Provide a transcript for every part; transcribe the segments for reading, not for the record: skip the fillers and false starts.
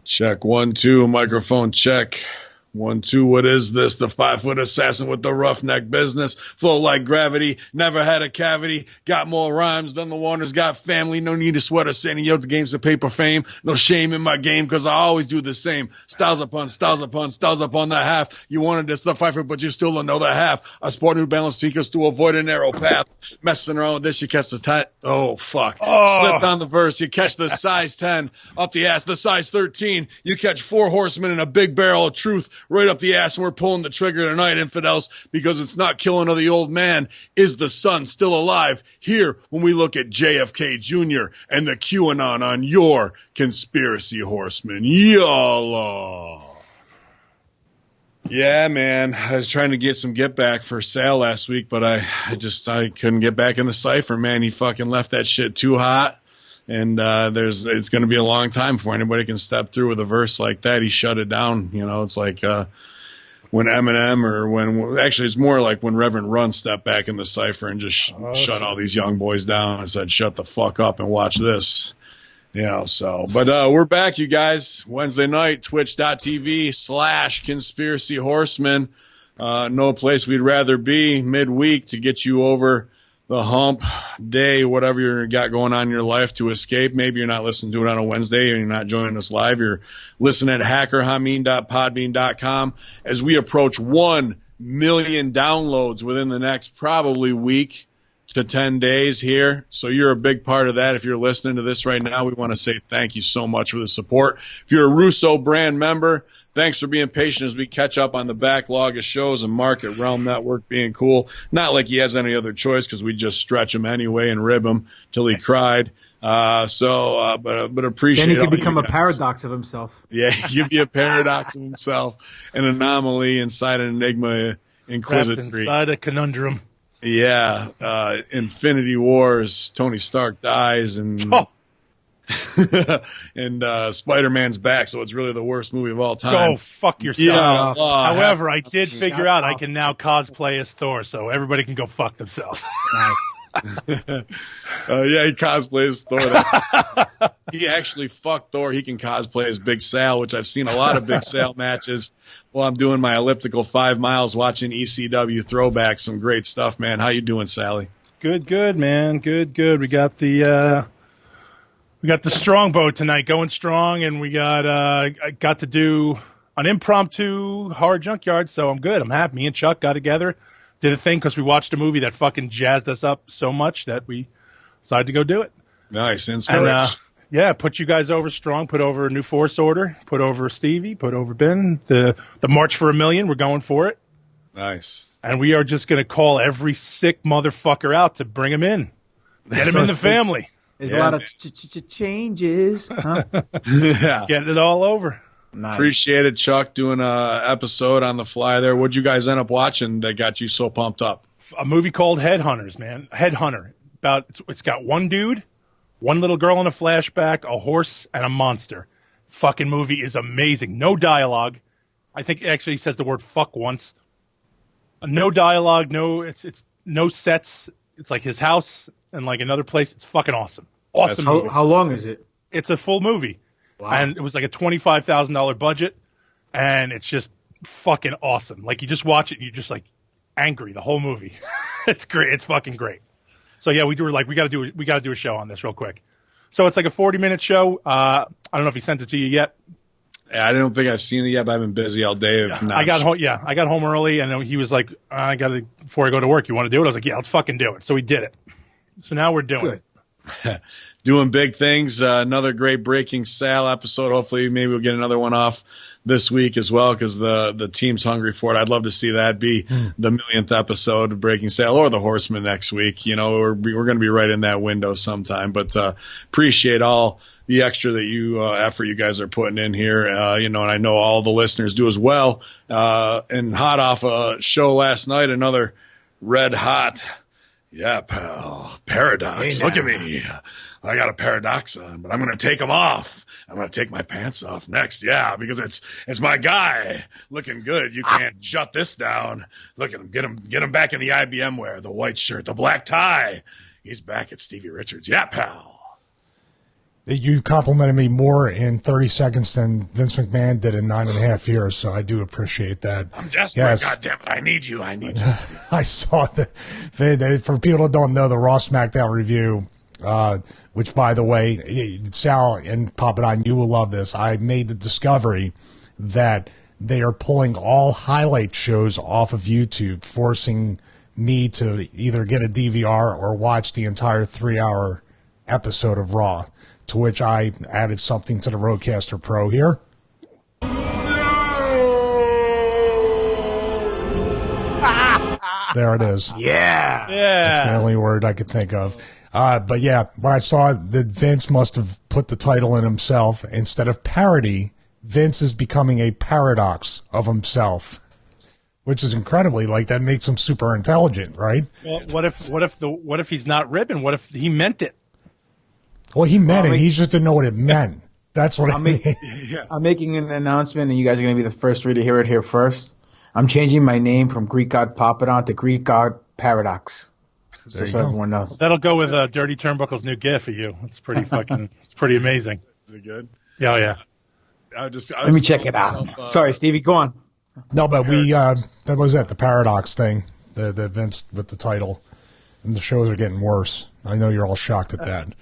Check 1, 2, microphone check. 1, 2, what is this? The 5-foot assassin with the roughneck business. Flow like gravity, never had a cavity. Got more rhymes than the Warners got family. No need to sweat or San Diego games of paper fame. No shame in my game because I always do the same. Styles upon styles upon styles upon the half. You wanted this the 5-foot, but you still don't know the half. I sport new balance speakers to avoid a narrow path. Messing around with this, you catch the oh, fuck. Slipped on the verse, you catch the size 10. Up the ass, the size 13. You catch 4 horsemen in a big barrel of truth. Right up the ass, and we're pulling the trigger tonight, infidels, because it's not killing of the old man. Is the son still alive? Here, when we look at JFK Jr. and the QAnon on your conspiracy horsemen. YOLO. Yeah, man. I was trying to get some get back for sale last week, but I couldn't get back in the cipher, man. He fucking left that shit too hot. And it's going to be a long time before anybody can step through with a verse like that. He shut it down. You know, it's like when Eminem actually it's more like when Reverend Run stepped back in the cipher and just shut all these young boys down and said, shut the fuck up and watch this. You know, so. But we're back, you guys. Wednesday night, twitch.tv/conspiracy horsemen. No place we'd rather be midweek to get you over the hump day, whatever you got going on in your life to escape. Maybe you're not listening to it on a Wednesday and you're not joining us live. You're listening at hackerhameen.podbean.com as we approach 1 million downloads within the next probably week to 10 days here. So you're a big part of that. If you're listening to this right now, we want to say thank you so much for the support. If you're a Russo brand member, thanks for being patient as we catch up on the backlog of shows and Mark at Realm Network being cool. Not like he has any other choice because we just stretch him anyway and rib him till he cried. But appreciate it. Then he could become a paradox of himself. Yeah, he could be a paradox of himself, an anomaly inside an enigma inquisitory. Trapped inside a conundrum. Yeah, Infinity Wars, Tony Stark dies, and and Spider-Man's back, so it's really the worst movie of all time. Go fuck yourself. Yeah, however, I did figure out I can now cosplay as Thor, so everybody can go fuck themselves. Nice. Yeah, he cosplays Thor. He actually fucked Thor. He can cosplay as Big Sal, which I've seen a lot of Big Sal matches while I'm doing my elliptical 5 miles watching ECW throwbacks. Some great stuff, man. How you doing, Sally? Good, man. Good. We got the strongbow tonight going strong, and we I got to do an impromptu hard junkyard, so I'm good. I'm happy. Me and Chuck got together, did a thing because we watched a movie that fucking jazzed us up so much that we decided to go do it. Nice. Inspiration. And, put you guys over strong, put over a new Force Order, put over Stevie, put over Ben. The March for a Million, we're going for it. Nice. And we are just going to call every sick motherfucker out to bring him in. Get him in the family. There's a lot of changes. Huh? Yeah. Get it all over. Nice. Appreciate it, Chuck, doing a episode on the fly there. What'd you guys end up watching that got you so pumped up? A movie called Headhunters, man. Headhunter. It's got one dude, one little girl in a flashback, a horse, and a monster. Fucking movie is amazing. No dialogue. I think it actually says the word fuck once. No dialogue, it's no sets. It's like his house and like another place. It's fucking awesome. Awesome movie. How long is it? It's a full movie. Wow. And it was like a $25,000 budget, and it's just fucking awesome. Like you just watch it and you're just like angry the whole movie. It's great. It's fucking great. So yeah, we got to do a show on this real quick. So it's like a 40-minute show. I don't know if he sent it to you yet. Yeah, I don't think I've seen it yet, but I've been busy all day. I got home early, and then he was like, before I go to work, you want to do it? I was like, yeah, let's fucking do it. So we did it. So now we're doing it. Doing big things. Another great Breaking Sal episode. Hopefully, maybe we'll get another one off this week as well because the team's hungry for it. I'd love to see that be the millionth episode of Breaking Sal or the Horsemen next week. You know, we're going to be right in that window sometime. But appreciate all the extra effort you guys are putting in here. And I know all the listeners do as well. And hot off a show last night, another red hot. Yeah, pal. Paradox. Hey, look at me. I got a paradox on, but I'm going to take them off. I'm going to take my pants off next. Yeah, because it's my guy looking good. You can't shut this down. Look at him. Get him back in the IBM wear, the white shirt, the black tie. He's back at Stevie Richards. Yeah, pal. You complimented me more in 30 seconds than Vince McMahon did in 9.5 years, so I do appreciate that. I'm desperate. Yes. God damn it. I need you. I saw for people that don't know, the Raw SmackDown review, which, by the way, Sal and Papadon, you will love this. I made the discovery that they are pulling all highlight shows off of YouTube, forcing me to either get a DVR or watch the entire 3-hour episode of Raw. To which I added something to the Rodecaster Pro here. There it is. Yeah. That's the only word I could think of. But yeah, when I saw that Vince must have put the title in himself, instead of parody, Vince is becoming a paradox of himself, which is incredibly, like, that makes him super intelligent, right? Well, what if he's not ribbing? What if he meant it? Well, he meant it. He just didn't know what it meant. That's what I mean. I'm making an announcement, and you guys are going to be the first three to hear it here first. I'm changing my name from Greek God Papadon to Greek God Paradox. Just so everyone knows. That'll go with Dirty Turnbuckle's new gif of you. It's pretty fucking. It's pretty amazing. Is it good? Yeah, yeah. Let me check it out. Sorry, Stevie, go on. No, but that was the Paradox thing, the Vince with the title. And the shows are getting worse. I know you're all shocked at that.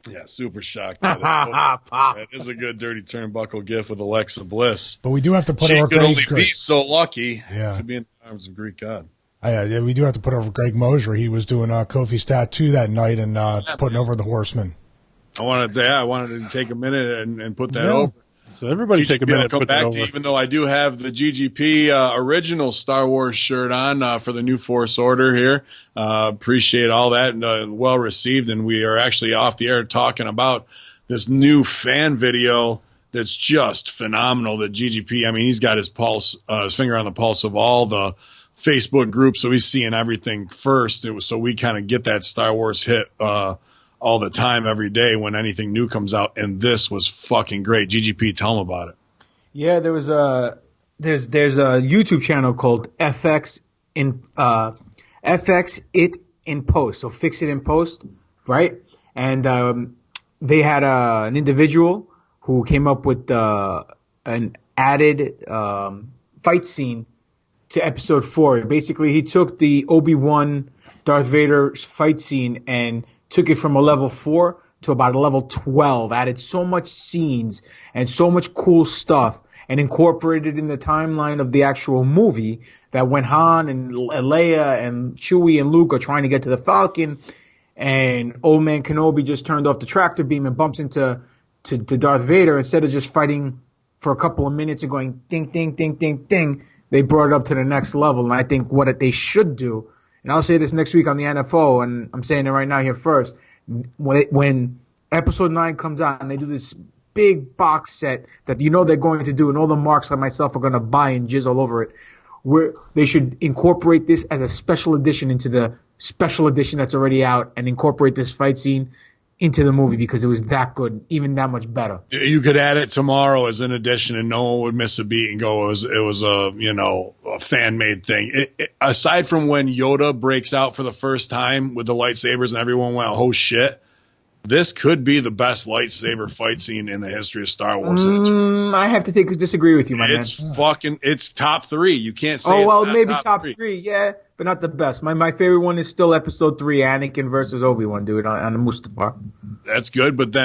Yeah, super shocked. That is a good Dirty Turnbuckle gif with Alexa Bliss. But we do have to put she over could Greg. only be so lucky to be in the arms of Greek God. Yeah, we do have to put over Greg Mosier. He was doing Kofi's tattoo that night and putting over the Horsemen. I wanted to take a minute and put that over. So everybody take a minute to put come that back to over. even though I do have the GGP original Star Wars shirt on for the New Force Order here. Appreciate all that and well received. And we are actually off the air talking about this new fan video that's just phenomenal. That GGP, I mean, he's got his finger on the pulse of all the Facebook groups, so he's seeing everything first. So we kind of get that Star Wars hit all the time, every day when anything new comes out, and this was fucking great. GGP, tell them about it. Yeah, there's a YouTube channel called FX It in Post, so Fix It in Post, right? And they had an individual who came up with an added fight scene to episode 4. Basically, he took the Obi-Wan Darth Vader fight scene and took it from a level 4 to about a level 12, added so much scenes and so much cool stuff, and incorporated in the timeline of the actual movie that when Han and Leia and Chewie and Luke are trying to get to the Falcon, and old man Kenobi just turned off the tractor beam and bumps into Darth Vader, instead of just fighting for a couple of minutes and going ding, ding, ding, ding, ding, they brought it up to the next level. And I think what they should do, and I'll say this next week on the NFO, and I'm saying it right now here first, when episode 9 comes out and they do this big box set that you know they're going to do, and all the marks like myself are going to buy and jizz all over it, where they should incorporate this as a special edition into the special edition that's already out, and incorporate this fight scene into the movie because it was that good, even that much better. You could add it tomorrow as an addition, and no one would miss a beat and go, it was a fan made thing. Aside from when Yoda breaks out for the first time with the lightsabers and everyone went, oh shit, this could be the best lightsaber fight scene in the history of Star Wars. I have to disagree with you, my man. It's top 3. You can't say it's not maybe top 3, yeah, but not the best. My favorite one is still episode 3, Anakin versus Obi-Wan, dude, on the Mustafar. That's good, but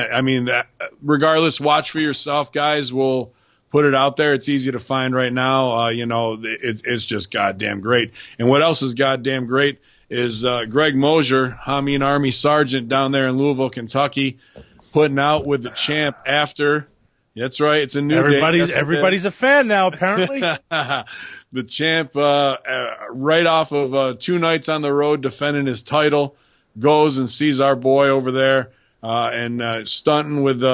regardless, watch for yourself, guys. We'll put it out there. It's easy to find right now. It's just goddamn great. And what else is goddamn great is Greg Mosier, Hameen Army Sergeant down there in Louisville, Kentucky, putting out with the champ after. That's right. It's a new day. Everybody's a fan now, apparently. The champ, right off of 2 nights on the road defending his title, goes and sees our boy over there and stunting with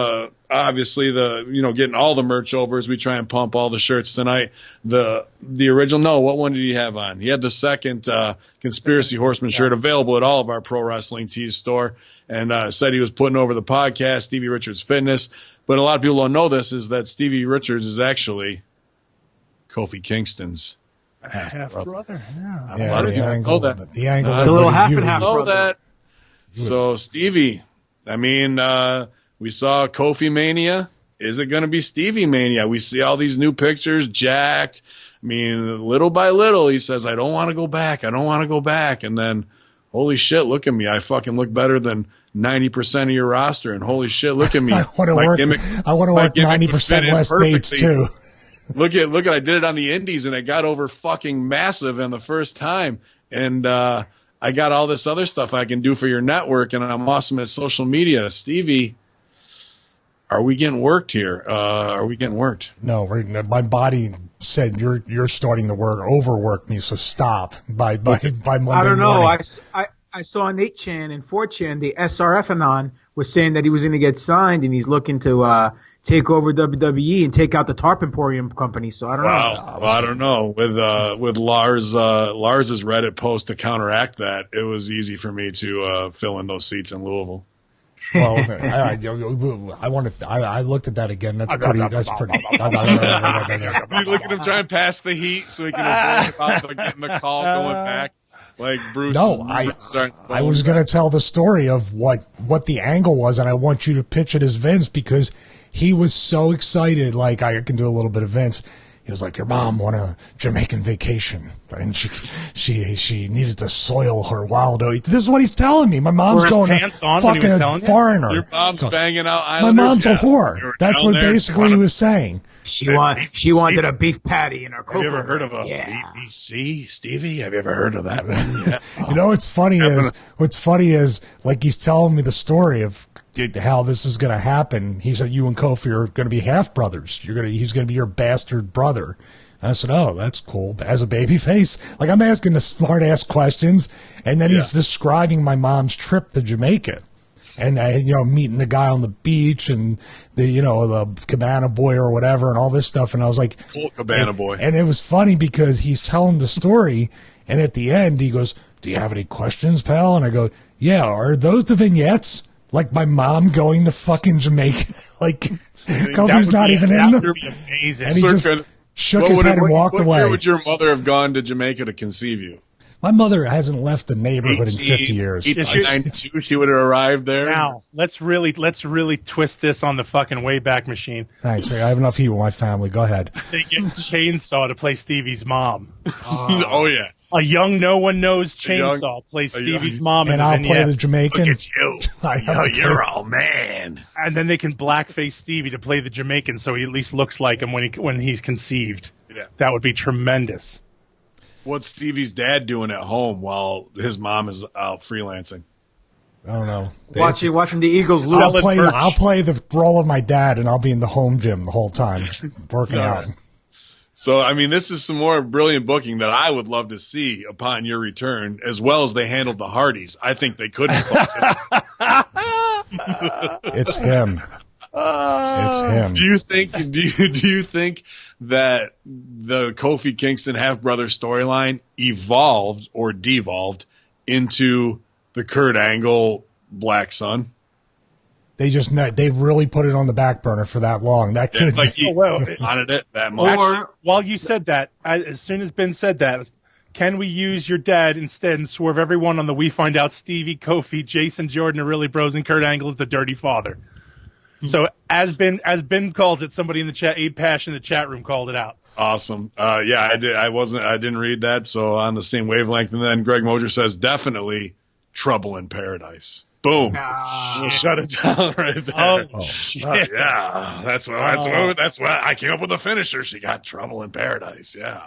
obviously getting all the merch over as we try and pump all the shirts tonight. The original, no, what one did he have on? He had the second Conspiracy Horseman shirt available at all of our Pro Wrestling Tees store, and said he was putting over the podcast, Stevie Richards Fitness. But a lot of people don't know this, is that Stevie Richards is actually Kofi Kingston's half brother. Yeah, a lot of people know that. The angle. A little half and half know brother. that. So Stevie, I mean, we saw Kofi Mania. Is it going to be Stevie Mania? We see all these new pictures, jacked. I mean, little by little, he says, I don't want to go back. I don't want to go back. And then, holy shit, look at me. I fucking look better than 90% of your roster. And holy shit, look at me. I want to work 90% less dates, too. Look at, I did it on the indies, and it got over fucking massive in the first time. And I got all this other stuff I can do for your network, and I'm awesome at social media. Stevie, are we getting worked here? Are we getting worked? No, my body said you're starting to overwork me, so stop by Monday I don't know. morning. I saw on 8chan and 4chan, the SRF Anon was saying that he was going to get signed and he's looking to take over WWE and take out the Tarp Emporium company. So I don't know. Well, I don't know. With Lars's Reddit post to counteract that, it was easy for me to fill in those seats in Louisville. Well, I looked at that again. That's pretty. You look at him trying to pass the heat so he can avoid about getting the call going back. Like Bruce. No, I was going to tell the story of what the angle was, and I want you to pitch it as Vince because he was so excited. Like I can do a little bit of Vince. He was like, your mom won a Jamaican vacation, and she needed to soil her wild oat. This is what he's telling me. My mom's going to fucking a foreigner. Your mom's banging out My Islanders. mom's a whore. That's what basically he was saying. She wanted a beef patty in her cocoa. Have you ever heard of a BBC, Stevie? Have you ever heard of that one? Yeah. You know what's funny is like he's telling me the story of how this is going to happen. He said you and Kofi are going to be half brothers. He's going to be your bastard brother. And I said, oh, that's cool. As a babyface, like I'm asking the smart ass questions, and then he's describing my mom's trip to Jamaica. And meeting the guy on the beach and the cabana boy or whatever and all this stuff. And I was like, cool cabana boy. And it was funny because he's telling the story, and at the end he goes, "Do you have any questions, pal?" And I go, "Yeah. Are those the vignettes? Like my mom going to fucking Jamaica? Like Kofi's not even in them." That would be amazing. And he just shook his head and walked away. What year would your mother have gone to Jamaica to conceive you? My mother hasn't left the neighborhood in 50 years. 92, she would have arrived there. Now, let's really twist this on the fucking Wayback Machine. Thanks. I have enough heat with my family. Go ahead. They get Chainsaw to play Stevie's mom. Oh, yeah. A young no one knows Chainsaw plays Stevie's mom. And I'll play the Jamaican. Look at you. You're all man. And then they can blackface Stevie to play the Jamaican so he at least looks like him when he's conceived. Yeah. That would be tremendous. What's Stevie's dad doing at home while his mom is out freelancing? I don't know. Watching the Eagles lose. I'll play the role of my dad, and I'll be in the home gym the whole time, working out. So, I mean, this is some more brilliant booking that I would love to see upon your return, as well as they handled the Hardys. I think they couldn't. It's him. It's him. Do you think that the Kofi Kingston half brother storyline evolved or devolved into the Kurt Angle Black Sun? They really put it on the back burner for that long. That could wanted it that much. Actually, while you said that, as soon as Ben said that, can we use your dad instead and swerve everyone on the We Find Out Stevie, Kofi, Jason Jordan, the Really Bros, and Kurt Angle is the dirty father? So as Ben calls it, somebody in the chat, Abe Pash in the chat room called it out. Awesome. Yeah, I did. I didn't read that. So on the same wavelength. And then Greg Mosier says definitely Trouble in Paradise. Boom. We'll shut it down right there. Oh, shit. Yeah. That's what I came up with a finisher. She got Trouble in Paradise. Yeah.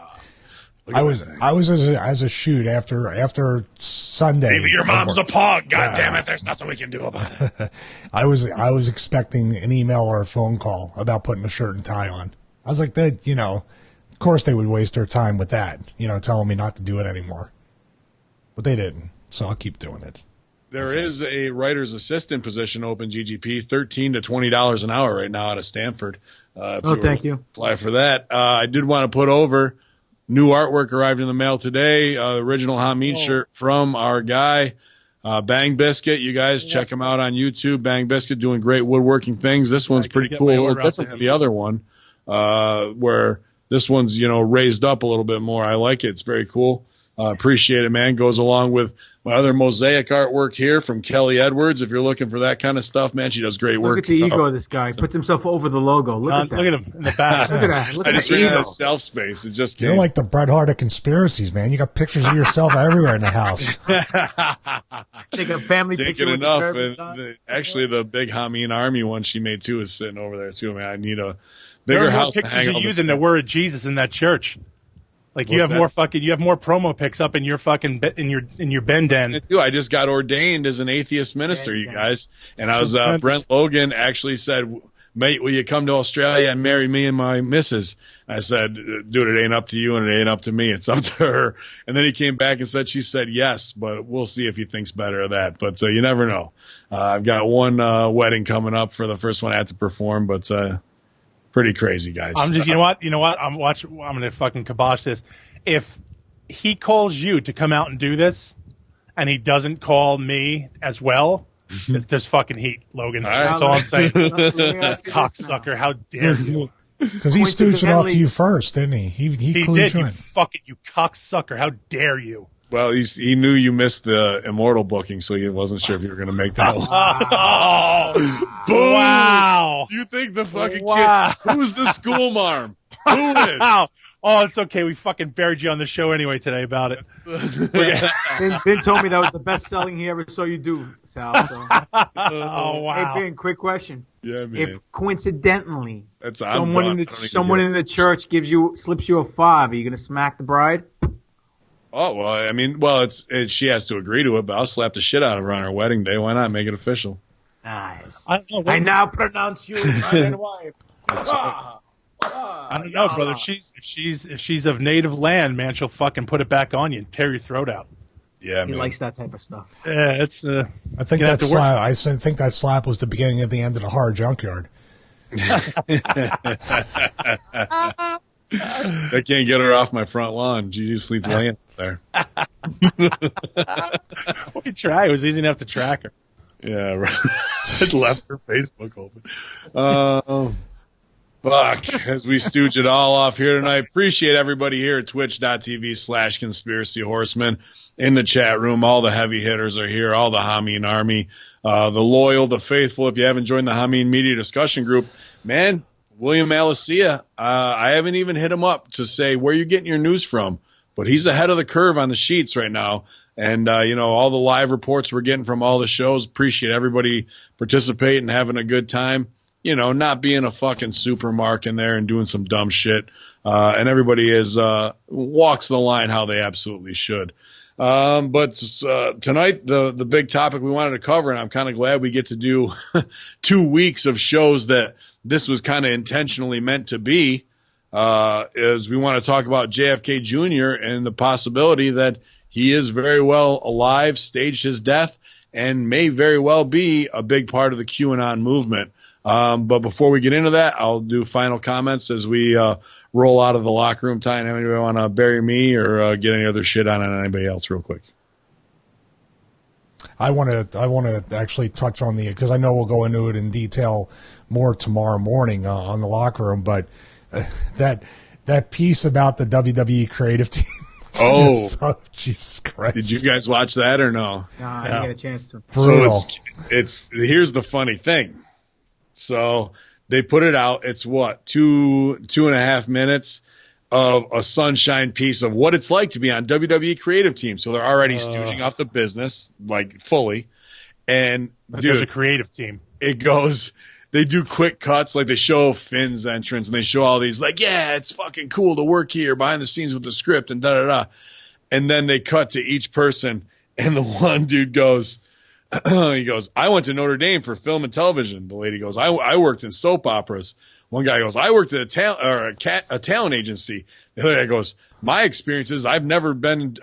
I was as a shoot after Sunday. Maybe your mom's a pog. God damn it! There's nothing we can do about it. I was expecting an email or a phone call about putting a shirt and tie on. I was like, that of course they would waste their time with that. Telling me not to do it anymore, but they didn't. So I'll keep doing it. There is a writer's assistant position open, GGP, $13 to $20 an hour right now out of Stanford. Thank you. Apply for that. I did want to put over. New artwork arrived in the mail today. Original Hamid shirt from our guy, Bang Biscuit. You guys check him out on YouTube. Bang Biscuit doing great woodworking things. This one's pretty cool. A little different than the other one, where this one's, raised up a little bit more. I like it. It's very cool. Appreciate it, man. Goes along with my other mosaic artwork here from Kelly Edwards. If you're looking for that kind of stuff, man, she does great work. Look at the ego of this guy. Puts himself over the logo. Look at that. Look at him in the back. Look at that. Look I at just the ran out ego. of shelf space. It just came. You're like the Bret Hart of conspiracies, man. You got pictures of yourself everywhere in the house. Take a family Can't picture get with enough. the turbans on. Actually, the big Hameen Army one she made too is sitting over there too, man. I need a There bigger are more house to pictures hang of all you this than there were of Jesus in that church. Like you What's have that? you have more promo pics up in your fucking in your Ben Den. I just got ordained as an atheist minister, you guys. And I was Brent Logan actually said, "Mate, will you come to Australia and marry me and my missus?" I said, "Dude, it ain't up to you and it ain't up to me. It's up to her." And then he came back and said she said yes, but we'll see if he thinks better of that. But you never know. I've got one wedding coming up for the first one I had to perform, but pretty crazy, guys. I'm just, you know what? I'm gonna fucking kibosh this. If he calls you to come out and do this, and he doesn't call me as well, there's fucking heat, Logan. All right. That's all I'm saying. Let me ask you this Cocksucker, how dare you? Because he stooged it off to you first, didn't he? He He clued did, you you in. fucking, you cocksucker, how dare you? Well, he knew you missed the Immortal booking, so he wasn't sure if you were going to make that one. Oh, Boom! wow. You think the fucking Wow. kid? Who's the school marm? Who is? Wow. Oh, it's okay. We fucking buried you on the show anyway today about it. Ben told me that was the best selling he ever saw you do, Sal. So. Oh, wow. Hey, Ben, quick question. Yeah, man. If coincidentally That's someone I'm in the done. I don't even someone get in the church slips you a 5, are you gonna smack the bride? Oh, well, I mean, she has to agree to it, but I'll slap the shit out of her on her wedding day. Why not make it official? Nice. I don't know, I now pronounce you my wife. I don't know, brother. If she's of native land, man, she'll fucking put it back on you and tear your throat out. Yeah, He man. likes that type of stuff. Yeah, it's I think gonna that have to work. slap. think that slap was the beginning of the end of the horror junkyard. I can't get her off my front lawn. She just sleeps laying there. We try. It was easy enough to track her. Yeah, right. It left her Facebook open. Fuck. As we stooge it all off here tonight. Appreciate everybody here at twitch.tv/conspiracy horsemen in the chat room. All the heavy hitters are here. All the Hameen Army, the loyal, the faithful. If you haven't joined the Hameen Media Discussion Group, man, William Alicia, I haven't even hit him up to say where you're getting your news from, but he's ahead of the curve on the sheets right now. And, all the live reports we're getting from all the shows, appreciate everybody participating, having a good time, not being a fucking supermark in there and doing some dumb shit. And everybody walks the line how they absolutely should. But tonight, the big topic we wanted to cover, and I'm kind of glad we get to do 2 weeks of shows that this was kind of intentionally meant to be, is we want to talk about JFK Jr. and the possibility that he is very well alive, staged his death, and may very well be a big part of the QAnon movement. But before we get into that, I'll do final comments as we roll out of the locker room. Ty, anybody want to bury me or get any other shit on anybody else real quick? I want to actually touch on because I know we'll go into it in detail more tomorrow morning on the locker room, but that piece about the WWE creative team. Jesus Christ! Did you guys watch that or no? Nah, I didn't get a chance to. Brutal. So it's here's the funny thing. So they put it out. It's what, 2.5 minutes of a sunshine piece of what it's like to be on WWE creative team. So they're already stooging off the business, like fully. And But dude, there's a creative team. it goes, they do quick cuts, like they show Finn's entrance and they show all these, like, yeah, it's fucking cool to work here behind the scenes with the script and da-da-da. And then they cut to each person and the one dude goes, he goes, I went to Notre Dame for film and television. The lady goes, I worked in soap operas. One guy goes, I worked at a talent agency. The other guy goes, my experience is I've never done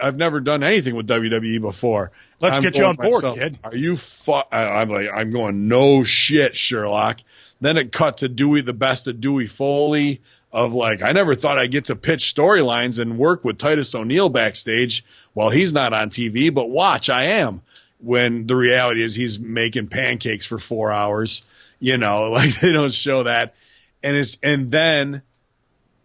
anything with WWE before. Let's get you on board, kid. Are you I'm going, no shit, Sherlock. Then it cut to Dewey, the best of Dewey Foley, of like, I never thought I'd get to pitch storylines and work with Titus O'Neil backstage while he's not on TV, but watch, I am. When the reality is he's making pancakes for 4 hours, like they don't show that. And then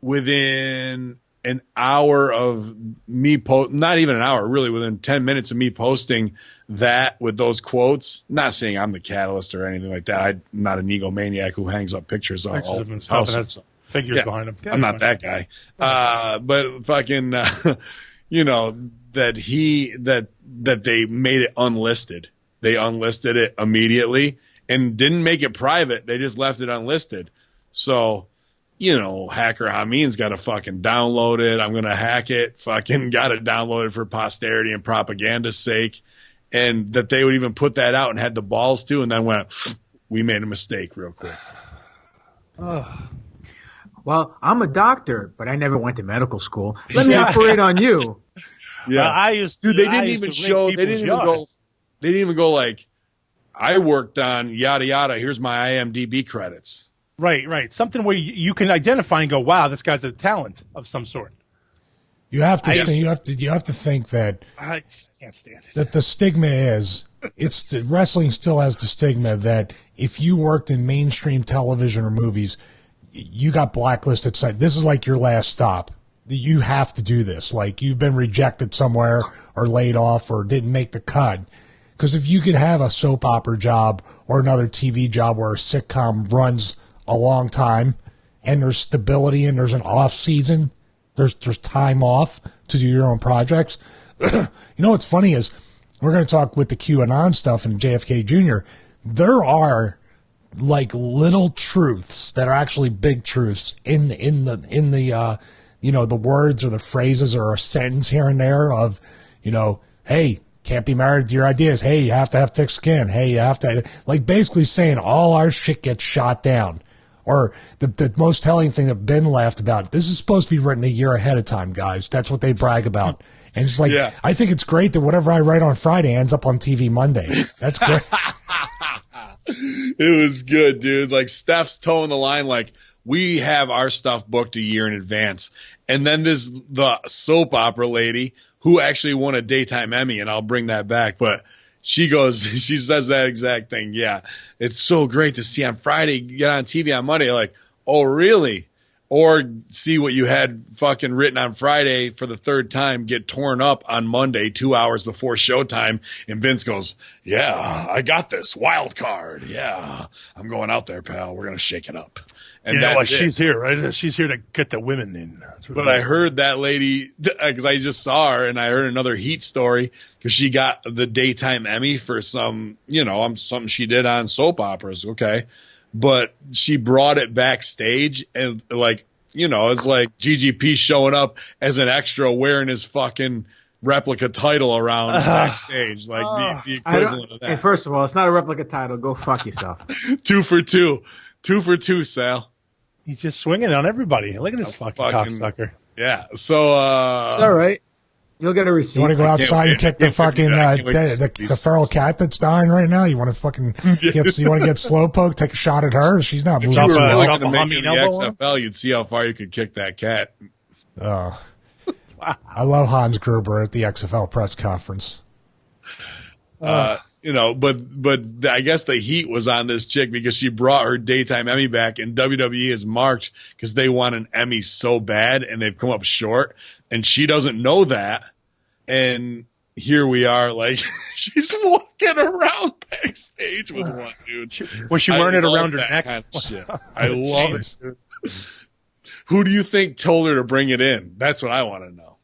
within an hour of me not even an hour, really within 10 minutes of me posting that with those quotes. Not saying I'm the catalyst or anything like that. I'm not an egomaniac who hangs up pictures all of his himself house. and has figures behind him. I'm not that guy. But fucking, you know, that they made it unlisted. They unlisted it immediately and didn't make it private. They just left it unlisted. So, you know, hacker Hameen's got to fucking download it. I'm going to hack it. Fucking got it downloaded for posterity and propaganda's sake. And that they would even put that out and had the balls to, and then went, we made a mistake real quick. Well, I'm a doctor, but I never went to medical school. Let me operate on you. Yeah. I used to, Dude, they didn't even show, they didn't even go like, I worked on yada yada. Here's my IMDb credits. Right. Something where you can identify and go, wow, this guy's a talent of some sort. You have to think that I just can't stand it. That the stigma is wrestling still has the stigma that if you worked in mainstream television or movies, you got blacklisted. This is like your last stop. You have to do this. Like you've been rejected somewhere or laid off or didn't make the cut. Because if you could have a soap opera job or another TV job where a sitcom runs a long time and there's stability and there's an off season, there's time off to do your own projects. You know what's funny is we're going to talk with the QAnon stuff and JFK Jr. There are like little truths that are actually big truths in the you know, the words or the phrases or a sentence here and there of, you know, hey, can't be married to your ideas. Hey, you have to have thick skin. Hey, you have to, like basically saying all our shit gets shot down. Or the most telling thing that Ben laughed about, this is supposed to be written a year ahead of time, guys. That's what they brag about. And it's like, I think it's great that whatever I write on Friday ends up on TV Monday. That's great. It was good, dude. Like Steph's towing the line, like we have our stuff booked a year in advance. And then the soap opera lady who actually won a daytime Emmy, and I'll bring that back, but she says that exact thing. Yeah, it's so great to see on Friday, get on TV on Monday. Like, oh, really? Or see what you had fucking written on Friday for the third time get torn up on Monday 2 hours before showtime. And Vince goes, yeah, I got this. Wild card. Yeah, I'm going out there, pal. We're going to shake it up. And that's like she's here, right? She's here to get the women in. But I heard that lady, because I just saw her, and I heard another Heat story, because she got the daytime Emmy for some, you know, something she did on soap operas, okay? But she brought it backstage, and like, you know, it's like GGP showing up as an extra wearing his fucking replica title around backstage, like the equivalent of that. Hey, first of all, it's not a replica title. Go fuck yourself. 2 for 2. 2 for 2, Sal. He's just swinging on everybody. Look at this fucking cocksucker. Yeah. So it's all right. You'll get a receipt. You want to go outside and kick the fucking the feral cat that's dying right now? You want to fucking get slowpoke, take a shot at her? She's not moving. If you were really going to make it in the XFL, you'd see how far you could kick that cat. Oh, I love Hans Gruber at the XFL press conference. You know, but I guess the heat was on this chick because she brought her daytime Emmy back, and WWE is marked because they want an Emmy so bad and they've come up short, and she doesn't know that. And here we are, like she's walking around backstage with one dude. Was she wearing it around her neck? Kind of shit. I love it. Dude. Who do you think told her to bring it in? That's what I want to know.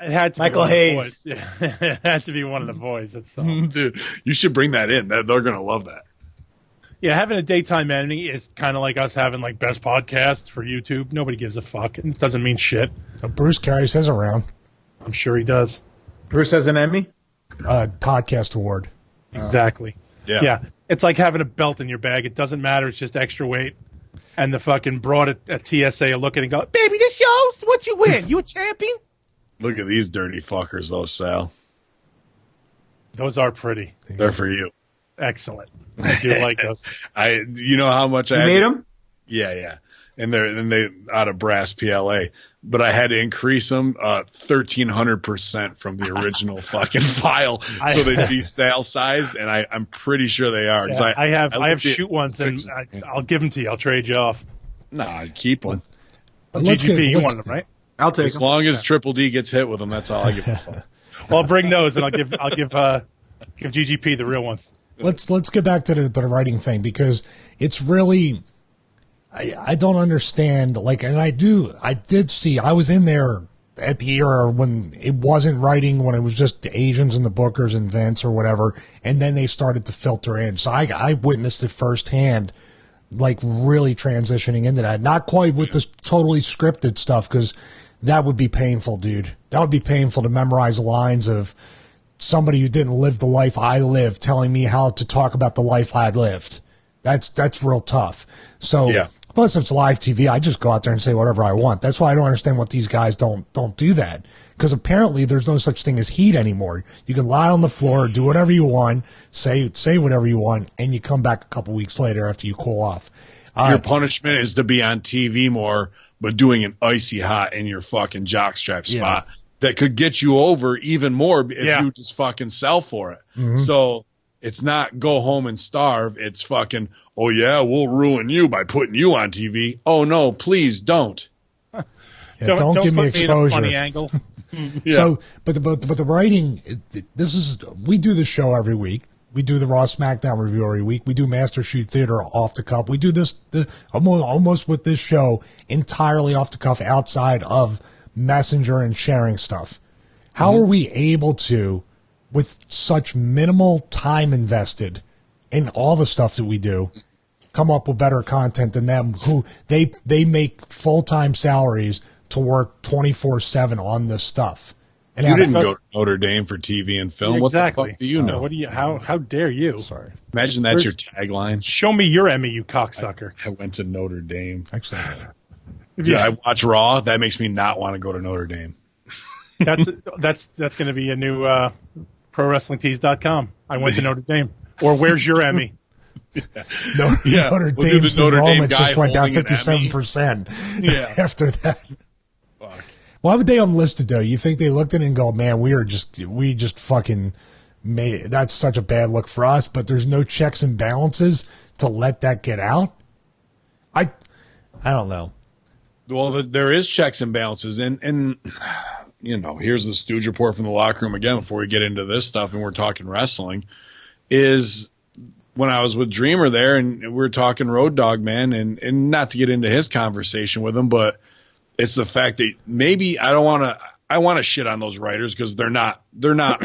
It had to Michael be Hayes. Yeah. It had to be one of the boys. That's all. Dude, you should bring that in. They're going to love that. Yeah, having a daytime Emmy is kind of like us having like best podcasts for YouTube. Nobody gives a fuck. It doesn't mean shit. Bruce carries his around. I'm sure he does. Bruce has an Emmy? Podcast award. Exactly. Yeah. It's like having a belt in your bag. It doesn't matter. It's just extra weight. And the fucking broad at TSA look at it and go, baby, this yours? What you win? You a champion? Look at these dirty fuckers, though, Sal. Those are pretty. They're for you. Excellent. I do like those. You know how much I made them? Yeah. And they out of brass PLA, but I had to increase them 1,300% from the original fucking file, so they'd be sale sized, and I'm pretty sure they are. Yeah, I have shoot ones, and I'll give them to you. I'll trade you off. Nah, I'd keep them. GGP, you want them, right? I'll take As them. long as Triple D gets hit with them, that's all I give a fuck. Well, I'll bring those, and I'll give GGP the real ones. Let's get back to the writing thing, because it's really, I don't understand, like, and I did see, I was in there at the era when it wasn't writing, when it was just the Asians and the bookers and Vince or whatever, and then they started to filter in. So I witnessed it firsthand, like really transitioning into that. Not quite with this totally scripted stuff, because that would be painful, dude. That would be painful to memorize lines of somebody who didn't live the life I lived telling me how to talk about the life I lived. That's real tough. So, yeah. Plus it's live TV. I just go out there and say whatever I want. That's why I don't understand what these guys don't do that. Because apparently there's no such thing as heat anymore. You can lie on the floor, do whatever you want, say whatever you want, and you come back a couple weeks later after you cool off. Your punishment is to be on TV more, but doing an icy hot in your fucking jockstrap spot. Yeah. That could get you over even more if you just fucking sell for it. Mm-hmm. So it's not go home and starve. It's fucking, oh yeah, we'll ruin you by putting you on TV. Oh no, please don't. Yeah, don't give me exposure. In a funny angle. Yeah. So, but the writing, we do the show every week. We do the Raw SmackDown review every week. We do Master Shoot Theater off the cuff. We do this almost with this show entirely off the cuff, outside of Messenger and sharing stuff. How are we able to, with such minimal time invested in all the stuff that we do, come up with better content than them, who they make full-time salaries to work 24/7 on this stuff? And you didn't go to Notre Dame for TV and film. Exactly. What the fuck do you know? What do you? How dare you? Sorry. Imagine that's your tagline. Show me your Emmy, you cocksucker. I went to Notre Dame. Actually, yeah, I watch Raw. That makes me not want to go to Notre Dame. That's going to be a new ProWrestlingTees.com. I went to Notre Dame. Or where's your Emmy? Notre Dame's enrollment just went down 57% after that. Fuck. Why would they unlist it though? You think they looked at it and go, man, we just fucking made, that's such a bad look for us, but there's no checks and balances to let that get out? I don't know. Well, there is checks and balances, and you know, here's the Stooge report from the locker room again before we get into this stuff and we're talking wrestling, is when I was with Dreamer there and we were talking Road Dogg, man, and not to get into his conversation with him, but it's the fact that maybe I want to shit on those writers because they're not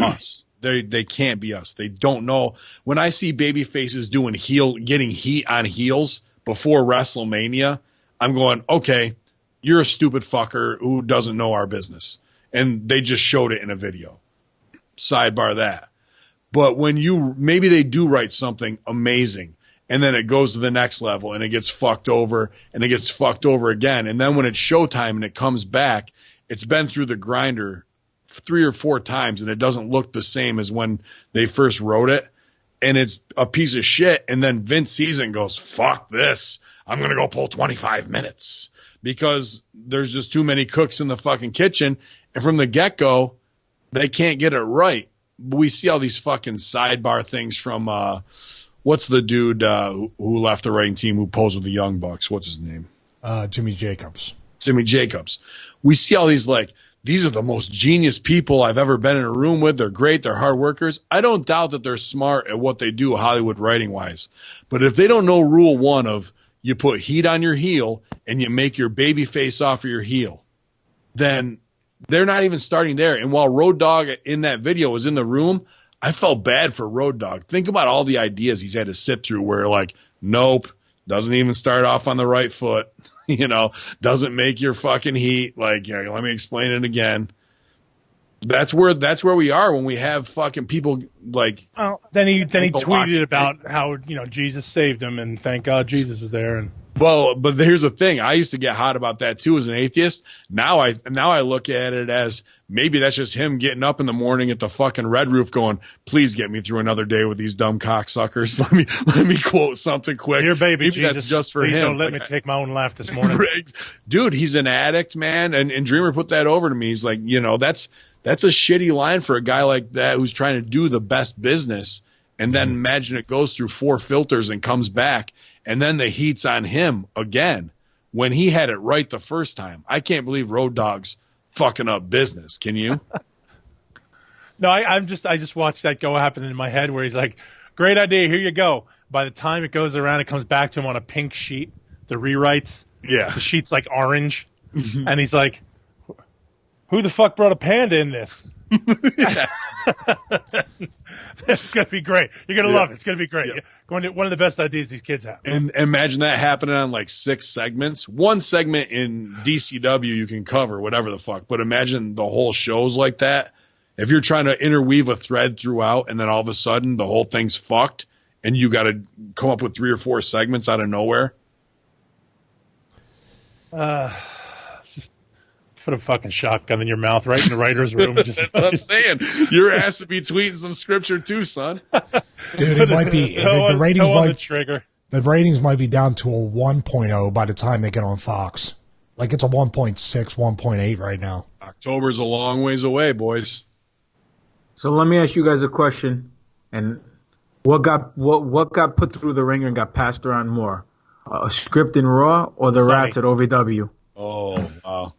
us. They can't be us. They don't know. When I see baby faces getting heat on heels before WrestleMania, I'm going, okay, you're a stupid fucker who doesn't know our business. And they just showed it in a video. Sidebar that. But when maybe they do write something amazing, and then it goes to the next level, and it gets fucked over, and it gets fucked over again. And then when it's showtime and it comes back, it's been through the grinder 3 or 4 times, and it doesn't look the same as when they first wrote it. And it's a piece of shit. And then Vince sees it and goes, fuck this. I'm going to go pull 25 minutes. Because there's just too many cooks in the fucking kitchen. And from the get-go, they can't get it right. We see all these fucking sidebar things from, what's the dude who left the writing team who posed with the Young Bucks? What's his name? Jimmy Jacobs. Jimmy Jacobs. We see all these, like, these are the most genius people I've ever been in a room with. They're great. They're hard workers. I don't doubt that they're smart at what they do Hollywood writing-wise. But if they don't know rule 1 of you put heat on your heel and you make your baby face off of your heel, then they're not even starting there. And while Road Dogg in that video was in the room, I felt bad for Road Dogg. Think about all the ideas he's had to sit through where, like, nope, doesn't even start off on the right foot, doesn't make your fucking heat. Like, let me explain it again. That's where we are when we have fucking people like. Well, then he tweeted about how Jesus saved him and thank God Jesus is there. And well, but here's the thing: I used to get hot about that too as an atheist. Now I look at it as maybe that's just him getting up in the morning at the fucking Red Roof, going, "Please get me through another day with these dumb cocksuckers." Let me quote something quick. Here, baby, maybe Jesus, that's just for please him. Don't let me take my own laugh this morning, dude. He's an addict, man, and Dreamer put that over to me. He's like, that's a shitty line for a guy like that who's trying to do the best business. And then imagine it goes through 4 filters and comes back, and then the heat's on him again. when he had it right the first time. I can't believe Road Dogg's fucking up business. Can you? No, I just watched that go happen in my head where he's like, great idea, here you go. By the time it goes around, it comes back to him on a pink sheet, the rewrites. Yeah. The sheet's like orange. And he's like, who the fuck brought a panda in this? It's going to be great. You're going to love it. It's going to be great. Yeah. One of the best ideas these kids have. And imagine that happening on like 6 segments. One segment in DCW you can cover, whatever the fuck. But imagine the whole show's like that. If you're trying to interweave a thread throughout and then all of a sudden the whole thing's fucked and you got to come up with 3 or 4 segments out of nowhere. Just put a fucking shotgun in your mouth right in the writer's room. That's what I'm saying. Your ass to be tweeting some scripture too, son. Dude, it might be the ratings the trigger. The ratings might be down to a 1.0 by the time they get on Fox. Like it's a 1.6, 1.8 right now. October's a long ways away, boys. So let me ask you guys a question. And what got put through the ringer and got passed around more? A script in Raw or the Rats at OVW? Oh, wow.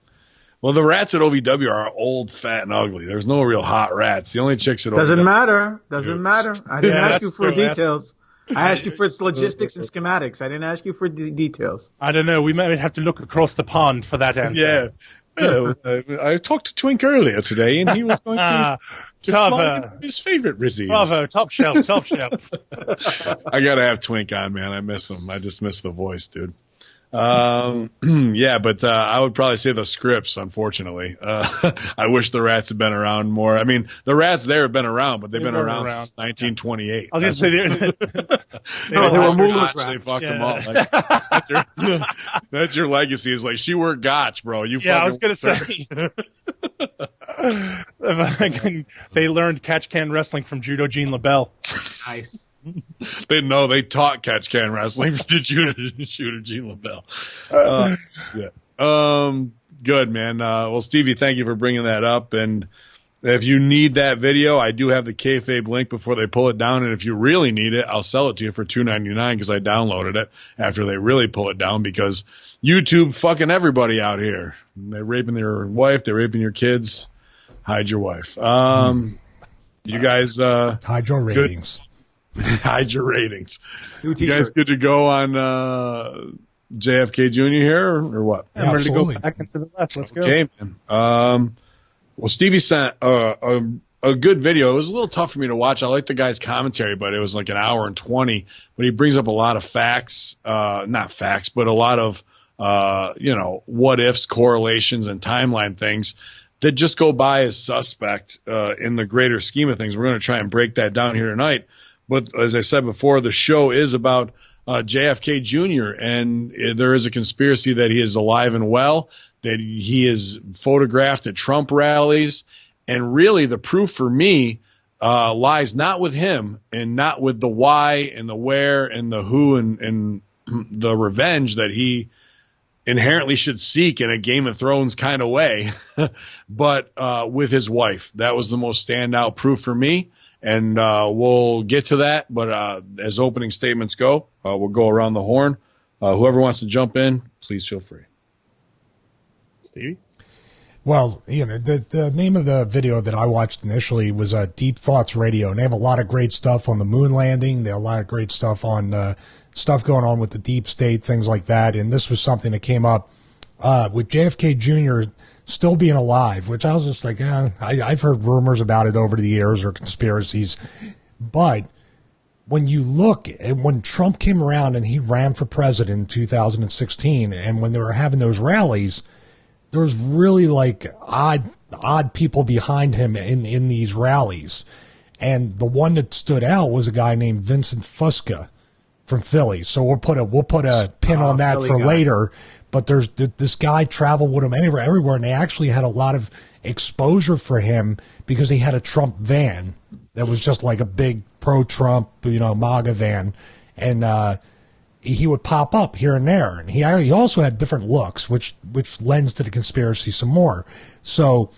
Well, the Rats at OVW are old, fat, and ugly. There's no real hot rats. The only chicks at Doesn't OVW. matter. Doesn't matter. I didn't ask you for true. details. I asked you for logistics and schematics. I didn't ask you for details. I don't know. We might have to look across the pond for that answer. Yeah. I talked to Twink earlier today, and he was going to fly his favorite Rizzies. Bravo, top shelf, top shelf. I got to have Twink on, man. I miss him. I just miss the voice, dude. Yeah, but I would probably say the scripts, unfortunately. I wish the Rats had been around more. I mean, the Rats there have been around, but they've been around since 1928. I was going to say, They were Moolah's They Rats. fucked them up. Like, that's your legacy. Is like, she worked Gotch, bro. I was going to say. They learned catch can wrestling from Judo Gene LaBelle. Nice. They taught catch can wrestling to Shooter Gene LaBelle. Good, man. Well, Stevie, thank you for bringing that up. And if you need that video, I do have the kayfabe link before they pull it down. And if you really need it, I'll sell it to you for $2.99 because I downloaded it after they really pull it down because YouTube fucking everybody out here. They're raping your wife. They're raping your kids. Hide your wife. You guys, hide your ratings. Hide your ratings. You guys good to go on JFK Jr. here or what? I'm ready to go back into the left. Let's go. Okay, man. Well, Stevie sent a good video. It was a little tough for me to watch. I like the guy's commentary, but it was like an hour and 20. But he brings up a lot of facts, not facts, but a lot of what ifs, correlations, and timeline things that just go by as suspect in the greater scheme of things. We're going to try and break that down here tonight. But as I said before, the show is about JFK Jr., and there is a conspiracy that he is alive and well, that he is photographed at Trump rallies. And really the proof for me lies not with him and not with the why and the where and the who and the revenge that he inherently should seek in a Game of Thrones kind of way, but with his wife. That was the most standout proof for me. And we'll get to that, but as opening statements go, we'll go around the horn. Whoever wants to jump in, please feel free. Stevie? Well, the name of the video that I watched initially was Deep Thoughts Radio, and they have a lot of great stuff on the moon landing. They have a lot of great stuff on stuff going on with the deep state, things like that. And this was something that came up with JFK Jr. still being alive, which I was just like, I've heard rumors about it over the years or conspiracies. But when you look at when Trump came around and he ran for president in 2016, and when they were having those rallies, there was really like odd people behind him in these rallies. And the one that stood out was a guy named Vincent Fusca from Philly. So we'll put a pin on that for later. But there's this guy traveled with him everywhere, and they actually had a lot of exposure for him because he had a Trump van that was just like a big pro-Trump, MAGA van, and he would pop up here and there. And he also had different looks, which lends to the conspiracy some more. So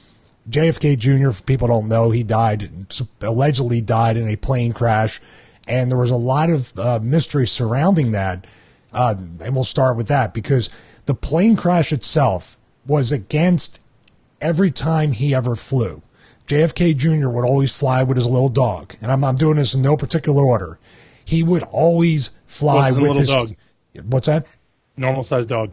JFK Jr., if people don't know, he allegedly died in a plane crash, and there was a lot of mystery surrounding that. And we'll start with that because the plane crash itself was against every time he ever flew. JFK Jr. would always fly with his little dog, and I'm doing this in no particular order. He would always fly with his dog. What's that? Normal sized dog.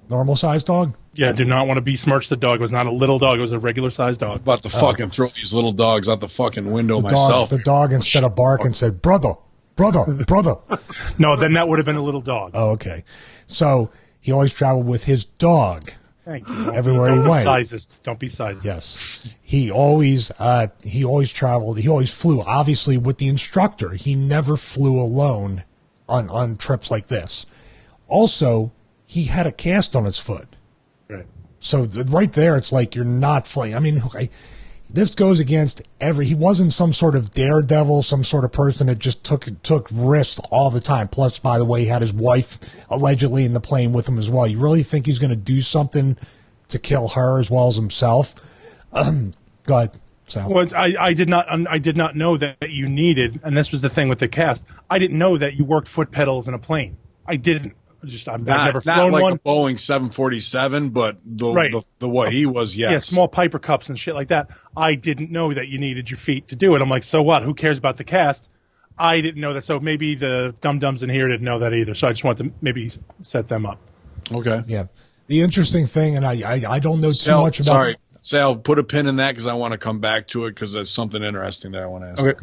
Normal sized dog? Yeah, do not want to besmirch the dog. It was not a little dog. It was a regular sized dog. I'm about to fucking throw these little dogs out the fucking window The myself. the dog, instead of barking, said, brother. No, then that would have been a little dog. Oh, okay. So he always traveled with his dog. Thank you. Everywhere he went. Don't be sizist. Yes. He always traveled. He always flew, obviously, with the instructor. He never flew alone on trips like this. Also, he had a cast on his foot. Right. So right there, it's like you're not flying. I mean, this goes against he wasn't some sort of daredevil, some sort of person that just took risks all the time. Plus, by the way, he had his wife allegedly in the plane with him as well. You really think he's going to do something to kill her as well as himself? Go ahead, Sal. Well, I did not know that you needed, and this was the thing with the cast. I didn't know that you worked foot pedals in a plane. I didn't. I've never flown like one. a Boeing 747, but the what he was, yes. Yeah, small Piper cups and shit like that. I didn't know that you needed your feet to do it. I'm like, so what? Who cares about the cast? I didn't know that. So maybe the dum-dums in here didn't know that either. So I just wanted to maybe set them up. Okay. Yeah. The interesting thing, and I don't know too much about. Sorry, Sal, put a pin in that because I want to come back to it because there's something interesting that I want to ask. Okay.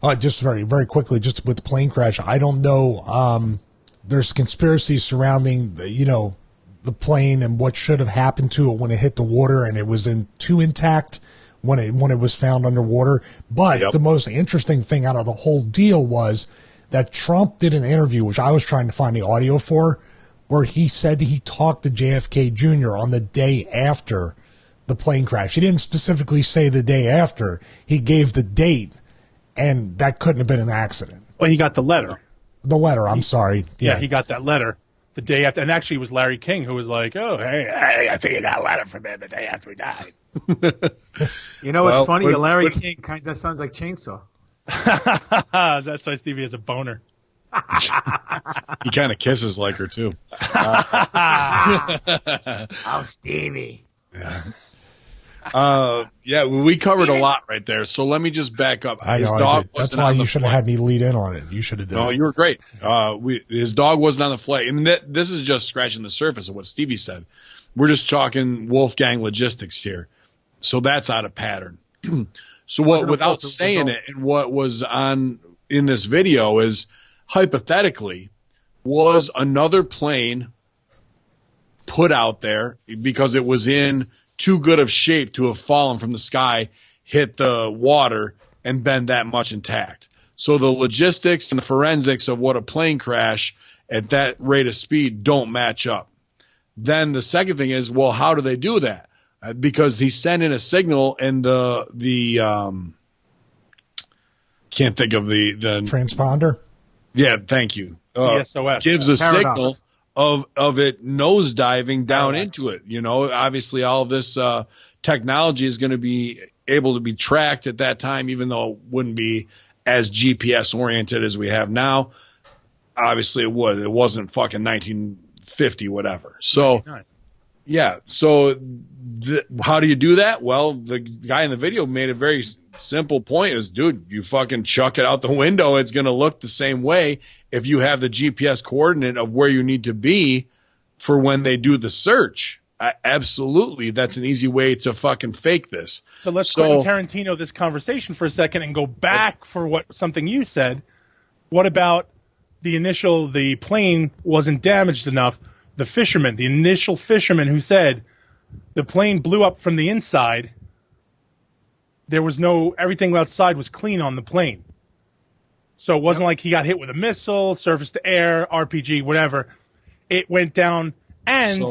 Cool. Just very, very quickly, just with the plane crash, I don't know. There's conspiracies surrounding the plane and what should have happened to it when it hit the water, and it was too intact when it was found underwater. But the most interesting thing out of the whole deal was that Trump did an interview, which I was trying to find the audio for, where he said that he talked to JFK Jr. on the day after the plane crash. He didn't specifically say the day after. He gave the date, and that couldn't have been an accident. Well, he got the letter. The letter, I'm sorry. Yeah, he got that letter the day after. And actually, it was Larry King who was like, oh, hey, I see you got a letter from him the day after he died. You know what's funny? Larry King kind of sounds like Chainsaw. That's why Stevie has a boner. He kind of kisses like her, too. Oh, Stevie. Yeah, we covered a lot right there. So let me just back up. His dog That's why you should have had me lead in on it. You should have done it. No, you were great. His dog wasn't on the flight. I mean, this is just scratching the surface of what Stevie said. We're just talking Wolfgang logistics here. So that's out of pattern. So without saying it, and what was in this video is hypothetically was another plane put out there because it was in too good of shape to have fallen from the sky, hit the water, and been that much intact. So the logistics and the forensics of what a plane crash at that rate of speed don't match up. Then the second thing is, well, how do they do that? Because he sent in a signal, and the can't think of the transponder. Yeah, thank you. The SOS gives a Paradox. signal of it nosediving down into it. Obviously all of this technology is going to be able to be tracked at that time, even though it wouldn't be as GPS oriented as we have now. Obviously it would. It wasn't fucking 1950, whatever. So, yeah. So how do you do that? Well, the guy in the video made a very simple point is, dude, you fucking chuck it out the window. It's going to look the same way if you have the GPS coordinate of where you need to be for when they do the search. Absolutely. That's an easy way to fucking fake this. So let's Quentin Tarantino this conversation for a second and go back for something you said. What about the plane wasn't damaged enough? The initial fisherman who said the plane blew up from the inside. There was everything outside was clean on the plane. So it wasn't like he got hit with a missile, surface to air, RPG, whatever. It went down, and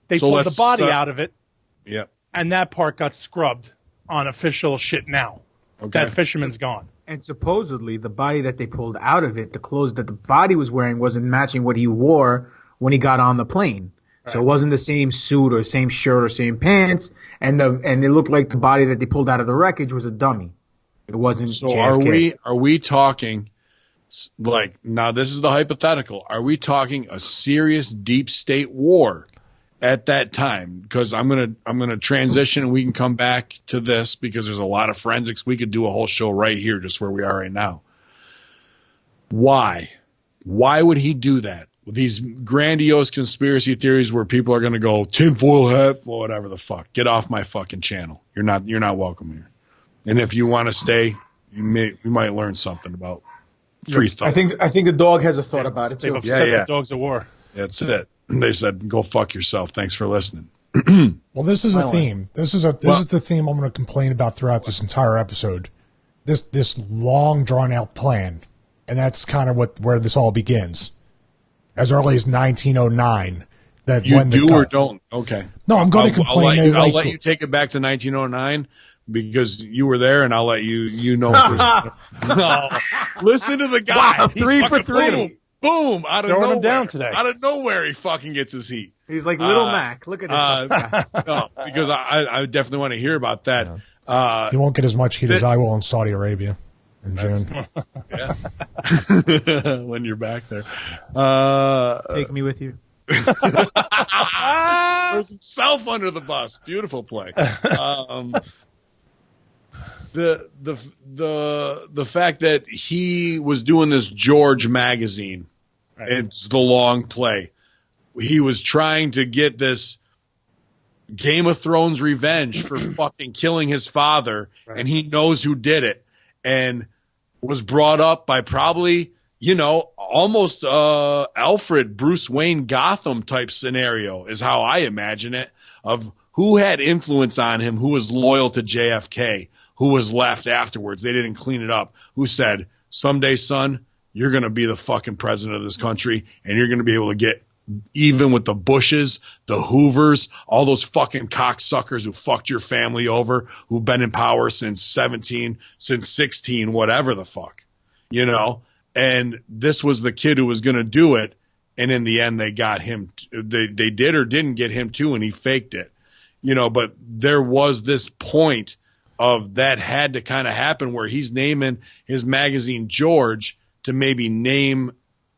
they pulled the body out of it. Yeah. And that part got scrubbed on official shit now. Okay. That fisherman's gone. And supposedly the body that they pulled out of it, the clothes that the body was wearing wasn't matching what he wore when he got on the plane. Right. So it wasn't the same suit or same shirt or same pants. And it looked like the body that they pulled out of the wreckage was a dummy. It wasn't. So JFK. are we talking Like, now this is the hypothetical. Are we talking a serious deep state war at that time? Because I'm gonna transition and we can come back to this because there's a lot of forensics. We could do a whole show right here, just where we are right now. Why? Why would he do that? These grandiose conspiracy theories where people are going to go tinfoil hat, or whatever the fuck. Get off my fucking channel. You're not welcome here. And if you want to stay, you might learn something about free thought. I think the dog has a thought about it too. They've upset the dogs of war. That's it. They said, "Go fuck yourself." Thanks for listening. Well, this is a theme. This is the theme I'm going to complain about throughout this entire episode. This long drawn out plan, and that's kind of where this all begins. As early as 1909, that You when do the or don't. Okay. No, I'm going to complain. I'll let you take it back to 1909 because you were there, and I'll let you know. No. Listen to the guy. Wow, 3 for 3. Boom! Out of Throwing nowhere. him down today. Out of nowhere, he fucking gets his heat. He's like Little Mac. Look at this. No, because I definitely want to hear about that. he won't get as much heat as I will in Saudi Arabia in June. Yeah. When you're back there. Take me with you. Throws himself under the bus. Beautiful play. The fact that he was doing this George magazine, it's the long play. He was trying to get this Game of Thrones revenge for fucking killing his father, and he knows who did it, and was brought up by probably, almost Alfred, Bruce Wayne, Gotham type scenario is how I imagine it, of who had influence on him, who was loyal to JFK, who was left afterwards. They didn't clean it up. Who said, someday, son, you're going to be the fucking president of this country, and you're going to be able to get even with the Bushes, the Hoovers, all those fucking cocksuckers who fucked your family over, who've been in power since 16, whatever the fuck, And this was the kid who was going to do it, and in the end, they got him. They did or didn't get him too, and he faked it, But there was this point of that had to kind of happen where he's naming his magazine George to maybe name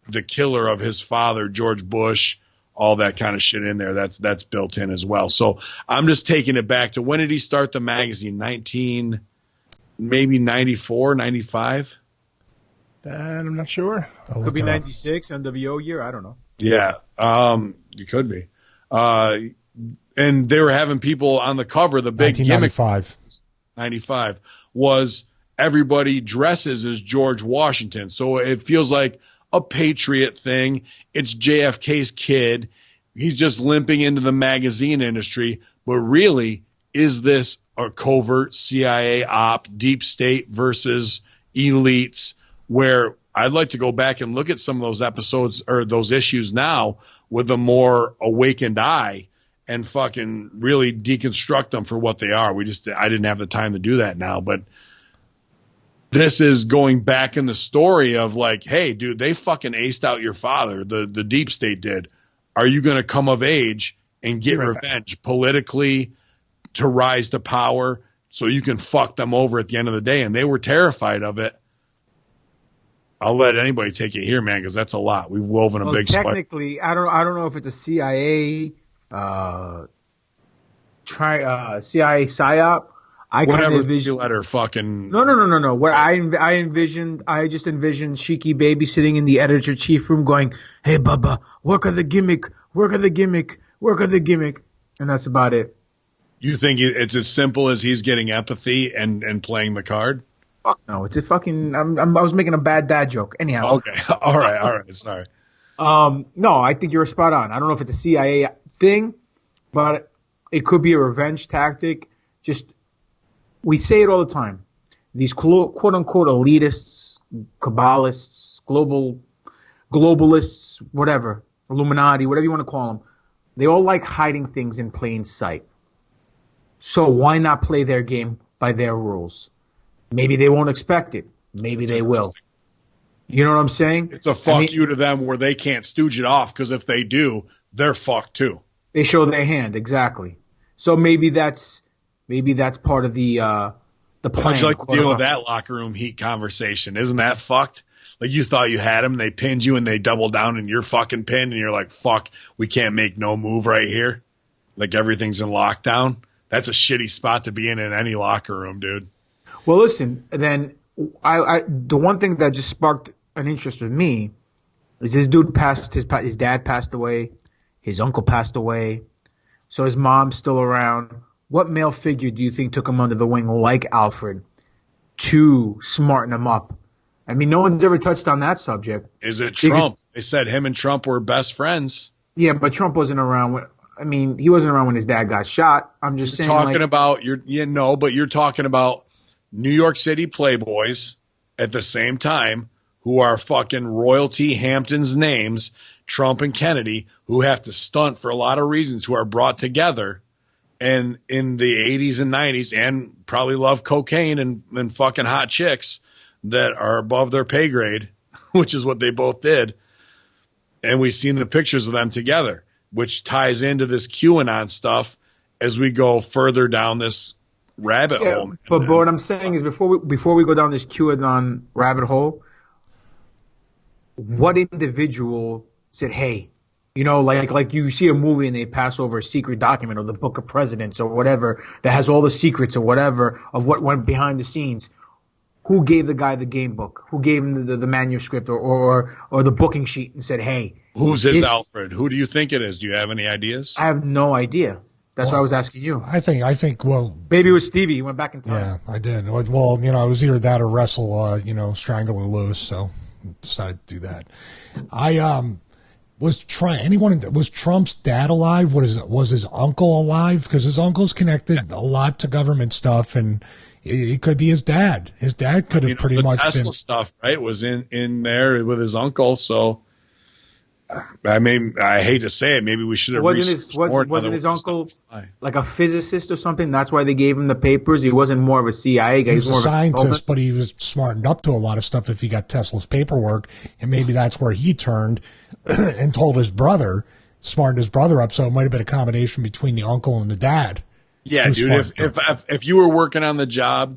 the killer of his father, George Bush, all that kind of shit in there. That's built in as well. So I'm just taking it back to when did he start the magazine? 94, 95? I'm not sure. Could be 96, NWO year. I don't know. Yeah, it could be. And they were having people on the cover. The big 1995. 95 was everybody dresses as George Washington. So it feels like a patriot thing. It's JFK's kid. He's just limping into the magazine industry. But really, is this a covert CIA op, deep state versus elites, where I'd like to go back and look at some of those episodes or those issues now with a more awakened eye and fucking really deconstruct them for what they are. I didn't have the time to do that now, but this is going back in the story of like, hey, dude, they fucking aced out your father. The deep state did. Are you going to come of age and get revenge politically to rise to power so you can fuck them over at the end of the day? And they were terrified of it. I'll let anybody take it here, man, because that's a lot. We've woven a big technically, I don't know if it's a CIA CIA psyop. I kind of envision letter fucking no. What I just envisioned Sheiky Baby sitting in the editor chief room going, "Hey Bubba, work on the gimmick, and that's about it. You think it's as simple as he's getting empathy and playing the card? Fuck no, it's a fucking. I was making a bad dad joke. Anyhow. Okay, all right, sorry. No, I think you're spot on. I don't know if it's a CIA thing, but it could be a revenge tactic. We say it all the time. These quote-unquote elitists, Kabbalists, globalists, whatever, Illuminati, whatever you want to call them, they all like hiding things in plain sight. So why not play their game by their rules? Maybe they won't expect it. Maybe they will. You know what I'm saying? It's a fuck you to them where they can't stooge it off, because if they do, they're fucked too. They show their hand, exactly. So maybe that's part of the plan. How'd you like to deal with that locker room heat conversation? Isn't that fucked? Like you thought you had them, they pinned you and they double down and you're fucking pinned and you're like, fuck, we can't make no move right here. Like everything's in lockdown. That's a shitty spot to be in any locker room, dude. Well, listen, then the one thing that just sparked an interest with me is this dude his dad passed away, his uncle passed away, so his mom's still around. What male figure do you think took him under the wing like Alfred to smarten him up? I mean, no one's ever touched on that subject. Is it Trump? They said him and Trump were best friends. Yeah, but Trump wasn't around he wasn't around when his dad got shot. I'm just saying. But you're talking about New York City playboys at the same time who are fucking royalty Hamptons names, Trump and Kennedy, who have to stunt for a lot of reasons, who are brought together and in the 80s and 90s and probably love cocaine and fucking hot chicks that are above their pay grade, which is what they both did. And we've seen the pictures of them together, which ties into this QAnon stuff as we go further down this rabbit hole. But what I'm saying is before we go down this QAnon rabbit hole, what individual said, hey, you know, like you see a movie and they pass over a secret document or the Book of Presidents or whatever that has all the secrets or whatever of what went behind the scenes. Who gave the guy the game book? Who gave him the manuscript or the booking sheet and said, hey. Who's this Alfred? Who do you think it is? Do you have any ideas? I have no idea. That's why I was asking you. I think, well. Maybe it was Stevie. He went back in time. Yeah, I did. Well, you know, it was either that or wrestle, Strangle or Lewis, so decided to do that. Was Trump's dad alive? Was his uncle alive? Because his uncle's connected a lot to government stuff, and it could be his dad. His dad could have pretty much Tesla been stuff, right? Was in there with his uncle. So, I mean, I hate to say it. Maybe we should have wasn't his uncle like a physicist or something? That's why they gave him the papers. He wasn't more of a CIA guy. He was a scientist, but he was smartened up to a lot of stuff if he got Tesla's paperwork, and maybe that's where he turned and told his brother, smartened his brother up. So it might have been a combination between the uncle and the dad. Yeah, dude. If you were working on the job,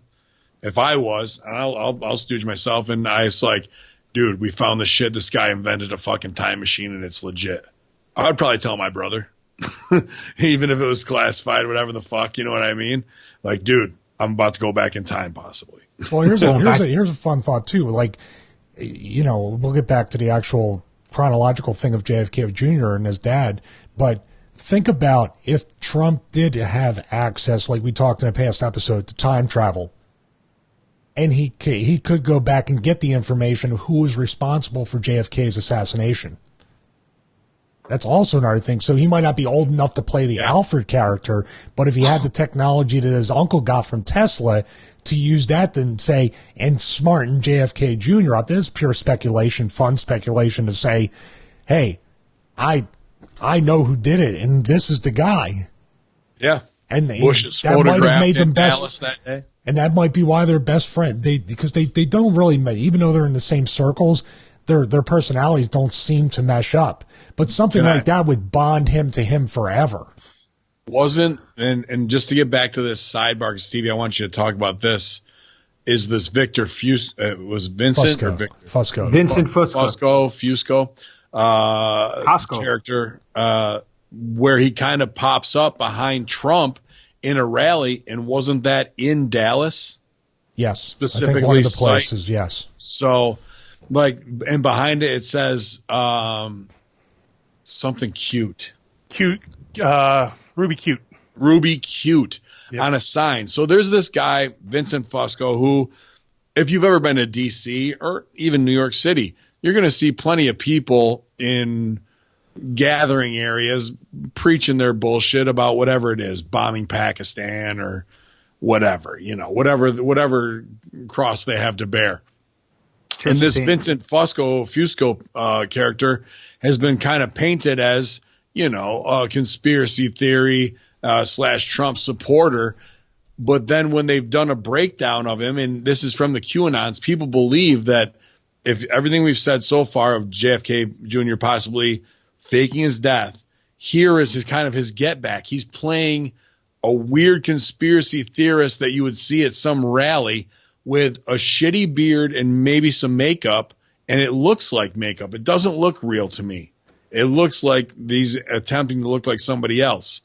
if I was, I'll stooge myself, and I was like, dude, we found the shit. This guy invented a fucking time machine, and it's legit. I'd probably tell my brother, even if it was classified, whatever the fuck. You know what I mean? Like, dude, I'm about to go back in time, possibly. Well, here's a fun thought too. Like, you know, we'll get back to the actual chronological thing of JFK Jr. and his dad, but think about if Trump did have access, like we talked in a past episode, to time travel, and he could go back and get the information of who was responsible for JFK's assassination. That's also another thing. So he might not be old enough to play the Alfred character, but if he had the technology that his uncle got from Tesla, to use that then say, and smarten JFK Jr. up, this is pure speculation, fun speculation to say, hey, I know who did it, and this is the guy. Yeah. And Bush's that might have made them best. Dallas that day. And that might be why they're best friends. Because they don't really, even though they're in the same circles, their personalities don't seem to mesh up. But something like that would bond him to him forever. And just to get back to this sidebar, Stevie, I want you to talk about this. Is this Victor was Vincent Fusco. or Victor? Fusco. Vincent Fusco. Fusco character, where he kind of pops up behind Trump in a rally, and wasn't that in Dallas? Yes, specifically I think one of the places. Yes. So, and behind it says something cute, Ruby cute on a sign. So there's this guy Vincent Fusco who, if you've ever been to D.C. or even New York City, you're going to see plenty of people in gathering areas preaching their bullshit about whatever it is, bombing Pakistan or whatever, whatever cross they have to bear. And this Vincent Fusco character has been kind of painted as, a conspiracy theory / Trump supporter. But then when they've done a breakdown of him, and this is from the QAnons, people believe that if everything we've said so far of JFK Jr. possibly faking his death, here is his get back. He's playing a weird conspiracy theorist that you would see at some rally with a shitty beard and maybe some makeup and it looks like makeup. It doesn't look real to me. It looks like he's attempting to look like somebody else,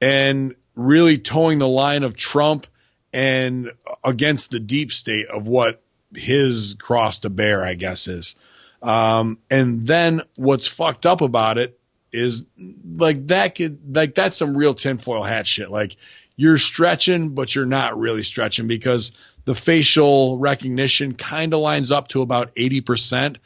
and really towing the line of Trump and against the deep state of what his cross to bear, I guess, is. And then what's fucked up about it is that's some real tinfoil hat shit. Like, you're stretching, but you're not really stretching, because the facial recognition kind of lines up to about 80%,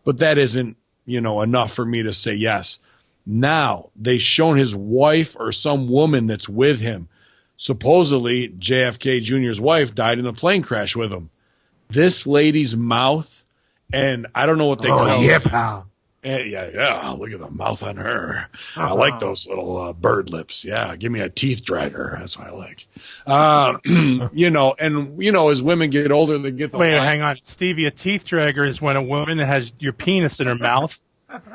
but that isn't, enough for me to say yes. Now, they've shown his wife or some woman that's with him. Supposedly, JFK Jr.'s wife died in a plane crash with him. This lady's mouth, and I don't know what they call it. Yeah, pal. Yeah. Look at the mouth on her. I like those little bird lips. Yeah, give me a teeth dragger. That's what I like. As women get older, they get the Wait, hang on. Stevie, a teeth dragger is when a woman has your penis in her mouth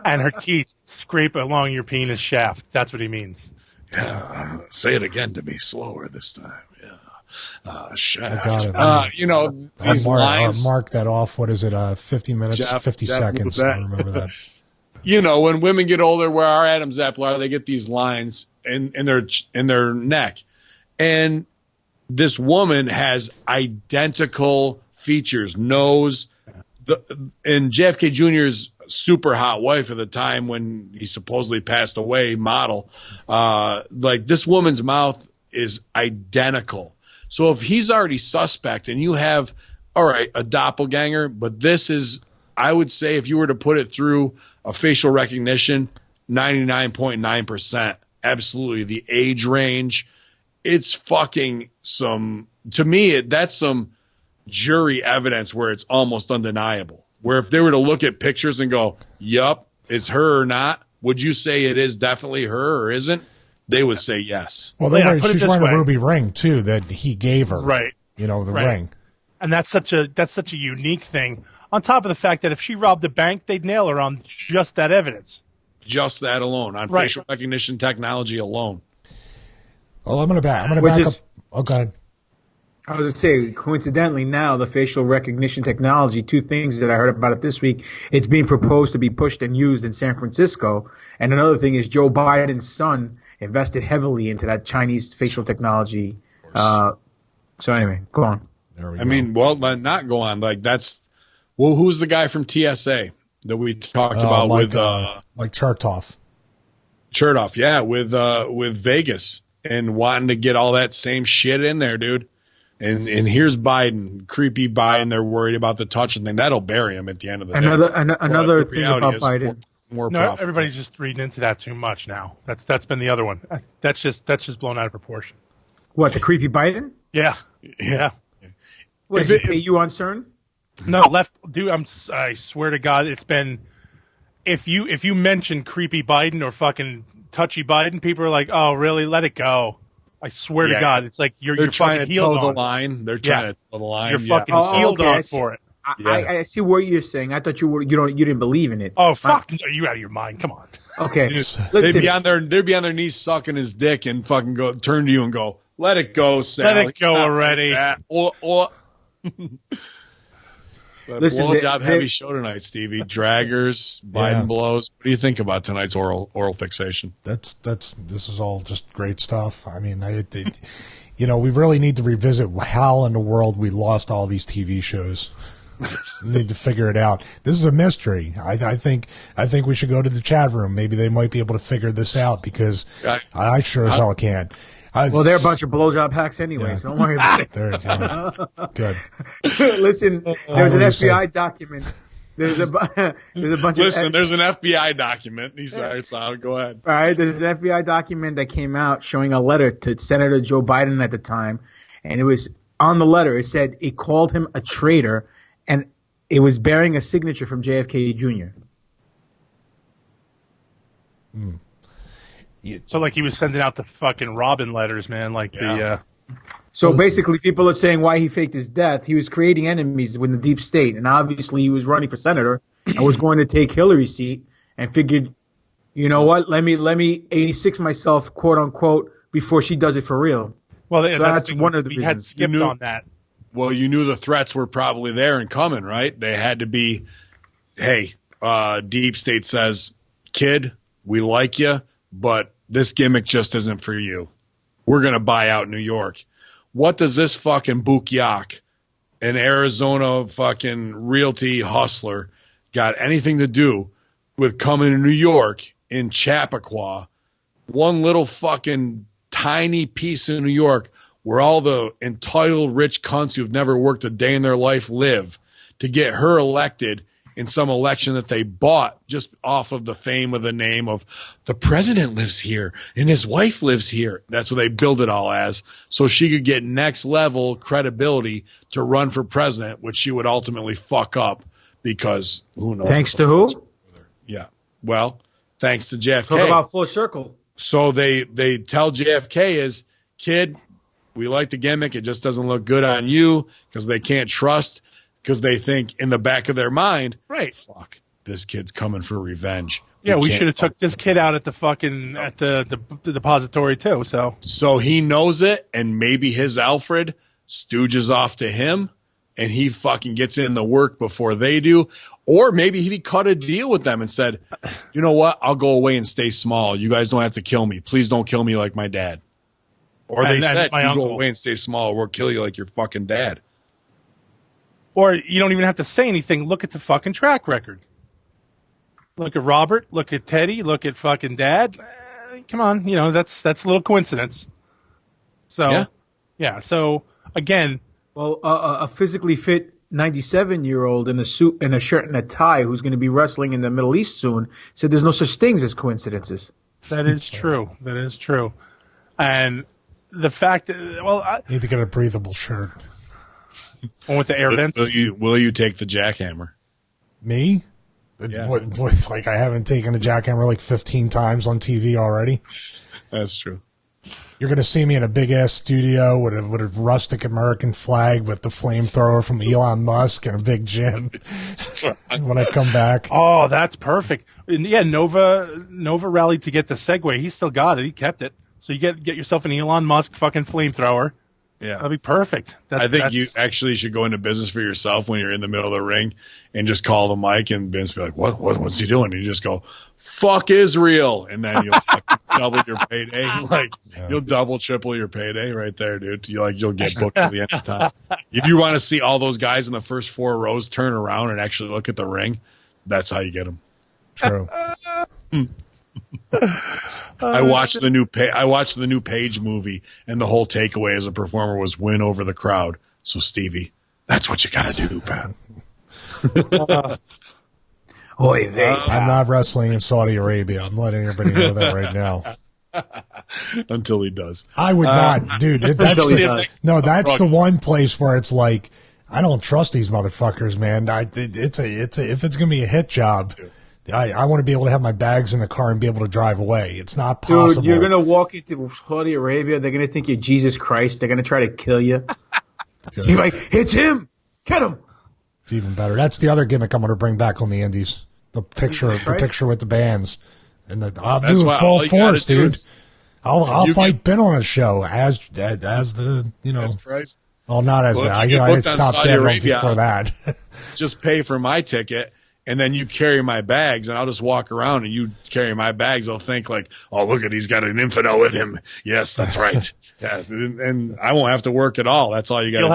and her teeth scrape along your penis shaft. That's what he means. Yeah, say it again to me slower this time. Yeah. Shaft. I got it. These lines. Mark that off. What is it? 50 minutes, 50 seconds. I remember that. When women get older, where our Adam's apple are, they get these lines in their neck. And this woman has identical features, nose. And JFK Jr.'s super hot wife at the time when he supposedly passed away, model, this woman's mouth is identical. So if he's already suspect and you have, all right, a doppelganger, but this is, I would say, if you were to put it through a facial recognition, 99.9%, absolutely. The age range, it's fucking to me, that's some jury evidence where it's almost undeniable. Where if they were to look at pictures and go, yup, it's her or not, would you say it is definitely her or isn't? They would say yes. Well, she's wearing a ruby ring too that he gave her. Right. Ring. And that's such a unique thing. On top of the fact that if she robbed a bank, they'd nail her on just that evidence. Just that alone, on facial recognition technology alone. Well, I'm going to back up. Oh, go ahead. I was going to say, coincidentally, now the facial recognition technology, two things that I heard about it this week, it's being proposed to be pushed and used in San Francisco. And another thing is Joe Biden's son invested heavily into that Chinese facial technology. So anyway, go on. There we go. Not go on. Who's the guy from TSA that we talked about with Chertoff? Chertoff, yeah, with Vegas and wanting to get all that same shit in there, dude. And here's Biden, creepy Biden. They're worried about the touching thing. That'll bury him at the end of the day. Another thing about Biden. More everybody's just reading into that too much now. That's been the other one. That's just blown out of proportion. What, the creepy Biden? Yeah. What, did he pay you on CERN? No, dude. I swear to God, it's been. If you mention creepy Biden or fucking touchy Biden, people are like, "Oh, really? Let it go." I swear to God, it's like you're trying fucking to healed toe on. the line. They're trying to toe the line. You're fucking healed on for it. I see what you're saying. I thought you didn't believe in it. Oh fuck! No, you out of your mind? Come on. Okay, they'd be on their knees sucking his dick and fucking turn to you and go, "Let it go, Sal. Let it go already." Listen, blowjob heavy show tonight, Stevie. Draggers, Biden blows. What do you think about tonight's oral fixation? This is all just great stuff. I mean, we really need to revisit how in the world we lost all these TV shows. We need to figure it out. This is a mystery. I think we should go to the chat room. Maybe they might be able to figure this out because I sure as hell can. Well, they're a bunch of blowjob hacks anyway, so don't worry about it. There you go. Good. Listen, there's an FBI document. There's a bunch Listen, there's an FBI document. He's so go ahead. All right, there's an FBI document that came out showing a letter to Senator Joe Biden at the time, and it was on the letter. It said it called him a traitor, and it was bearing a signature from JFK Jr. So like he was sending out the fucking Robin letters, man. So basically, people are saying why he faked his death. He was creating enemies with the deep state, and obviously he was running for senator and was going to take Hillary's seat, and figured, you know what? Let me 86 myself, quote unquote, before she does it for real. Well, so that's one of the we reasons. had skipped on that. Well, you knew the threats were probably there and coming, right? They had to be hey, Deep State says, kid, we like you, but this gimmick just isn't for you. We're going to buy out New York. What does this fucking Bukiak, an Arizona fucking realty hustler, got anything to do with coming to New York in Chappaqua, one little fucking tiny piece of New York where all the entitled rich cunts who've never worked a day in their life live, to get her elected in some election that they bought just off of the fame of the name of the president lives here and his wife lives here. That's what they build it all as, so she could get next level credibility to run for president, which she would ultimately fuck up because who knows? Thanks to who? Yeah. Well, thanks to JFK. Talk about full circle. So they tell JFK is, kid, we like the gimmick. It just doesn't look good on you, because they can't trust, because they think in the back of their mind, right, fuck, this kid's coming for revenge. Yeah, we should have took this kid out at the fucking at the depository too. So he knows it, and maybe his Alfred stooges off to him, and he fucking gets in the work before they do. Or maybe he cut a deal with them and said, you know what, I'll go away and stay small. You guys don't have to kill me. Please don't kill me like my dad. Or they said, you go away and stay small, or we'll kill you like your fucking dad. Or you don't even have to say anything. Look at the fucking track record. Look at Robert. Look at Teddy. Look at fucking Dad. Come on, that's a little coincidence. So, yeah. So again, well, a physically fit 97-year-old in a suit and a shirt and a tie who's going to be wrestling in the Middle East soon said there's no such things as coincidences. That is true. That is true. And the fact that, need to get a breathable shirt. One with the air vents. Will you take the jackhammer? Me? Yeah. What, like I haven't taken a jackhammer like 15 times on TV already? That's true. You're going to see me in a big-ass studio with a rustic American flag with the flamethrower from Elon Musk and a big gym when I come back. Oh, that's perfect. And yeah, Nova rallied to get the Segway. He still got it. He kept it. So you get yourself an Elon Musk fucking flamethrower. Yeah. That'd be perfect. I think you actually should go into business for yourself when you're in the middle of the ring and just call the mic, and Vince be like, what's he doing? And you just go, fuck Israel. And then you'll double your payday. You'll double, triple your payday right there, dude. You'll get booked at the end of time. If you want to see all those guys in the first 4 rows turn around and actually look at the ring, that's how you get them. True. I watched the new Page movie, and the whole takeaway as a performer was win over the crowd. So Stevie, that's what you gotta do, pal. I'm not wrestling in Saudi Arabia. I'm letting everybody know that right now. Until he does. I would not, dude. That's the one place where it's like, I don't trust these motherfuckers, man. If it's gonna be a hit job, I want to be able to have my bags in the car and be able to drive away. It's not possible. Dude, you're going to walk into Saudi Arabia. They're going to think you're Jesus Christ. They're going to try to kill you. You're like, it's him. Get him. It's even better. That's the other gimmick I'm going to bring back on the Indies. The picture with the bands. And I'll do it full force, dude. I'll fight Ben on a show as the, Christ. Well, not as that. I stopped dead right before that. Just pay for my ticket. And then you carry my bags, and I'll just walk around, and you carry my bags. They'll think like, oh, look at, he's got an infidel with him. Yes, that's right. Yes, and I won't have to work at all. That's all you got to do.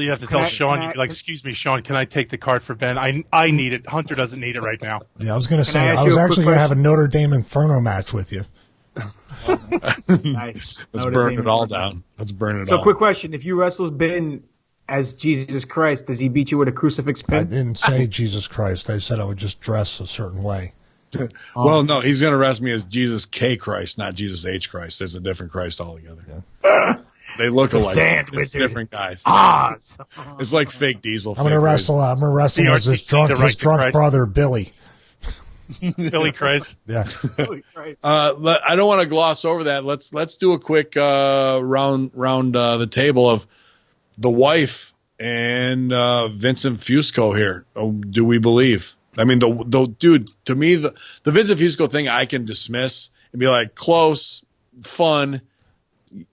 You have to tell Sean. You'd be like, excuse me, Sean, can I take the card for Ben? I need it. Hunter doesn't need it right now. Yeah, I was going to say, I was actually going to have a Notre Dame Inferno match with you. Nice. Let's burn it all down. Let's burn it all. So, quick question: if you wrestle Ben as Jesus Christ, does he beat you with a crucifix pin? I didn't say Jesus Christ. I said I would just dress a certain way. Well, no, he's going to arrest me as Jesus K. Christ, not Jesus H. Christ. There's a different Christ altogether. Yeah. They look alike. Sand wizard. Different guys. It's like fake Diesel. I'm going to wrestle as his drunk brother, Billy. Billy Christ. Yeah. I don't want to gloss over that. Let's do a quick round the table of the wife and Vincent Fusco here. Oh, do we believe? I mean, the dude, to me, the Vincent Fusco thing I can dismiss and be like, close, fun,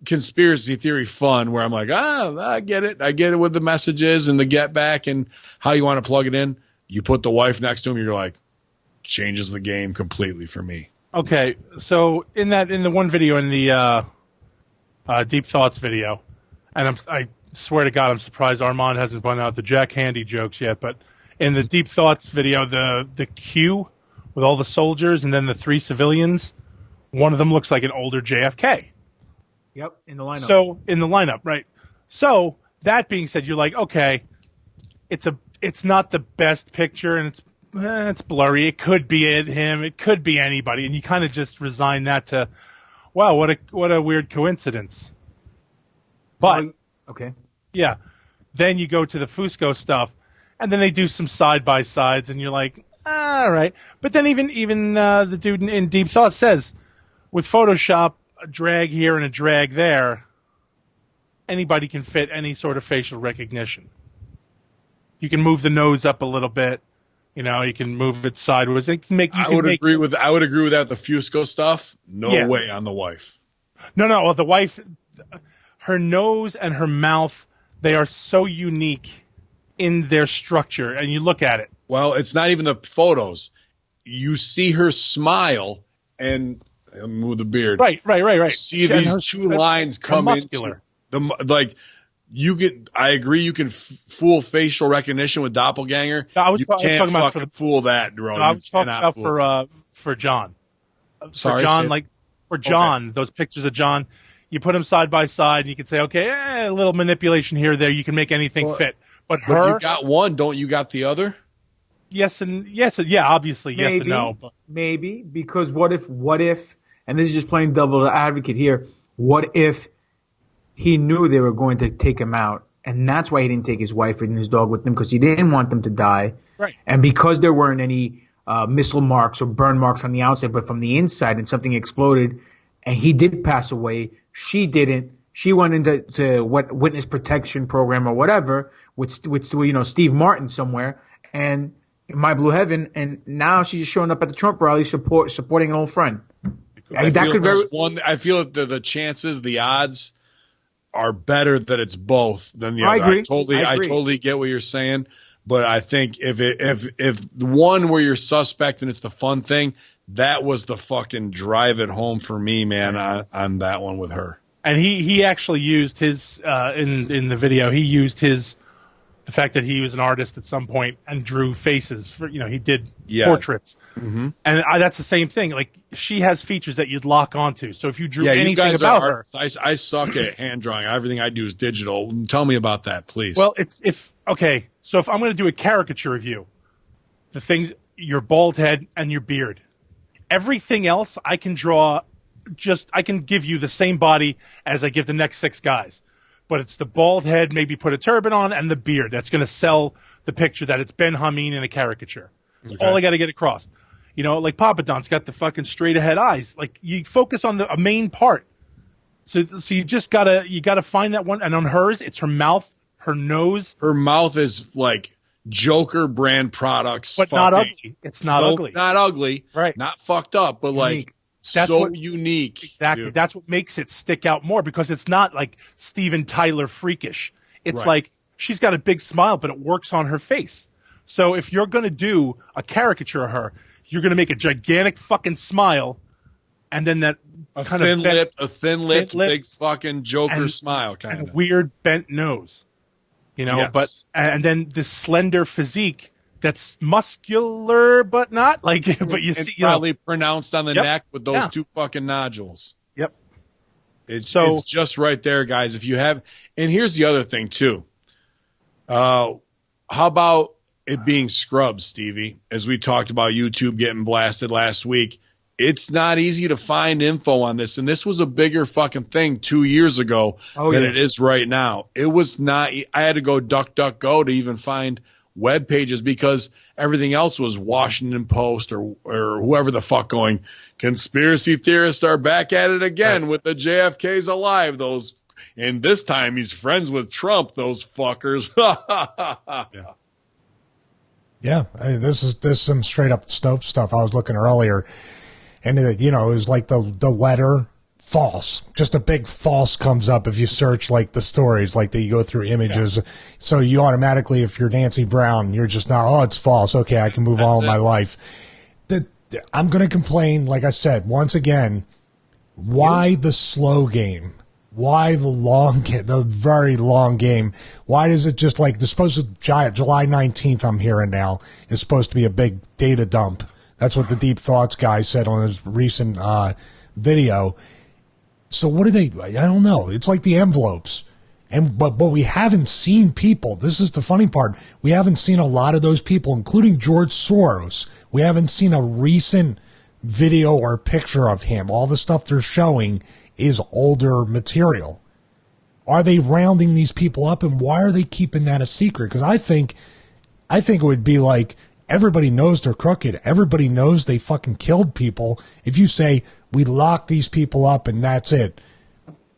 conspiracy theory fun, where I'm like, I get it. I get it with the messages and the get back and how you want to plug it in. You put the wife next to him, you're like, changes the game completely for me. Okay, so in the one video, in the Deep Thoughts video, and I swear to God, I'm surprised Armand hasn't run out the Jack Handy jokes yet, but in the Deep Thoughts video, the queue with all the soldiers and then the 3 civilians, one of them looks like an older JFK. Yep, in the lineup. So in the lineup, right? So that being said, you're like, okay, it's not the best picture, and it's blurry. It could be him. It could be anybody, and you kind of just resign that to, wow, what a weird coincidence. But okay, yeah, then you go to the Fusco stuff, and then they do some side by sides, and you're like, all right. But then even the dude in Deep Thought says, with Photoshop, a drag here and a drag there, anybody can fit any sort of facial recognition. You can move the nose up a little bit. You know, you can move it sideways. I would agree with that. The Fusco stuff, no way on the wife. No. Well, the wife, her nose and her mouth, they are so unique in their structure, and you look at it. Well, it's not even the photos. You see her smile and move the beard. Right. You see these two lines come into I agree. You can fool facial recognition with doppelganger. You can't fucking fool that, Drone. I was talking about for John. Sorry, for John, those pictures of John, you put them side by side, and you can say, okay, a little manipulation here or there. You can make anything fit. But you got one, don't you got the other? Yes, obviously, maybe, yes and no. But. Maybe, because what if, and this is just playing devil's advocate here, what if he knew they were going to take him out, and that's why he didn't take his wife and his dog with him, because he didn't want them to die. Right. And because there weren't any missile marks or burn marks on the outside, but from the inside, and something exploded, and he did pass away, she didn't. She went into what witness protection program or whatever with Steve Martin somewhere, and My Blue Heaven, and now she's just showing up at the Trump rally supporting an old friend. I feel that the chances, the odds are better that it's both than the other. I agree. I totally get what you're saying, but I think if the one where you're suspect and it's the fun thing, that was the fucking drive it home for me, man, on that one with her. And he actually used his in the video. He used the fact that he was an artist at some point and drew faces for, he did portraits. Mm-hmm. And that's the same thing. Like, she has features that you'd lock onto. So if you drew anything about her, I suck at hand drawing. Everything I do is digital. Tell me about that, please. Well, so if I'm going to do a caricature of you, the things, your bald head and your beard, everything else I can draw. I can give you the same body as I give the next 6 guys. But it's the bald head, maybe put a turban on, and the beard. That's going to sell the picture that it's Ben Hameen in a caricature. That's all I got to get across. Like Papa Don's got the fucking straight ahead eyes. Like, you focus on a main part. So you just gotta find that one. And on hers, it's her mouth, her nose. Her mouth is like Joker brand products. But not ugly. It's not ugly. Not ugly. Right. Not fucked up, but unique. Unique. Exactly. Dude. That's what makes it stick out more, because it's not like Steven Tyler freakish. It's like she's got a big smile, but it works on her face. So if you're going to do a caricature of her, you're going to make a gigantic fucking smile, and then that a thin lip, big fucking Joker smile kind of. And weird bent nose. Yes. But and then this slender physique that's muscular, but not like. But you see, probably pronounced on the neck with those 2 fucking nodules. Yep. It's just right there, guys. If you have, and here's the other thing too. How about it being scrubbed, Stevie? As we talked about YouTube getting blasted last week, it's not easy to find info on this, and this was a bigger fucking thing 2 years ago than it is right now. It was not. I had to go DuckDuckGo to even find web pages, because everything else was Washington Post or whoever the fuck going, conspiracy theorists are back at it again with the JFK's alive. And this time he's friends with Trump, those fuckers. Yeah. This is some straight up Stope stuff. I was looking earlier, and it was like the letter false. Just a big false comes up if you search like the stories, like that you go through images. Yeah. So you automatically, if you're Nancy Brown, you're just not, oh, it's false. Okay, I can move on with my life. I'm going to complain, like I said, once again, why the slow game? Why the very long game? Why does it just like, the supposed to July 19th, I'm hearing now, is supposed to be a big data dump. That's what the Deep Thoughts guy said on his recent video. So what do they, I don't know. It's like the envelopes. But we haven't seen people. This is the funny part. We haven't seen a lot of those people, including George Soros. We haven't seen a recent video or picture of him. All the stuff they're showing is older material. Are they rounding these people up, and why are they keeping that a secret? Because I think it would be like, everybody knows they're crooked. Everybody knows they fucking killed people. If you say, we lock these people up and that's it.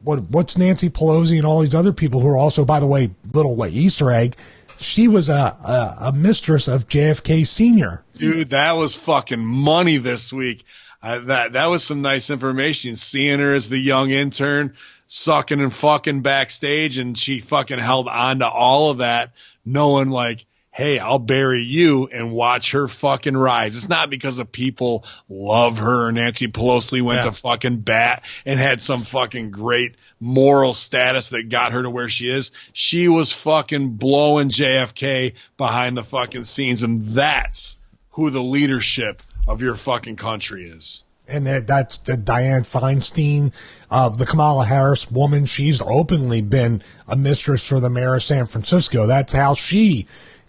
What's Nancy Pelosi and all these other people who are also, by the way, little Easter egg, she was a mistress of JFK Sr. Dude, that was fucking money this week. That was some nice information. Seeing her as the young intern, sucking and fucking backstage, and she fucking held on to all of that, knowing like, hey, I'll bury you and watch her fucking rise. It's not because of people love her. Nancy Pelosi went to fucking bat and had some fucking great moral status that got her to where she is. She was fucking blowing JFK behind the fucking scenes, and that's who the leadership of your fucking country is. And that's the Dianne Feinstein, the Kamala Harris woman. She's openly been a mistress for the mayor of San Francisco. That's how she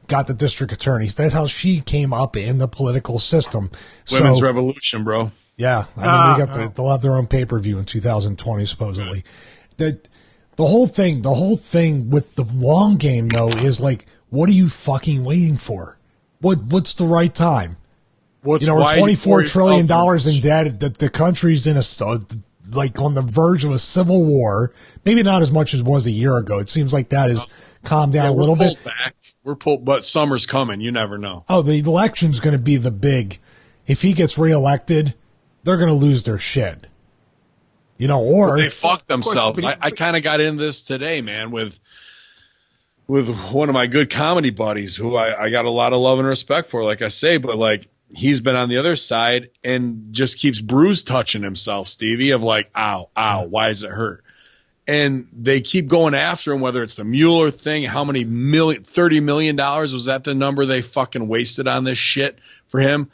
got the district attorneys. That's how she came up in the political system. Women's revolution, bro. Yeah. I mean, they'll have their own pay-per-view in 2020, supposedly. The whole thing with the long game, though, is like, what are you fucking waiting for? What's the right time? We're $24 trillion in debt. The country's in like on the verge of a civil war. Maybe not as much as it was a year ago. It seems like that has calmed down a little bit. Back. But summer's coming. You never know. Oh, the election's going to be the big. If he gets reelected, they're going to lose their shit. Or they fuck themselves. I kind of got into this today, man, with one of my good comedy buddies who I got a lot of love and respect for, like I say, but like he's been on the other side and just keeps bruise touching himself, Stevie, of like, ow, why does it hurt? And they keep going after him, whether it's the Mueller thing, how many $30 million, was that the number they fucking wasted on this shit for him?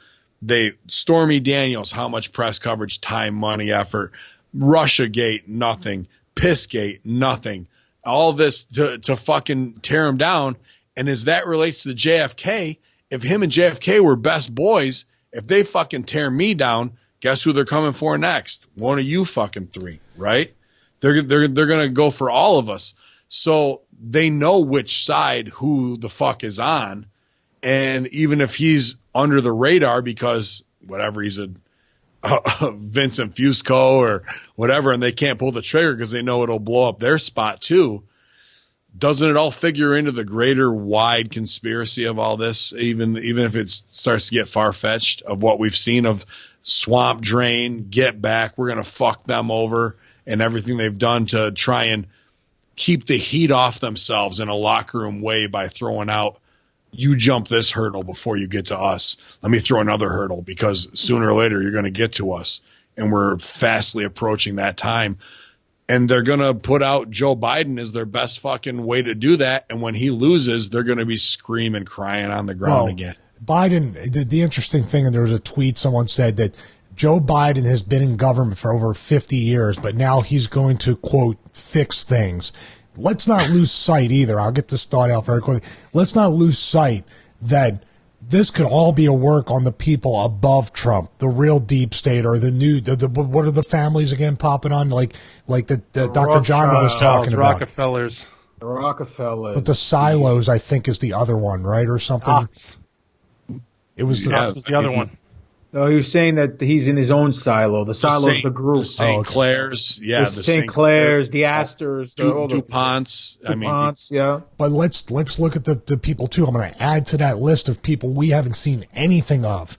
Stormy Daniels, how much press coverage, time, money, effort. Russiagate, nothing. Pissgate, nothing. All this to fucking tear him down. And as that relates to the JFK, if him and JFK were best boys, if they fucking tear me down, guess who they're coming for next? One of you fucking three, right? They're going to go for all of us. So they know which side who the fuck is on. And even if he's under the radar because whatever, he's a Vincent Fusca or whatever, and they can't pull the trigger because they know it'll blow up their spot too. Doesn't it all figure into the greater wide conspiracy of all this, even if it starts to get far-fetched, of what we've seen of swamp drain, get back, we're going to fuck them over, and everything they've done to try and keep the heat off themselves in a locker room way by throwing out, you jump this hurdle before you get to us. Let me throw another hurdle because sooner or later you're going to get to us. And we're fastly approaching that time. And they're going to put out Joe Biden as their best fucking way to do that. And when he loses, they're going to be screaming, crying on the ground again. Biden, the interesting thing, and there was a tweet, someone said that Joe Biden has been in government for over 50 years, but now he's going to, quote, fix things. Let's not lose sight either. I'll get this thought out very quickly. Let's not lose sight that this could all be a work on the people above Trump, the real deep state, or the new, what are the families again popping on? Like the Dr. John was talking about. Rockefellers. The Rockefellers. But the silos, I think, is the other one, right? Or something. Ox. It was the other one. No, he was saying that he's in his own silo. The silo is the group. The St. Clairs, the St. Clairs, the Astors, DuPonts. DuPonts, yeah. But let's look at the people too. I'm going to add to that list of people we haven't seen anything of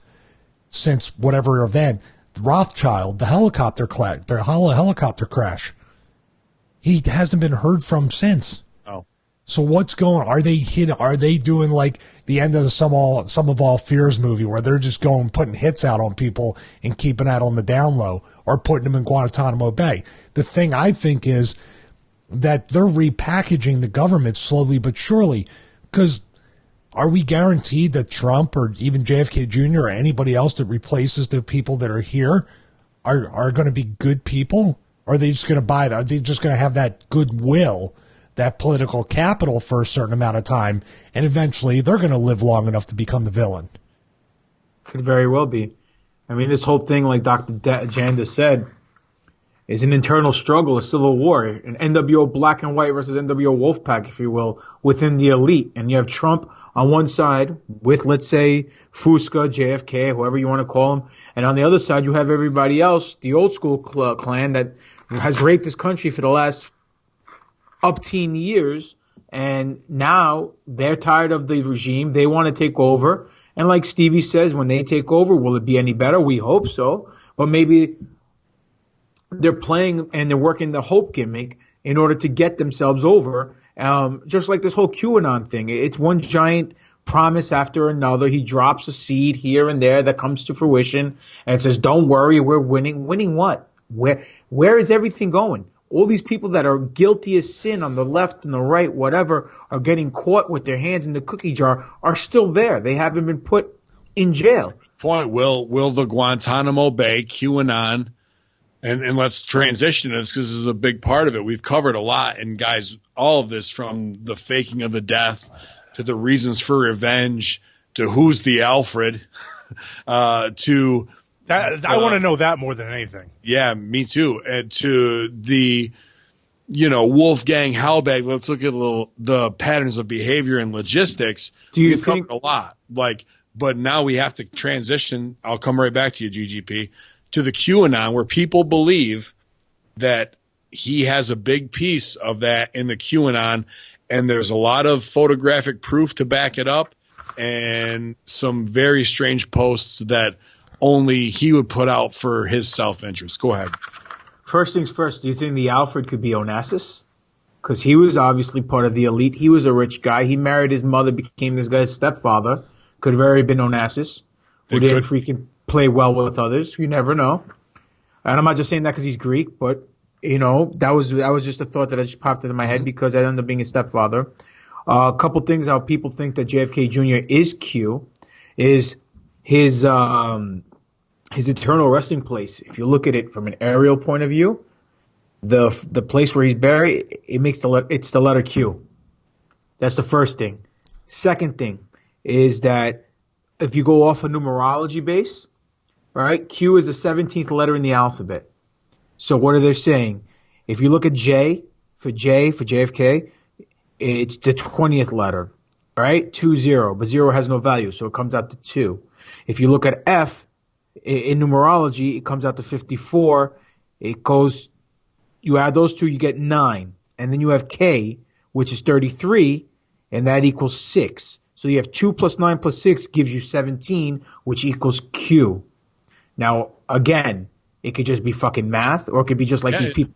since whatever event. Rothschild, the helicopter crash. He hasn't been heard from since. Oh. So what's going? Are they doing like the end of the Some of All Fears movie, where they're just going putting hits out on people and keeping that on the down low, or putting them in Guantanamo Bay? The thing I think is that they're repackaging the government slowly but surely, because are we guaranteed that Trump or even JFK Jr. or anybody else that replaces the people that are here are going to be good people? Or are they just going to buy it? Are they just going to have that goodwill, that political capital for a certain amount of time, and eventually they're going to live long enough to become the villain? Could very well be. I mean, this whole thing, like Dr. Janda said, is an internal struggle, a civil war, an NWO black and white versus NWO Wolfpack, if you will, within the elite. And you have Trump on one side with, let's say, Fusca, JFK, whoever you want to call him. And on the other side, you have everybody else, the old school clan that has raped this country for the last up-teen years. And now they're tired of the regime. They want to take over. And like Stevie says, when they take over, will it be any better? We hope so. But maybe they're playing and they're working the hope gimmick in order to get themselves over. Just like this whole QAnon thing. It's one giant promise after another. He drops a seed here and there that comes to fruition and says, don't worry, we're winning. Winning what? Where is everything going? All these people that are guilty as sin on the left and the right, whatever, are getting caught with their hands in the cookie jar, are still there. They haven't been put in jail. Point, will the Guantanamo Bay, QAnon, and let's transition this because this is a big part of it. We've covered a lot, and guys, all of this from the faking of the death to the reasons for revenge to who's the Alfred to that. I want to know that more than anything. Yeah, me too. And to the, Wolfgang Halbach. Let's look at the patterns of behavior and logistics. We've covered a lot? But now we have to transition. I'll come right back to you, GGP. To the QAnon, where people believe that he has a big piece of that in the QAnon, and there's a lot of photographic proof to back it up, and some very strange posts that only he would put out for his self-interest. Go ahead. First things first, do you think the Alfred could be Onassis? Because he was obviously part of the elite. He was a rich guy. He married his mother, became this guy's stepfather. Could very have been Onassis, who didn't freaking play well with others. You never know. And I'm not just saying that because he's Greek, but that was just a thought that I just popped into my head because I ended up being his stepfather. A couple things how people think that JFK Jr. is Q is his eternal resting place. If you look at it from an aerial point of view, the place where he's buried, it's the letter Q. That's the first thing. Second thing is that if you go off a numerology base, right, Q is the 17th letter in the alphabet. So what are they saying? If you look at J for JFK, it's the 20th letter, right? 20, but 0 has no value, so it comes out to 2. If you look at F in numerology, it comes out to 54. You add those two, you get 9. And then you have K, which is 33, and that equals 6. So you have 2 plus 9 plus 6 gives you 17, which equals Q. Now, again, it could just be fucking math, or it could be just like these people,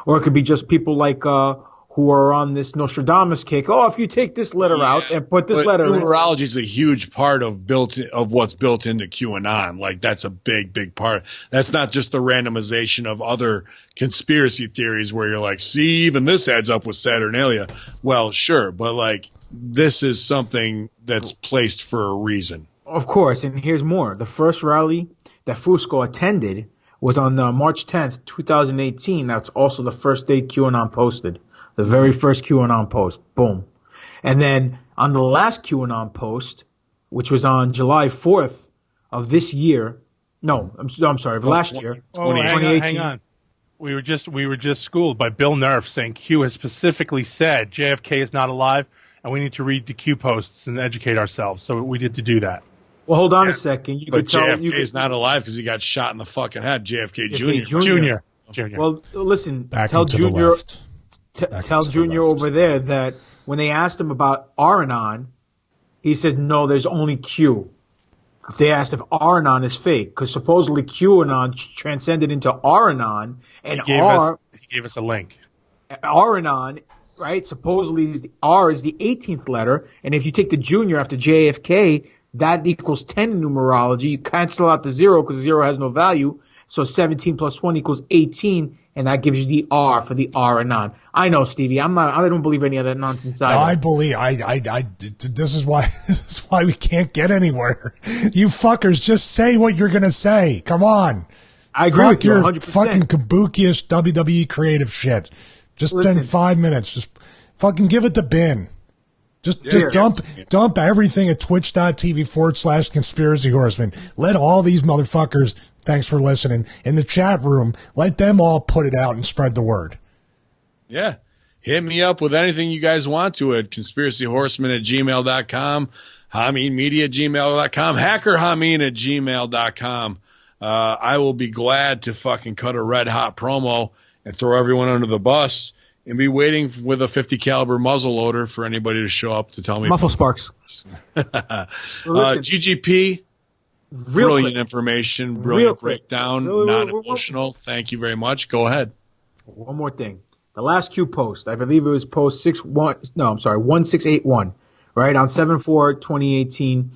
or it could be just people like who are on this Nostradamus kick. Oh, if you take this letter out and put this letter in. Numerology is a huge part of what's built into QAnon. Like, that's a big, big part. That's not just the randomization of other conspiracy theories where you're like, see, even this adds up with Saturnalia. Well, sure, but this is something that's placed for a reason. Of course, and here's more. The first rally that Fusco attended was on March 10th, 2018. That's also the first day QAnon posted. The very first QAnon post. Boom. And then on the last QAnon post, which was on July 4th of this year. No, I'm sorry, of last year. 2018. Hang on. We were just schooled by Bill Nerf saying Q has specifically said JFK is not alive and we need to read the Q posts and educate ourselves. So we did to do that. Well, hold on a second. But JFK is not alive because he got shot in the fucking head. JFK Jr. Well, listen, tell Junior over there that when they asked him about Aranon, he said, no, there's only Q. They asked if R-Anon is fake, because supposedly QAnon transcended into R-Anon, and He gave us a link. R-Anon, right, supposedly R is the 18th letter, and if you take the junior after JFK, that equals 10 in numerology. You cancel out the 0 because 0 has no value, so 17 plus 1 equals 18, and that gives you the R for the R-Anon. I know, Stevie. I don't believe any of that nonsense either. No, I believe. This is why we can't get anywhere. You fuckers, just say what you're gonna say. Come on. I agree with you 100%. Your fucking kabuki-ish WWE creative shit. Just spend 5 minutes. Just fucking give it the bin. Just dump everything at twitch.tv/conspiracy horseman. Let all these motherfuckers, thanks for listening, in the chat room, let them all put it out and spread the word. Yeah. Hit me up with anything you guys want to at conspiracyhorseman@gmail.com, HameenMedia@gmail.com, HackerHameen@gmail.com. I will be glad to fucking cut a red hot promo and throw everyone under the bus and be waiting with a 50 caliber muzzle loader for anybody to show up to tell me. Muffle Sparks. GGP, brilliant information, brilliant breakdown, non-emotional. Thank you very much. Go ahead. One more thing. The last Q post, I believe it was post 1681, right, on 7/4/2018.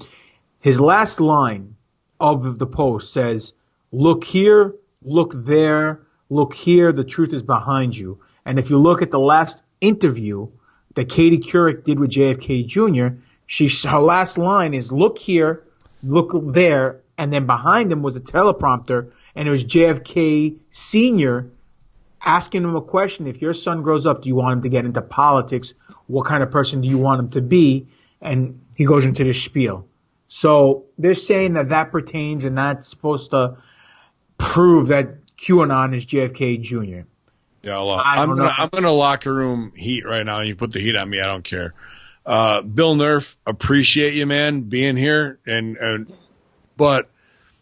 His last line of the post says, "Look here, look there, look here, the truth is behind you." And if you look at the last interview that Katie Couric did with JFK Jr., her last line is, "Look here, look there," and then behind him was a teleprompter, and it was JFK Sr. asking him a question. If your son grows up, do you want him to get into politics? What kind of person do you want him to be? And he goes into this spiel. So they're saying that pertains, and that's supposed to prove that QAnon is JFK Jr. Yeah, I'm gonna locker room heat right now. You put the heat on me, I don't care. Bill Nerf, appreciate you, man, being here. But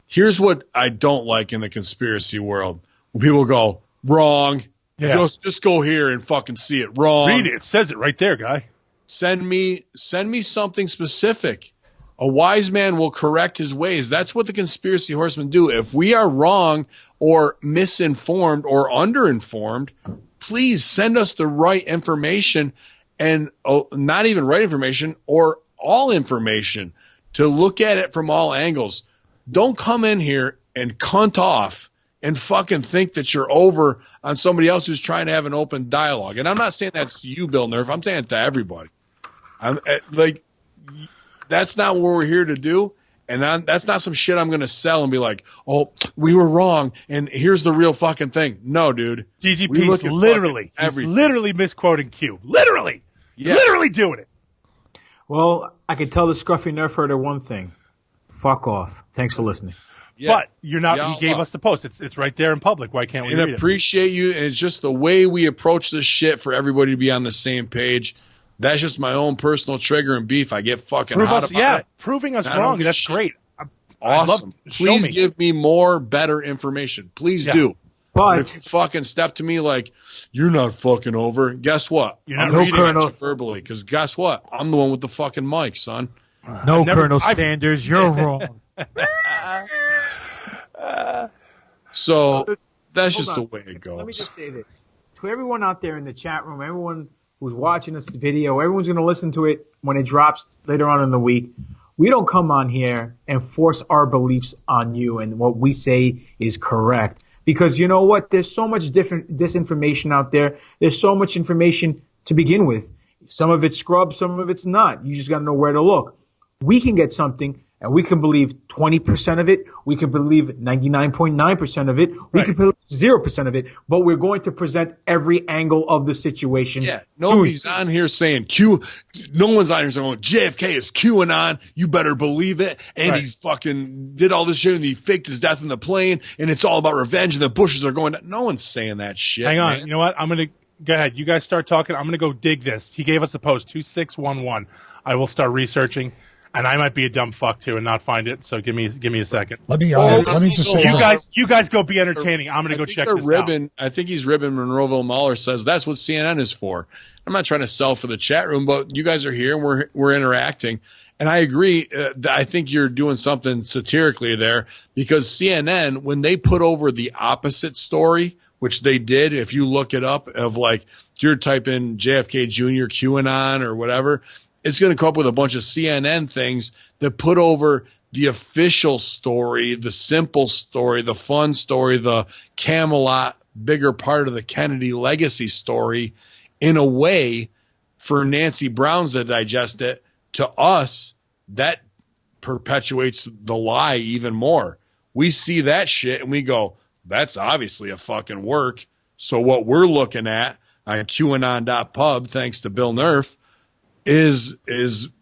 here's what I don't like in the conspiracy world: when people go wrong. Yeah. Just go here and fucking see it. Wrong. Read it. It says it right there, guy. Send me something specific. A wise man will correct his ways. That's what the conspiracy horsemen do. If we are wrong or misinformed or underinformed, please send us the right information, and not even right information, or all information, to look at it from all angles. Don't come in here and cunt off and fucking think that you're over on somebody else who's trying to have an open dialogue. And I'm not saying that's to you, Bill Nerf. I'm saying it to everybody. That's not what we're here to do. And that's not some shit I'm going to sell and be like, oh, we were wrong, and here's the real fucking thing. No, dude. DGP's literally misquoting Q. Literally. Yeah. Literally doing it. Well, I can tell the scruffy nerf herder one thing. Fuck off. Thanks for listening. Yeah. But you're not. He gave us the post. It's right there in public. Why can't we read it? Appreciate you. And it's just the way we approach this shit for everybody to be on the same page. That's just my own personal trigger and beef. I get fucking hot about it. Proving us wrong. That's great. Awesome. Please give me more, better information. Please do. But if you fucking step to me like, you're not fucking over, guess what? I'm reading you verbally, because guess what? I'm the one with the fucking mic, son. No, Colonel Sanders, you're wrong. So that's just the way it goes. Let me just say this. To everyone out there in the chat room, everyone who's watching this video, everyone's going to listen to it when it drops later on in the week. We don't come on here and force our beliefs on you and what we say is correct. Because you know what? There's so much different disinformation out there. There's so much information to begin with. Some of it's scrub, some of it's not. You just got to know where to look. We can get something, and we can believe 20% of it. We can believe 99.9% of it. We can believe 0% of it. But we're going to present every angle of the situation. Yeah, nobody's on here saying Q. No one's on here saying JFK is QAnon. You better believe it. And he fucking did all this shit, and he faked his death in the plane, and it's all about revenge, and the Bushes are going. No one's saying that shit. Hang on. Man. You know what? I'm going to go ahead. You guys start talking. I'm going to go dig this. He gave us the post 2611. I will start researching. And I might be a dumb fuck too and not find it. So give me a second. Let me just say you guys go be entertaining. I'm gonna go check this out. I think he's ribbing Monroeville Mahler says that's what CNN is for. I'm not trying to sell for the chat room, but you guys are here and we're interacting. And I agree. I think you're doing something satirically there, because CNN, when they put over the opposite story, which they did, if you look it up, of like, if you're typing JFK Jr., QAnon or whatever, it's going to come up with a bunch of CNN things that put over the official story, the simple story, the fun story, the Camelot, bigger part of the Kennedy legacy story, in a way for Nancy Brown's to digest it. To us, that perpetuates the lie even more. We see that shit and we go, that's obviously a fucking work. So what we're looking at on QAnon.pub, thanks to Bill Nerf, is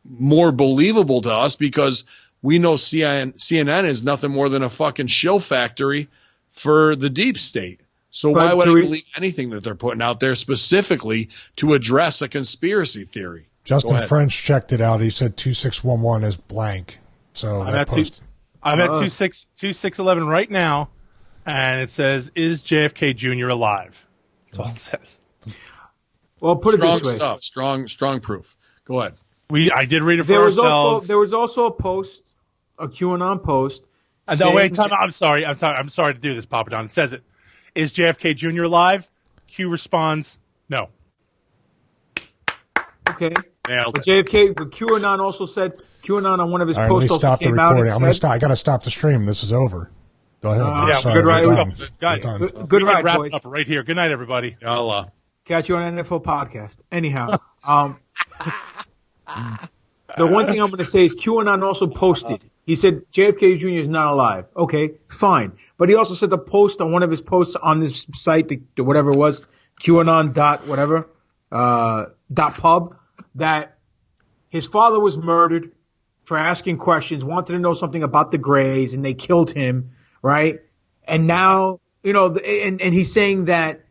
more believable to us, because we know CNN is nothing more than a fucking shill factory for the deep state. So why would I believe anything that they're putting out there specifically to address a conspiracy theory? Justin French checked it out. He said 2611 is blank. So I'm at 2611 right now, and it says, "Is JFK Jr. alive?" That's all it says. Well, put strong it this way. Stuff. Strong proof. Go ahead. I did read it for ourselves. There was also a post, a QAnon post. No, wait, I'm sorry to do this, Papa Don. It says it. Is JFK Jr. alive? Q responds, no. Okay. Nailed But it. but QAnon also said, QAnon on one of his All right, let me posts stop the came out recording. and said, I got to stop the stream. This is over. Go ahead. Yeah, Sorry, good ride. we're done. Guys, We're done. Good we can ride, wrap boys. it up right here. Good night, everybody. Allah. Catch you on NFL podcast. Anyhow, the one thing I'm going to say is QAnon also posted. He said JFK Jr. is not alive. Okay, fine. But he also said the post on one of his posts on this site, the whatever it was, QAnon dot whatever, dot pub, that his father was murdered for asking questions, wanted to know something about the Greys, and they killed him, right? And now, and he's saying that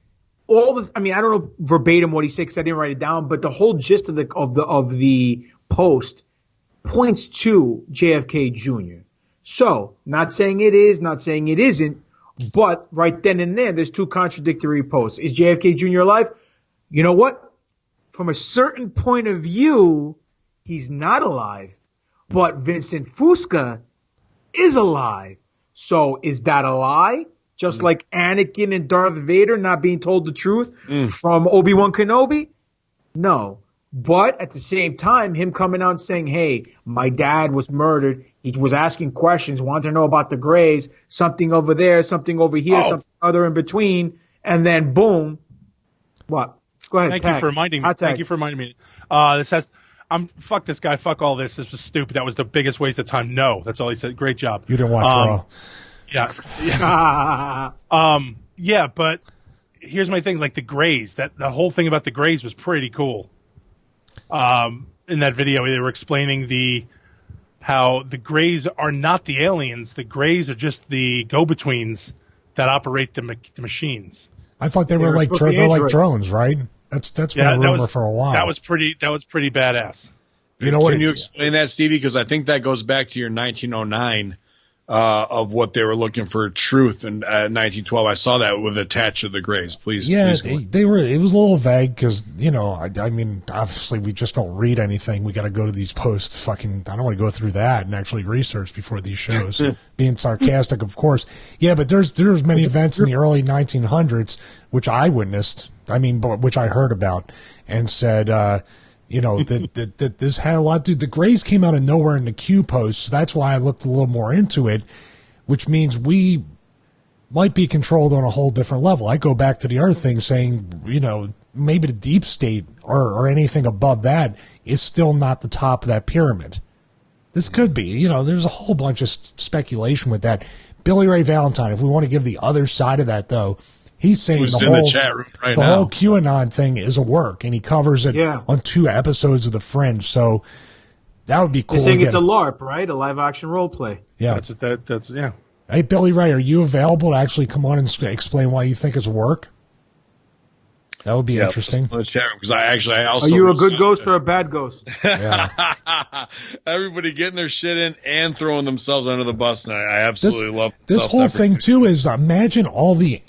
I don't know verbatim what he said because I didn't write it down, but the whole gist of the post points to JFK Jr. So, not saying it is, not saying it isn't, but right then and there, there's two contradictory posts. Is JFK Jr. alive? You know what? From a certain point of view, he's not alive, but Vincent Fusca is alive. So, is that a lie? Just like Anakin and Darth Vader not being told the truth from Obi-Wan Kenobi? No. But at the same time, him coming out and saying, hey, my dad was murdered. He was asking questions, wanted to know about the Greys, something over there, something over here, something other in between. And then boom. What? Go ahead. Thank you for reminding me. Thank you for reminding me. This has, fuck this guy. Fuck all this. This was stupid. That was the biggest waste of time. No, that's all he said. Great job. You didn't watch Raw. Yeah. Yeah, but here's my thing. Like the Greys, the whole thing about the Greys was pretty cool. In that video, they were explaining how the Greys are not the aliens. The Greys are just the go-betweens that operate the machines. I thought they were like drones, right? That's been a rumor for a while. That was pretty badass. You know what? Can you explain that, Stevie? Because I think that goes back to your 1909 of what they were looking for truth in 1912. I saw that with attached to the Greys. Please. They were. It was a little vague because I mean, obviously we just don't read anything. We got to go to these posts. I don't want to go through that and actually research before these shows. Being sarcastic, of course. Yeah, but there's many events in the early 1900s which I witnessed. Which I heard about and said. That this had a lot to do. The Greys came out of nowhere in the Q post, so that's why I looked a little more into it, which means we might be controlled on a whole different level. I go back to the other thing saying, maybe the deep state or anything above that is still not the top of that pyramid. This could be, there's a whole bunch of speculation with that. Billy Ray Valentine, if we want to give the other side of that, though, he's saying the chat room right now. Whole QAnon thing is a work, and he covers it on 2 episodes of The Fringe. So that would be cool. They're saying it's a LARP, right? A live action role play. Yeah, that's yeah. Hey, Billy Ray, are you available to actually come on and explain why you think it's a work? That would be interesting. Because I also. Are you a good ghost or a bad ghost? Yeah. Everybody getting their shit in and throwing themselves under the bus, and I absolutely love this whole thing too. Is imagine all the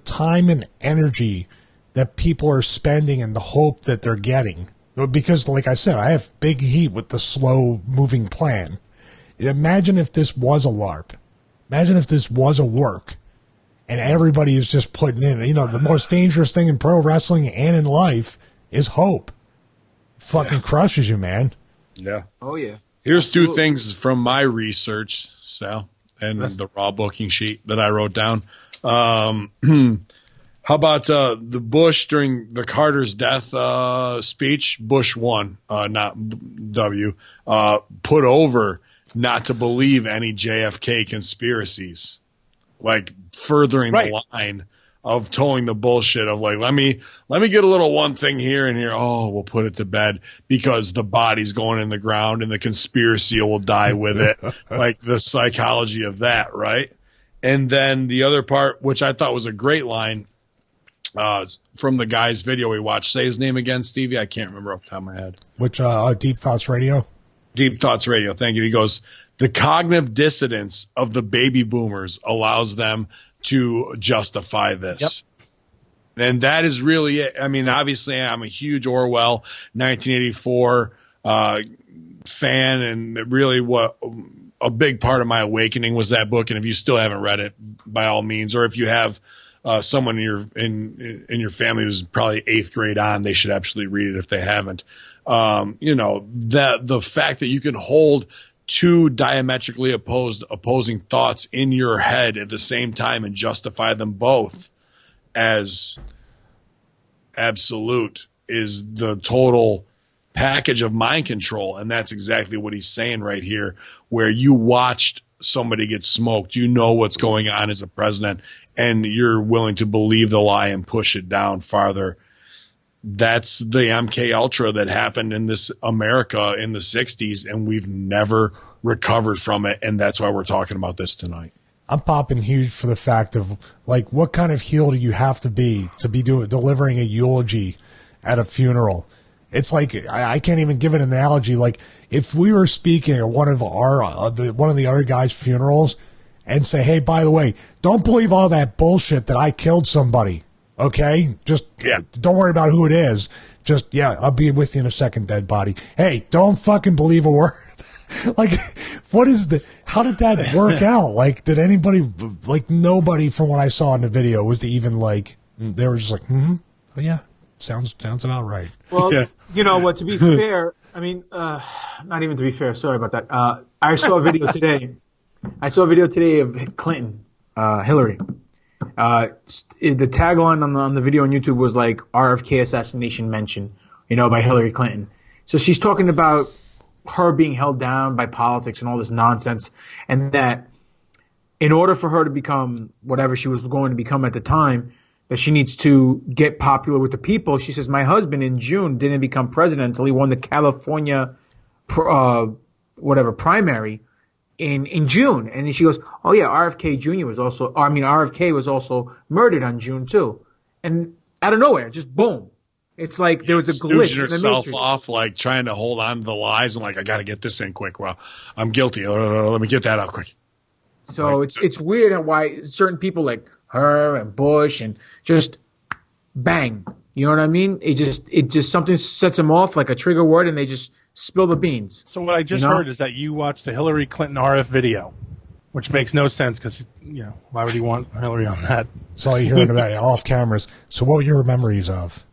time and energy that people are spending and the hope that they're getting Because, like I said, I have big heat with the slow-moving plan. Imagine if this was a LARP. Imagine if this was a work. And everybody is just putting in, the most dangerous thing in pro wrestling and in life is hope. Fucking crushes you, man. Yeah. Oh, yeah. Here's two things from my research, Sal, and the raw booking sheet that I wrote down. How about the Bush during the Carter's death speech? Bush won, not W. Put over not to believe any JFK conspiracies, like furthering the line of towing the bullshit of like, let me get a little one thing here and here. Oh, we'll put it to bed because the body's going in the ground and the conspiracy will die with it. Like the psychology of that, right? And then the other part, which I thought was a great line, from the guy's video we watched. Say his name again, Stevie. I can't remember off the top of my head. Which Deep Thoughts Radio? Deep Thoughts Radio. Thank you. He goes, the cognitive dissonance of the baby boomers allows them to justify this. Yep. And that is really it. I mean, obviously, I'm a huge Orwell 1984 fan, and really what a big part of my awakening was that book. And if you still haven't read it, by all means, or if you have someone in your family who's probably 8th grade on, they should absolutely read it if they haven't. That the fact that you can hold two diametrically opposing thoughts in your head at the same time and justify them both as absolute is the total package of mind control. And that's exactly what he's saying right here, where you watched somebody get smoked, you know what's going on as a president, and you're willing to believe the lie and push it down farther. That's the MK Ultra that happened in this America in the 60s, and we've never recovered from it, and that's why we're talking about this tonight. I'm popping huge for the fact of, like, what kind of heel do you have to be delivering a eulogy at a funeral? It's like, I can't even give an analogy. Like, if we were speaking at one of the other guys' funerals and say, hey, by the way, don't believe all that bullshit that I killed somebody. Okay? Just don't worry about who it is. Just, I'll be with you in a second, dead body. Hey, don't fucking believe a word. Like, how did that work out? Like, did anybody, like, nobody from what I saw in the video was to even, like, they were just like, oh yeah, sounds about right. Well, you know what, to be fair, I mean, not even to be fair, sorry about that. I saw a video today. Of Clinton, Hillary. The tagline on the video on YouTube was like RFK assassination mention, by Hillary Clinton. So she's talking about her being held down by politics and all this nonsense, and that in order for her to become whatever she was going to become at the time, that she needs to get popular with the people. She says, my husband in June didn't become president until he won the California primary in June. And then she goes, oh yeah, RFK was also murdered on June too. And out of nowhere, just boom. It's like there was a glitch in the yourself matrix. Off, like trying to hold on to the lies and like, I got to get this in quick. Well, I'm guilty. Let me get that out quick. So it's weird and why certain people like her and Bush and just bang. You know what I mean? It just something sets them off like a trigger word and they just spill the beans. So what I just heard is that you watched the Hillary Clinton RF video, which makes no sense because, why would he want Hillary on that? That's all you're hearing about off cameras. So what were your memories of?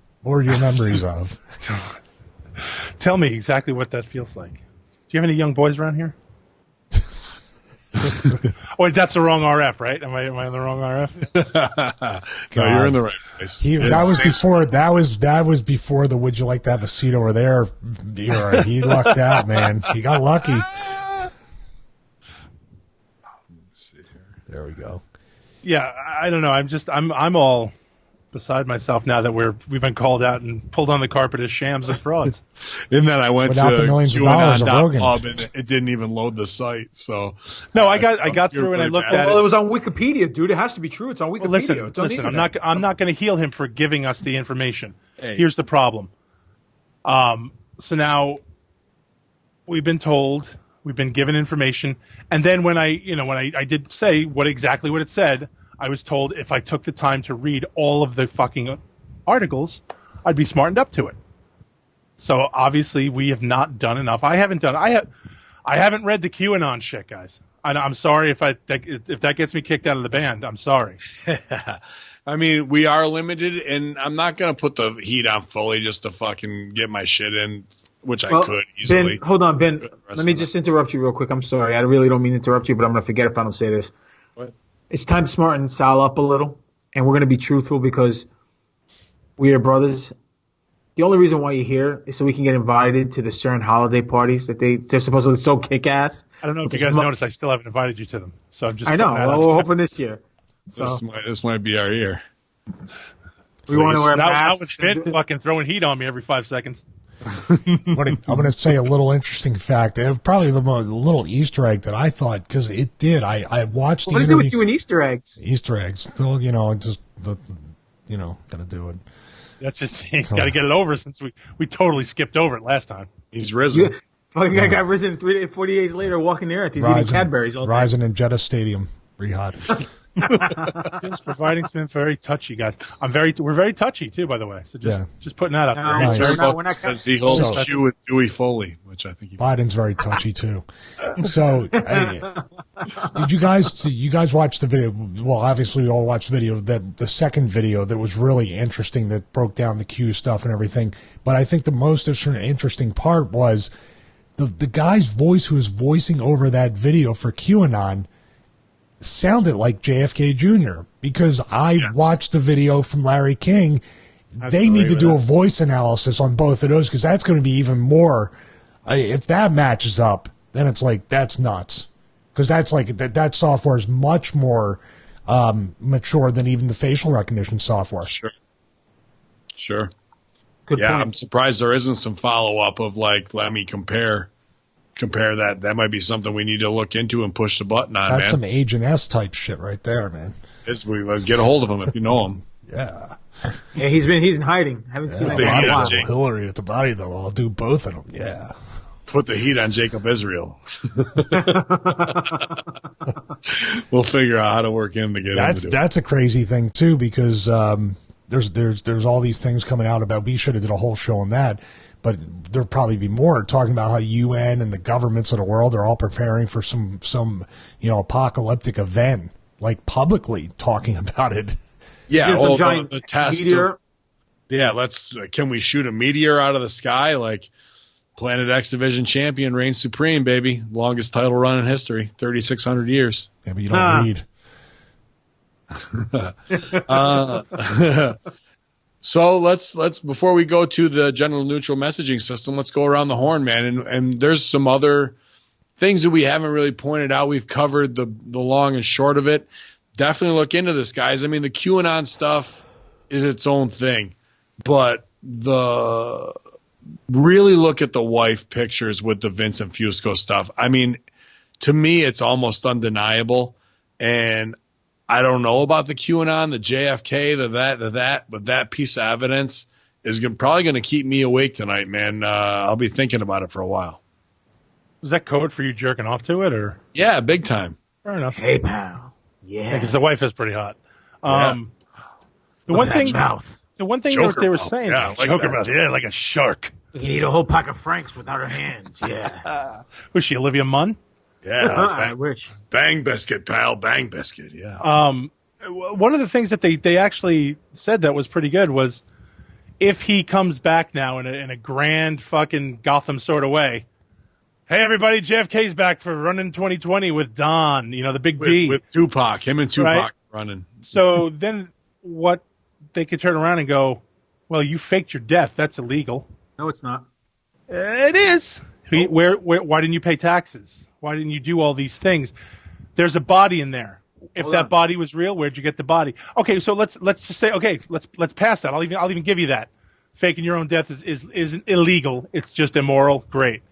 Tell me exactly what that feels like. Do you have any young boys around here? Wait, that's the wrong RF, right? Am I on the wrong RF? No, you're in the right place. That was before the would you like to have a seat over there era. He lucked out, man. He got lucky. There we go. Yeah, I don't know. I'm all beside myself now that we've been called out and pulled on the carpet as shams and frauds. And then I went without the millions of dollars of Rogan, and it didn't even load the site. So no, I got through and I looked at it. Well, it was on Wikipedia, dude. It has to be true. It's on Wikipedia. Well, listen. I'm not going to heal him for giving us the information. Hey. Here's the problem. So now we've been told, we've been given information, and then when I did say what it said, I was told if I took the time to read all of the fucking articles, I'd be smartened up to it. So obviously we have not done enough. I haven't read the QAnon shit, guys. I'm sorry if that gets me kicked out of the band. I'm sorry. I mean, we are limited, and I'm not going to put the heat on fully just to fucking get my shit in, which I could easily. Ben, hold on, Ben. Let me just interrupt you real quick. I'm sorry. I really don't mean to interrupt you, but I'm going to forget if I don't say this. What? It's time to smarten Sal up a little, and we're going to be truthful because we are brothers. The only reason why you're here is so we can get invited to the CERN holiday parties that they're supposedly so kick-ass. I don't know if you guys noticed, I still haven't invited you to them. So I'm just. I know. Well, we're hoping this year. So. This might be our year. We want to wear now masks. Now it's fucking throwing heat on me every 5 seconds. I'm going to say a little interesting fact. Probably the little Easter egg that I thought, because it did. I watched the interview. What is it with you and Easter eggs? Easter eggs. Well, just got to do it. That's just, he's got to get it over since we totally skipped over it last time. He's risen. Fucking guy got risen 40 days later walking the earth. He's eating Cadbury's all day. Rising in Jeddah Stadium. Pretty hot. Just providing some very touchy, guys. We're very touchy too, by the way. So just putting that up there. Nice. We're not because he holds Q with Dewey Foley, which I think Biden's very touchy too. So, did you guys watch the video? Well, obviously we all watched the video. The second video that was really interesting that broke down the Q stuff and everything. But I think the most interesting part was the guy's voice who was voicing over that video for QAnon sounded like JFK Jr. because I watched the video from Larry King. They need to do a voice analysis on both of those because that's going to be even more. If that matches up, then it's like that's nuts because that's like that software is much more mature than even the facial recognition software. Sure. Good point. I'm surprised there isn't some follow up of like, let me compare that. That might be something we need to look into and push the button on. That's some Agent S type shit right there, man. We get a hold of him if you know him. Yeah. Yeah, he's in hiding. Haven't seen him in a while. Hillary at the body though. I'll do both of them. Yeah. Put the heat on Jacob Israel. We'll figure out how to work in to get him. That's a crazy thing too because there's all these things coming out about. We should have did a whole show on that. But there'll probably be more talking about how UN and the governments of the world are all preparing for some apocalyptic event, like publicly talking about it. Yeah, some giant the test meteor. Can we shoot a meteor out of the sky? Like Planet X Division champion reigns supreme, baby. Longest title run in history, 3,600 years. Yeah, but you don't read. So let's before we go to the general neutral messaging system, let's go around the horn, man. And there's some other things that we haven't really pointed out. We've covered the long and short of it. Definitely look into this, guys. I mean, the QAnon stuff is its own thing, but really look at the wife pictures with the Vincent Fusco stuff. I mean, to me, it's almost undeniable. And I don't know about the QAnon, the JFK, but that piece of evidence is probably going to keep me awake tonight, man. I'll be thinking about it for a while. Was that code for you jerking off to it, or? Yeah, big time. Fair enough. Hey, pal. Yeah. Because the wife is pretty hot. Yeah. The one thing mouth. that they were saying, choker mouth, like a shark. You can eat a whole pack of Franks without her hands. Yeah. Was she Olivia Munn? Yeah, I wish. Bang biscuit, pal. Bang biscuit. Yeah. One of the things that they actually said that was pretty good was if he comes back now in a grand fucking Gotham sort of way. Hey everybody, JFK's back for running 2020 with Don. The big D with Tupac. Him and Tupac right? running. So then what they could turn around and go, well, you faked your death. That's illegal. No, it's not. It is. Why didn't you pay taxes? Why didn't you do all these things? There's a body in there. If that body was real, where'd you get the body? Okay, so let's just say, okay, let's pass that. I'll even give you that. Faking your own death isn't illegal. It's just immoral. Great.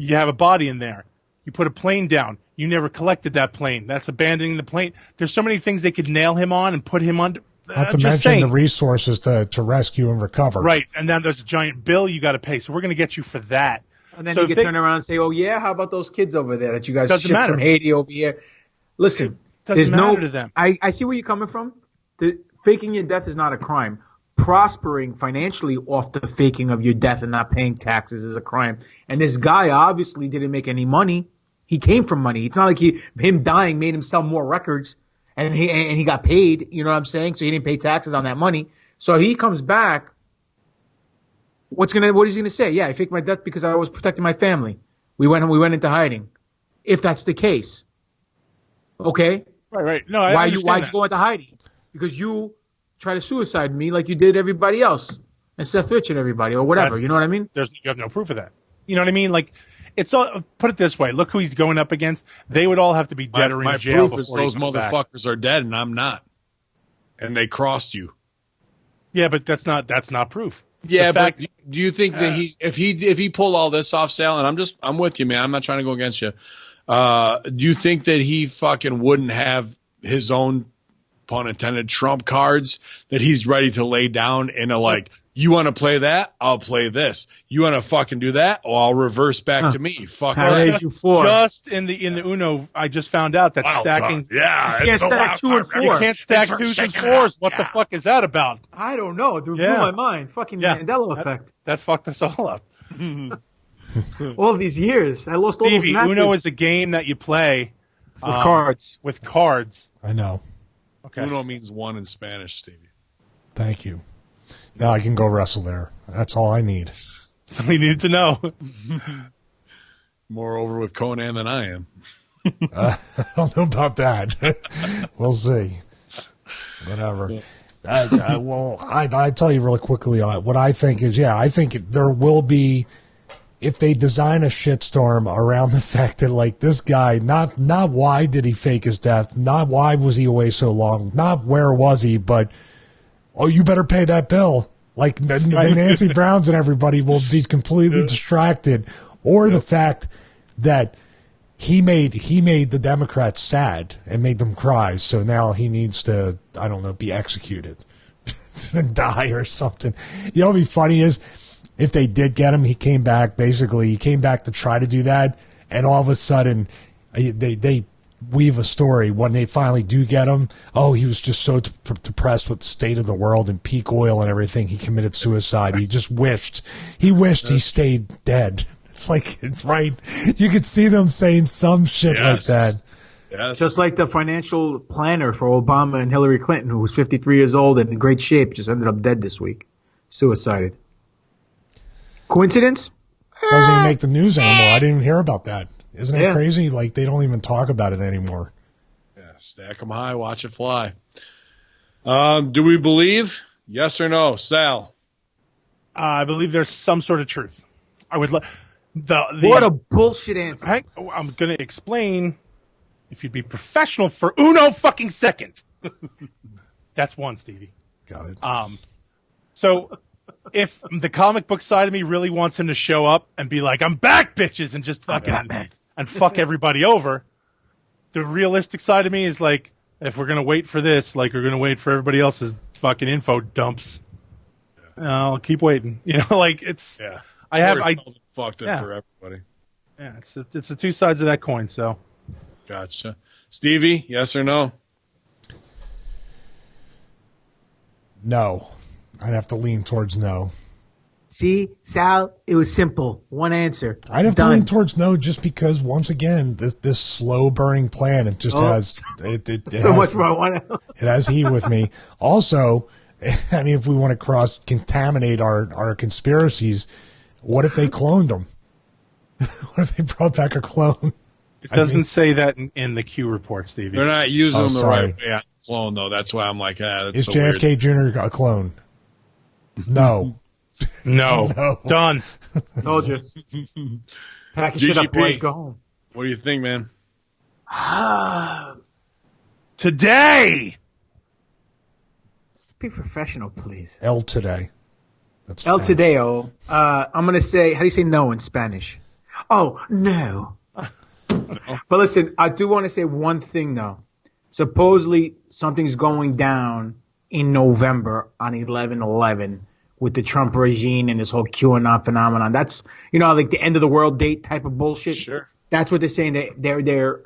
You have a body in there. You put a plane down. You never collected that plane. That's abandoning the plane. There's so many things they could nail him on and put him under. Not to mention the resources to rescue and recover. Right, and then there's a giant bill you got to pay. So we're going to get you for that. And then you can turn around and say, "Oh yeah, how about those kids over there that you guys shipped from Haiti over here?" Listen, doesn't matter to them. I see where you're coming from. Faking your death is not a crime. prospering financially off the faking of your death and not paying taxes is a crime. And this guy obviously didn't make any money. He came from money. It's not like him dying made him sell more records and he got paid. You know what I'm saying? So he didn't pay taxes on that money. So he comes back. What is he gonna say? Yeah, I faked my death because I was protecting my family. We went into hiding. If that's the case, okay. Right. No, why'd you go into hiding? Because you try to suicide me like you did everybody else and Seth Rich and everybody or whatever. You know what I mean? You have no proof of that. You know what I mean? Like, it's all. Put it this way: look who he's going up against. They would all have to be dead or in jail. My proof is those motherfuckers are dead and I'm not, and they crossed you. Yeah, but that's not proof. Yeah, but do you think that if he pulled all this off, Sal? And I'm with you, man. I'm not trying to go against you. Do you think that he fucking wouldn't have his own, pun intended, trump cards that he's ready to lay down in a like, you want to play that? I'll play this. You want to fucking do that? Oh, I'll reverse back to me. Fuck that. Just in the Uno, I just found out that stacking. Yeah, you can't stack 2 and 4. You can't stack 2s and 4s. What the fuck is that about? I don't know. Dude, blew my mind. Fucking Mandela effect. That fucked us all up. All these years, I lost all those matches. Uno is a game that you play with cards. With cards. I know. Okay. Uno means one in Spanish, Stevie. Thank you. Now I can go wrestle there. That's all I need. That's all you needed to know. More over with Conan than I am. I don't know about that. We'll see. Whatever. I tell you really quickly what I think is, I think there will be, if they design a shitstorm around the fact that, like, this guy, not why did he fake his death, not why was he away so long, not where was he, but, oh, you better pay that bill. Like, the Nancy Browns and everybody will be completely distracted. Or the fact that he made the Democrats sad and made them cry, so now he needs to, I don't know, be executed and die or something. You know what would be funny is, if they did get him, he came back to try to do that, and all of a sudden they weave a story when they finally do get him. Oh, he was just so depressed with the state of the world and peak oil and everything, he committed suicide. He just wished he stayed dead. It's like, right? You could see them saying some shit like that. Yes. Just like the financial planner for Obama and Hillary Clinton, who was 53 years old and in great shape, just ended up dead this week. Suicided. Coincidence? Doesn't even make the news anymore. I didn't even hear about that. Isn't it crazy? Like, they don't even talk about it anymore. Yeah, stack them high, watch it fly. Do we believe? Yes or no, Sal? I believe there's some sort of truth. I would what a bullshit answer. I'm going to explain. If you'd be professional for uno fucking second. That's one, Stevie. Got it. So if the comic book side of me really wants him to show up and be like, I'm back, bitches, and just fucking and fuck everybody over, the realistic side of me is like, if we're going to wait for this, like we're going to wait for everybody else's fucking info dumps, I'll keep waiting. You know, like it's. Yeah. I fucked it for everybody. Yeah, it's the two sides of that coin. So. Gotcha. Stevie, yes or no? No. I'd have to lean towards no. See, Sal, it was simple. One answer. I'd have to lean towards no just because, once again, this slow-burning plan, it just has... It so much more I want to... It has heat with me. Also, I mean, if we want to cross-contaminate our conspiracies, what if they cloned them? What if they brought back a clone? It doesn't say that in the Q report, Stevie. They're not using them the right way on clone, though. That's why I'm like, that's is so JFK weird. Jr. a clone? No. No. Done. Told you. Pack your shit up, boys. Go home. What do you think, man? Today! Be professional, please. El today. That's El Tadeo. I'm going to say, how do you say no in Spanish? Oh, no. But listen, I do want to say one thing, though. Supposedly, something's going down in November on 11/11 with the Trump regime and this whole QAnon phenomenon. That's, like the end of the world date type of bullshit. Sure. That's what they're saying. They're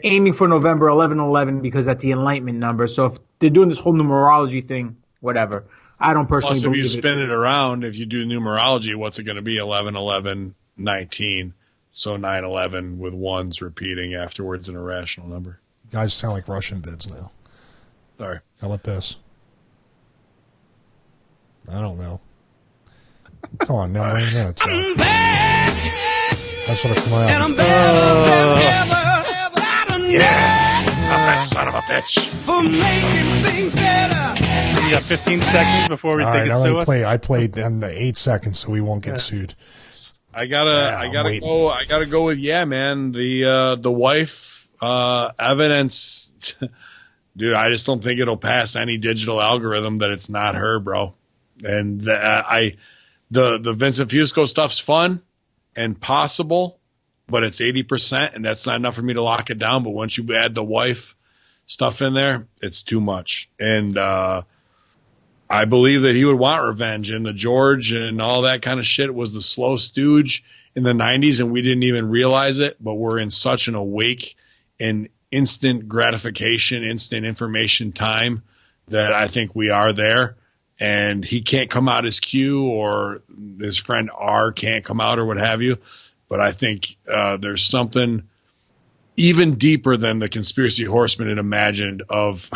aiming for November 11/11 because that's the Enlightenment number. So if they're doing this whole numerology thing, whatever. I don't personally Plus, if believe you spin it around, if you do numerology, what's it going to be? 11, 11, 19. So 9/11 with ones repeating afterwards an irrational number. You guys sound like Russian bids now. Sorry. How about this? I don't know. Come on, now wait a minute. That's what it come out. Yeah, son of a bitch. For making things better. We got 15 seconds before we All think right, it's sue us. I played in the 8 seconds, so we won't get sued. I gotta go with man. The wife evidence, dude. I just don't think it'll pass any digital algorithm that it's not her, bro. And the Vincent Fusco stuff's fun and possible, but it's 80%, and that's not enough for me to lock it down. But once you add the wife stuff in there, it's too much. And I believe that he would want revenge, and the George and all that kind of shit was the slow stooge in the 90s, and we didn't even realize it, but we're in such an awake and instant gratification, instant information time that I think we are there, and he can't come out as Q, or his friend R can't come out, or what have you, but I think there's something even deeper than the conspiracy Horsemen had imagined of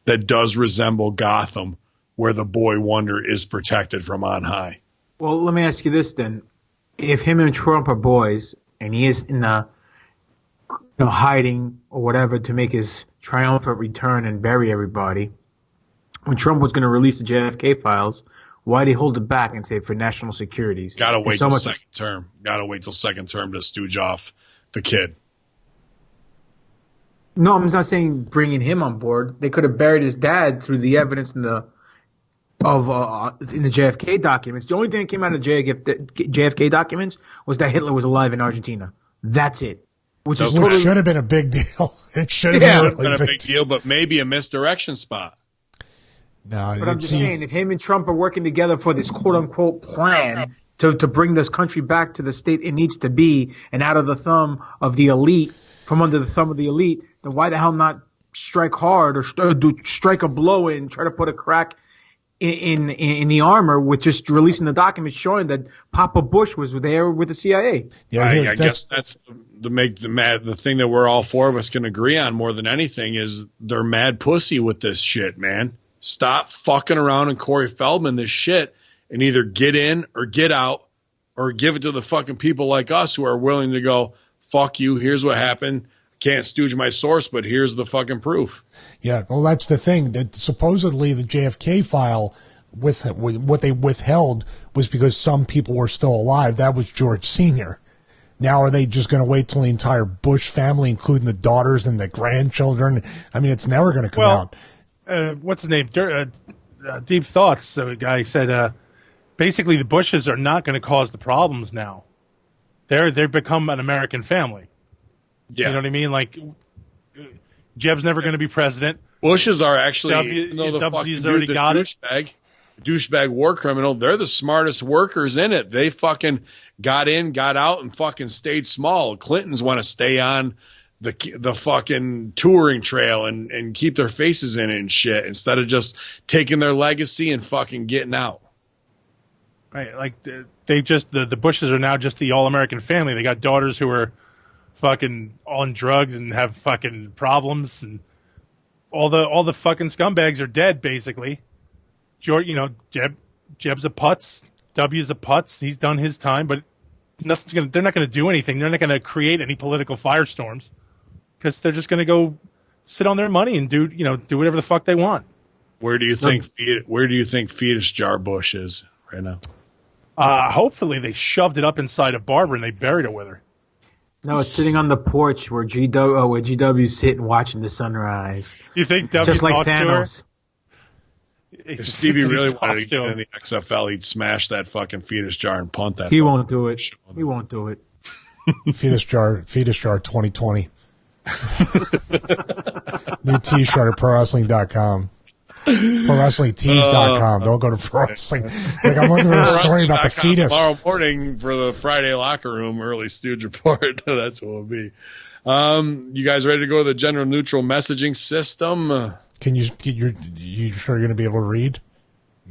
that does resemble Gotham, where the boy wonder is protected from on high. Well, let me ask you this then. If him and Trump are boys, and he is in hiding or whatever to make his triumphant return and bury everybody, when Trump was going to release the JFK files, why did he hold it back and say for national security? Gotta wait till second term. Gotta wait till second term to stooge off the kid. No, I'm not saying bringing him on board. They could have buried his dad through the evidence in the JFK documents. The only thing that came out of the JFK documents was that Hitler was alive in Argentina. That's it. Which should have been a big deal. It should have been a big deal, but maybe a misdirection spot. No, but I'm just saying, if him and Trump are working together for this quote-unquote plan to bring this country back to the state it needs to be and out of the thumb of the elite, from under the thumb of the elite, then why the hell not strike hard or strike a blow and try to put a crack in the armor with just releasing the documents showing that Papa Bush was there with the CIA. Yeah, I guess that's the thing that we're all four of us can agree on more than anything is they're mad pussy with this shit, man. Stop fucking around and Corey Feldman this shit and either get in or get out or give it to the fucking people like us who are willing to go, fuck you, here's what happened. Can't stooge my source, but here's the fucking proof. Yeah, well, that's the thing. That supposedly the JFK file, with what they withheld, was because some people were still alive. That was George Sr. Now are they just going to wait till the entire Bush family, including the daughters and the grandchildren? I mean, it's never going to come out. What's his name? Deep Thoughts. So a guy said, basically the Bushes are not going to cause the problems now. They've become an American family. Yeah. You know what I mean? Like, Jeb's never going to be president. Bushes are actually, W's already got douchebag war criminal. They're the smartest workers in it. They fucking got in, got out, and fucking stayed small. Clintons want to stay on the fucking touring trail and keep their faces in it and shit instead of just taking their legacy and fucking getting out. Right. Like, the Bushes are now just the all-American family. They got daughters who are fucking on drugs and have fucking problems, and all the fucking scumbags are dead basically. George, Jeb's a putz, W's a putz. He's done his time, but they're not gonna do anything. They're not gonna create any political firestorms because they're just gonna go sit on their money and do whatever the fuck they want. Where do you think fetus jar Bush is right now? Hopefully they shoved it up inside of Barbara and they buried it with her. No, it's sitting on the porch where GW's sitting watching the sunrise. You think W just like Thanos? If Stevie really wanted to get in the XFL, he'd smash that fucking fetus jar and punt that. He won't do it. He won't do it. Fetus jar 2020. New T-shirt at ProWrestling.com. ProWrestlingTees.com. Don't go to Pro Wrestling. Like, I'm looking at a story about the fetus. Tomorrow morning for the Friday locker room early stooge report. That's what it'll be. You guys ready to go to the general neutral messaging system? You sure you're going to be able to read?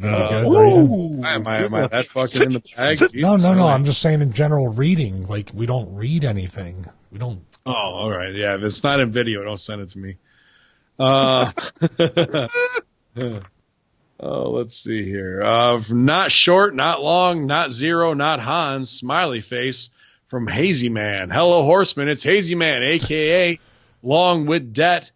Good reading? Am I that fucking in the bag? No. I'm just saying in general reading. Like, we don't read anything. We don't. Oh, all right. Yeah, if it's not in video, don't send it to me. Oh, let's see here. Not short, not long, not zero, not Hans. Smiley face from Hazy Man. Hello, Horseman. It's Hazy Man, a.k.a. Long with Debt,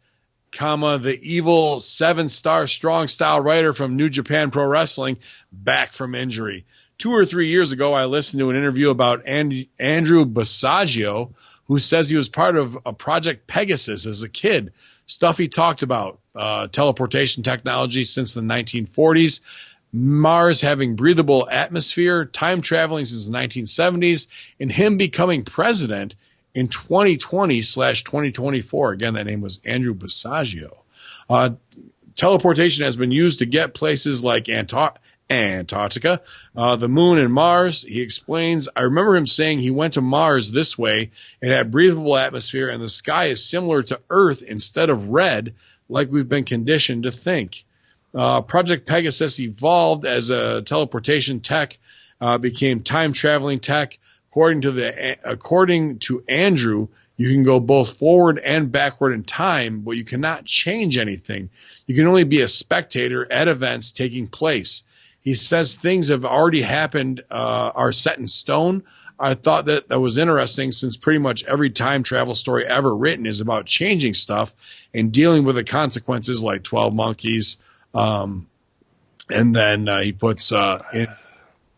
the evil 7-star strong style writer from New Japan Pro Wrestling, back from injury. 2 or 3 years ago, I listened to an interview about Andrew Basaggio, who says he was part of a Project Pegasus as a kid. Stuff he talked about, teleportation technology since the 1940s, Mars having breathable atmosphere, time traveling since the 1970s, and him becoming president in 2020/2024. Again, that name was Andrew Basaggio. Teleportation has been used to get places like Antarctica, the moon, and Mars. He explains, I remember him saying he went to Mars this way. It had breathable atmosphere, and the sky is similar to Earth instead of red, like we've been conditioned to think. Project Pegasus evolved as a teleportation tech, became time-traveling tech. According to Andrew, you can go both forward and backward in time, but you cannot change anything. You can only be a spectator at events taking place. He says things have already happened, are set in stone. I thought that was interesting, since pretty much every time travel story ever written is about changing stuff and dealing with the consequences, like 12 Monkeys. And then he puts in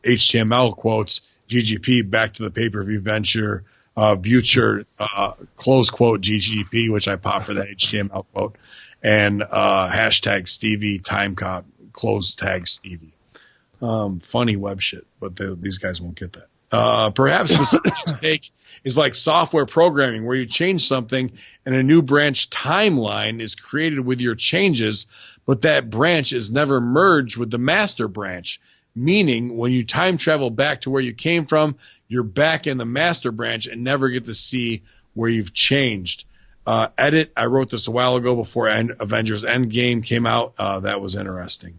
HTML quotes, GGP back to the pay-per-view venture, future, close quote GGP, which I popped for that HTML quote, and hashtag Stevie, time cop, close tag Stevie. Funny web shit, but these guys won't get that. Perhaps the mistake is like software programming, where you change something and a new branch timeline is created with your changes, but that branch is never merged with the master branch. Meaning, when you time travel back to where you came from, you're back in the master branch and never get to see where you've changed. Edit, I wrote this a while ago before Avengers Endgame came out. That was interesting.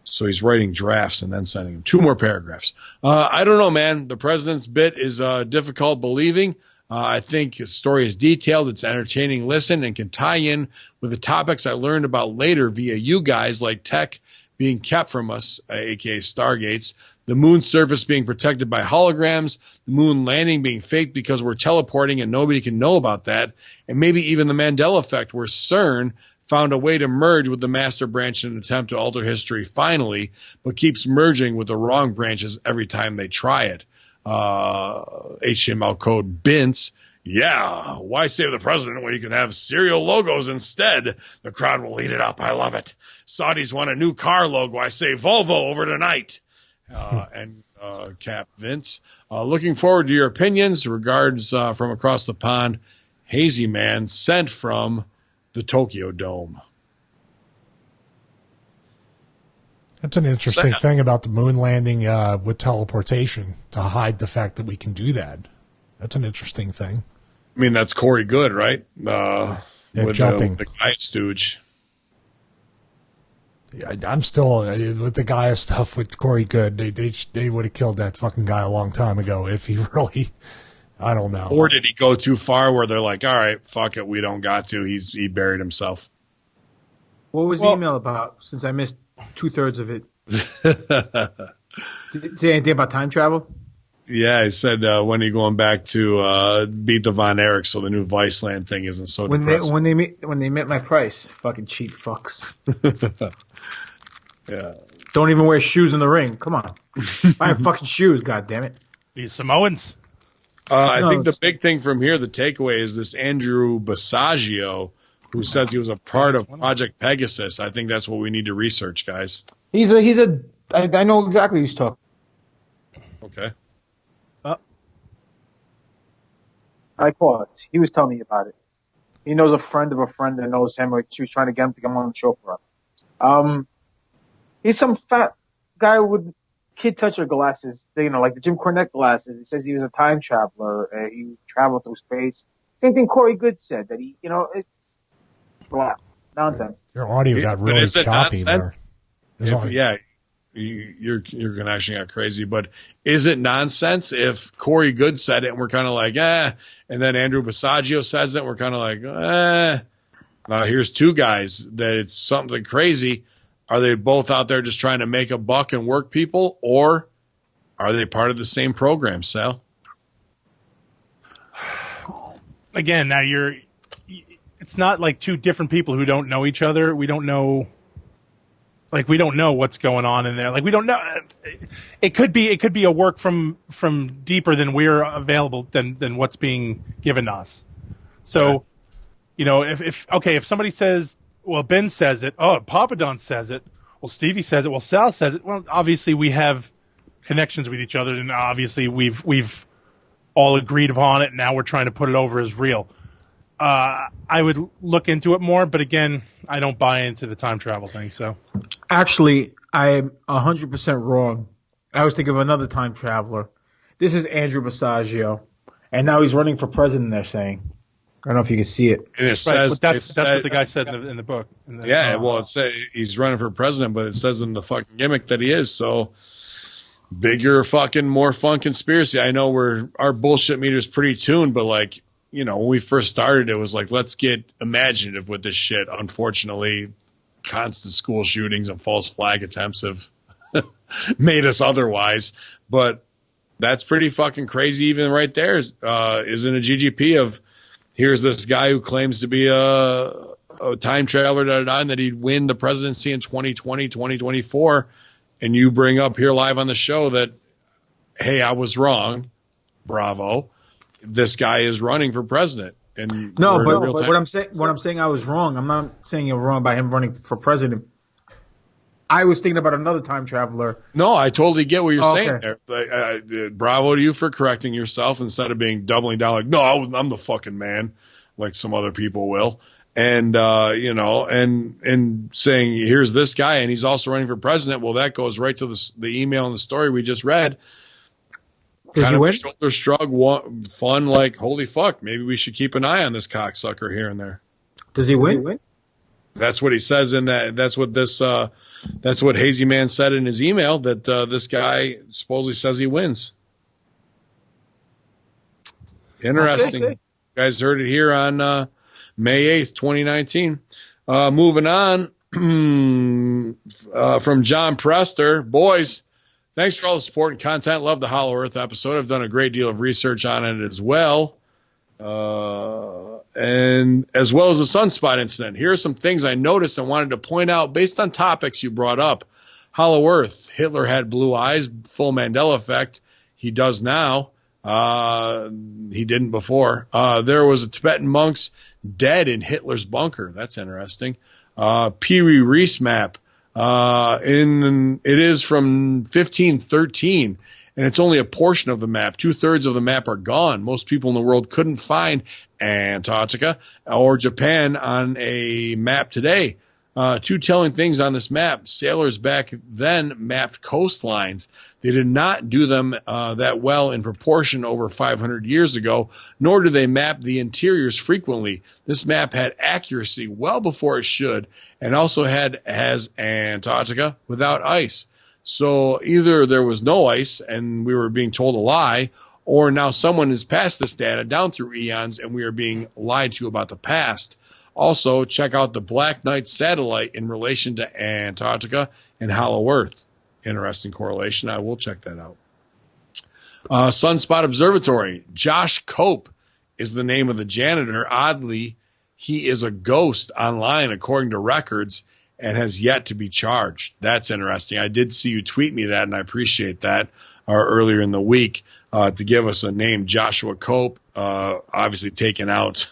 So he's writing drafts and then sending them 2 more paragraphs. I don't know, man. The president's bit is difficult believing. I think his story is detailed. It's entertaining listen and can tie in with the topics I learned about later via you guys, like tech being kept from us, aka Stargates, the moon's surface being protected by holograms, the moon landing being faked because we're teleporting and nobody can know about that, and maybe even the Mandela effect, where CERN found a way to merge with the master branch in an attempt to alter history finally, but keeps merging with the wrong branches every time they try it. HTML code BINTS. Yeah, why save the president when you can have serial logos instead? The crowd will eat it up. I love it. Saudis want a new car logo. I say Volvo over tonight. And Cap Vince. Looking forward to your opinions. Regards from across the pond. Hazy Man, sent from the Tokyo Dome. That's an interesting thing about the moon landing with teleportation, to hide the fact that we can do that. That's an interesting thing. I mean, that's Corey Good, right? With jumping. The guy stooge. Yeah, I'm still with the Gaia stuff with Corey Good. They would have killed that fucking guy a long time ago if he really. I don't know. Or did he go too far where they're like, all right, fuck it, we don't got to. He buried himself. What was the email about? Since I missed 2/3 of it. Did it say anything about time travel? Yeah, he said when are you going back to beat the Von Erich so the new Viceland thing isn't so depressing. When they met my price, fucking cheap fucks. Yeah. Don't even wear shoes in the ring. Come on, buy fucking shoes. God damn it. These Samoans. I think the big thing from here, the takeaway, is this Andrew Basaggio, who says he was a part of Project Pegasus. I think that's what we need to research, guys. I know exactly who he's talking. Okay. I paused. He was telling me about it. He knows a friend of a friend that knows him. She was trying to get him to come on the show for us. He's some fat guy with kid toucher glasses, like the Jim Cornette glasses. He says he was a time traveler. He traveled through space. Same thing Corey Good said, that it's wow, nonsense. Your audio got really choppy there. Yeah, you're connection got crazy, but is it nonsense if Corey Good said it and we're kind of like, and then Andrew Basiago says it and we're kind of like, here's two guys that it's something crazy. Are they both out there just trying to make a buck and work people, or are they part of the same program, Sal? Again, now it's not like two different people who don't know each other. We don't know what's going on in there. Like, we don't know. It could be a work from deeper than we're available than what's being given to us. So, if somebody says, well, Ben says it, Papa Don says it, well, Stevie says it, well, Sal says it, well, obviously we have connections with each other, and obviously we've all agreed upon it, and now we're trying to put it over as real. I would look into it more, but again, I don't buy into the time travel thing. So, actually, I'm 100% wrong. I was thinking of another time traveler. This is Andrew Basiago, and now he's running for president. They're saying, I don't know if you can see it. And it says that's what the guy said in the book. He's running for president, but it says in the fucking gimmick that he is. So, bigger fucking more fun conspiracy. I know our bullshit meter is pretty tuned, but like, when we first started, it was like, let's get imaginative with this shit. Unfortunately, constant school shootings and false flag attempts have made us otherwise. But that's pretty fucking crazy. Even right there is in a GGP of, here's this guy who claims to be a time traveler, and that he'd win the presidency in 2020, 2024. And you bring up here live on the show that, hey, I was wrong. Bravo. This guy is running for president. And no, but what I'm saying I was wrong. I'm not saying you're wrong by him running for president. I was thinking about another time traveler. No, I totally get what you're saying there. Bravo to you for correcting yourself instead of being doubling down like, no, I'm the fucking man, like some other people will. And, and saying, here's this guy, and he's also running for president. Well, that goes right to the email and the story we just read. Does he win? Shoulder shrug, fun, like, holy fuck, maybe we should keep an eye on this cocksucker here and there. Does he win? That's what he says in that. That's what Hazy Man said in his email, that this guy supposedly says he wins. Interesting. Okay. You guys heard it here on May 8th, 2019. Moving on from John Prester. Boys, thanks for all the support and content. Love the Hollow Earth episode. I've done a great deal of research on it as well. And as well as the Sunspot incident. Here are some things I noticed and wanted to point out based on topics you brought up. Hollow Earth. Hitler had blue eyes, full Mandela effect. He does now. He didn't before. There was a Tibetan monks dead in Hitler's bunker. That's interesting. Piri Reis map. It is from 1513, and it's only a portion of the map. 2/3 of the map are gone. Most people in the world couldn't find Antarctica or Japan on a map today. Two telling things on this map. Sailors back then mapped coastlines. They did not do them that well in proportion over 500 years ago, nor do they map the interiors frequently. This map had accuracy well before it should, and also has Antarctica without ice. So either there was no ice and we were being told a lie, or now someone has passed this data down through eons and we are being lied to about the past. Also, check out the Black Knight satellite in relation to Antarctica and Hollow Earth. Interesting correlation. I will check that out. Sunspot Observatory. Josh Cope is the name of the janitor. Oddly, he is a ghost online according to records and has yet to be charged. That's interesting. I did see you tweet me that, and I appreciate that earlier in the week to give us a name, Joshua Cope. Obviously taken out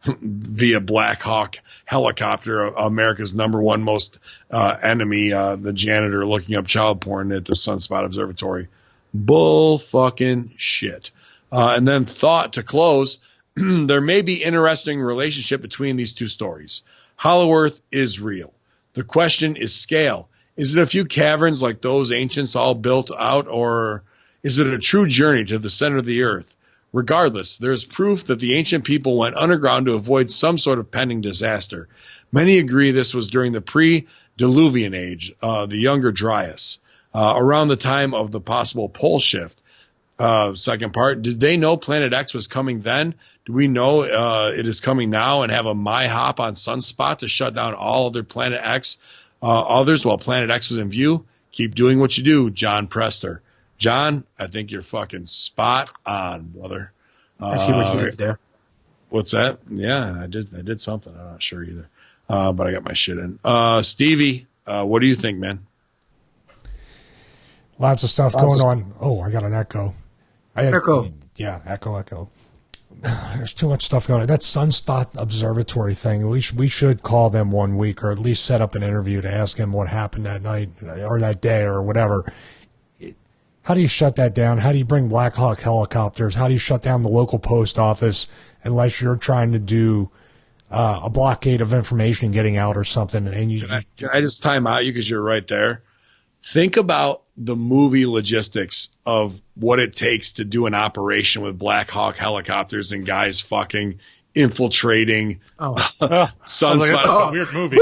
via Black Hawk helicopter, America's number one most enemy, the janitor looking up child porn at the Sunspot Observatory. Bull fucking shit. And then thought to close, there may be interesting relationship between these two stories. Hollow Earth is real. The question is scale. Is it a few caverns like those ancients all built out, or is it a true journey to the center of the earth? Regardless, there is proof that the ancient people went underground to avoid some sort of pending disaster. Many agree this was during the pre-Diluvian age, the Younger Dryas. around the time of the possible pole shift. Second part, did they know Planet X was coming then? Do we know it is coming now and have a MyHop on Sunspot to shut down all other Planet X others while Planet X was in view? Keep doing what you do, John Prester. John, I think you're fucking spot on, brother. I see what you did there. What's that? Yeah, I did something. I'm not sure either. But I got my shit in. Stevie, what do you think, man? Lots of stuff going on. Oh, I got an echo. Echo. Yeah, echo. There's too much stuff going on. That Sunspot Observatory thing, we should call them one week, or at least set up an interview to ask them what happened that night or that day or whatever. How do you shut that down? How do you bring Black Hawk helicopters? How do you shut down the local post office unless you're trying to do a blockade of information getting out or something? And can I just time out you because you're right there? Think about the movie logistics of what it takes to do an operation with Black Hawk helicopters and guys fucking infiltrating Sunspot. That's a weird movie.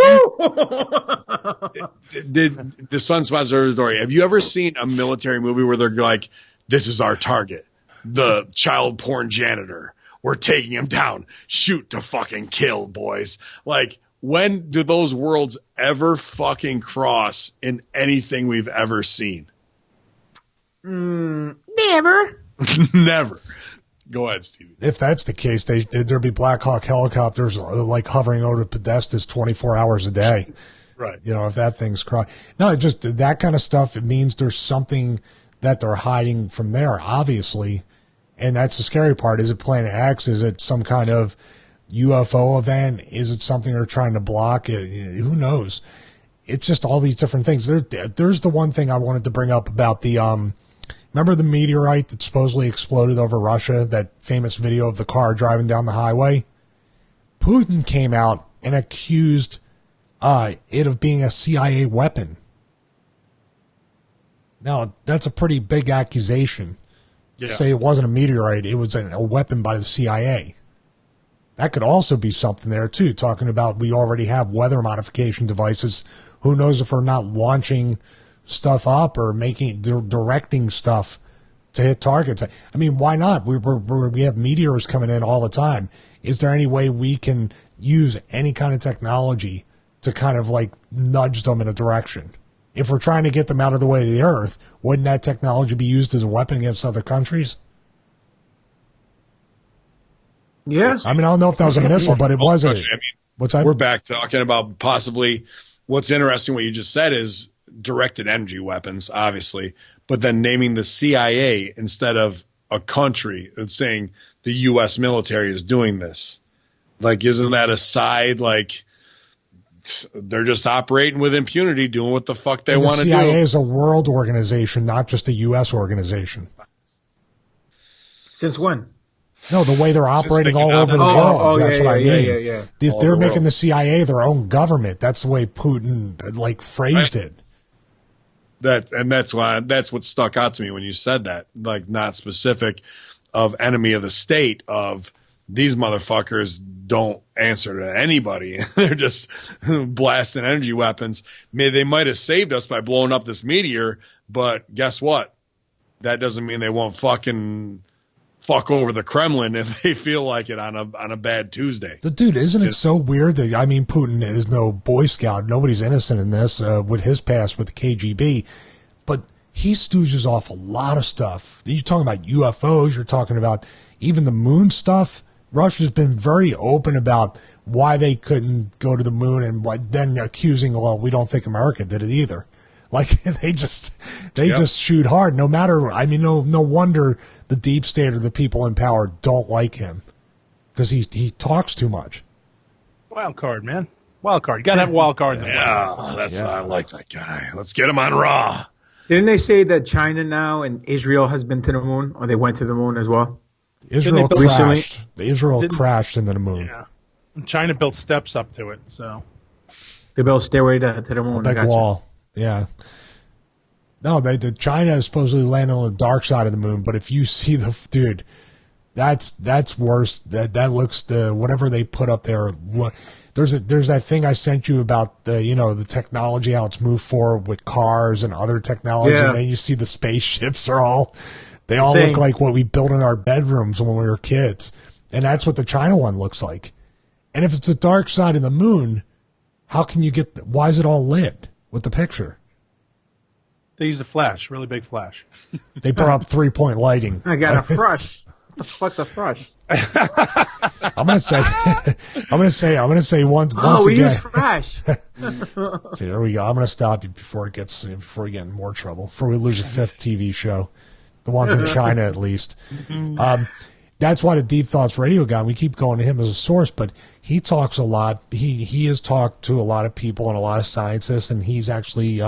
The Sunspot Observatory. Have you ever seen a military movie where they're like, this is our target, the child porn janitor. We're taking him down. Shoot to fucking kill, boys. Like, when do those worlds ever fucking cross in anything we've ever seen? Never. Never. Go ahead, Stevie. If that's the case, there'd be Black Hawk helicopters like hovering over Podestas 24 hours a day. Right. You know, if that thing's crossed. No, just that kind of stuff, it means there's something that they're hiding from there, obviously. And that's the scary part. Is it Planet X? Is it some kind of UFO event? Is it something they're trying to block? Who knows? It's just all these different things. There's the one thing I wanted to bring up about the remember the meteorite that supposedly exploded over Russia, that famous video of the car driving down the highway? Putin came out and accused it of being a CIA weapon. Now, that's a pretty big accusation. Yeah. Say it wasn't a meteorite, it was a weapon by the CIA. That could also be something there, too, talking about we already have weather modification devices. Who knows if we're not launching stuff up or directing stuff to hit targets. I mean, why not? We have meteors coming in all the time. Is there any way we can use any kind of technology to kind of like nudge them in a direction? If we're trying to get them out of the way of the Earth, wouldn't that technology be used as a weapon against other countries? Yes. I mean, I don't know if that was a missile, but it was a... What's that? We're back talking about possibly... What's interesting, what you just said, is directed energy weapons, obviously, but then naming the CIA instead of a country and saying the U.S. military is doing this. Like, isn't that a side? Like, they're just operating with impunity, doing what the fuck they want to do. The CIA is a world organization, not just a U.S. organization. Since when? No, the way they're operating all over the world. That's what I mean. Yeah. They're making the CIA their own government. That's the way Putin like phrased it. That's what stuck out to me when you said that. Like, not specific of enemy of the state, of these motherfuckers don't answer to anybody. They're just blasting energy weapons. They might have saved us by blowing up this meteor, but guess what? That doesn't mean they won't fucking fuck over the Kremlin if they feel like it on a bad Tuesday. Dude, isn't it so weird that, I mean, Putin is no Boy Scout. Nobody's innocent in this with his past with the KGB. But he stooges off a lot of stuff. You're talking about UFOs. You're talking about even the moon stuff. Russia's been very open about why they couldn't go to the moon and then accusing, well, we don't think America did it either. Like, they just shoot hard. No matter, I mean, no wonder the deep state or the people in power don't like him, because he talks too much. Wild card, man. Wild card. You got to have a wild card. I like that guy. Let's get him on Raw. Didn't they say that China now and Israel has been to the moon, or they went to the moon as well? Israel crashed. Israel crashed into the moon. Yeah. And China built steps up to it, so. They built stairway to the moon. A big wall. Yeah. No, China is supposedly landing on the dark side of the moon, but if you see that's worse. That looks whatever they put up there. there's that thing I sent you about the technology, how it's moved forward with cars and other technology, and then you see the spaceships they all look like what we built in our bedrooms when we were kids, and that's what the China one looks like. And if it's the dark side of the moon, how can you why is it all lit with the picture? They use a flash, really big flash. They brought up 3-point lighting. I got a frush. What the fuck's a frush? I'm gonna say once we again. use fresh. See, there we go. I'm gonna stop you before we get in more trouble. Before we lose a 5th TV show, the ones in China at least. That's why the Deep Thoughts radio guy, we keep going to him as a source, but he talks a lot. He has talked to a lot of people and a lot of scientists, and he's actually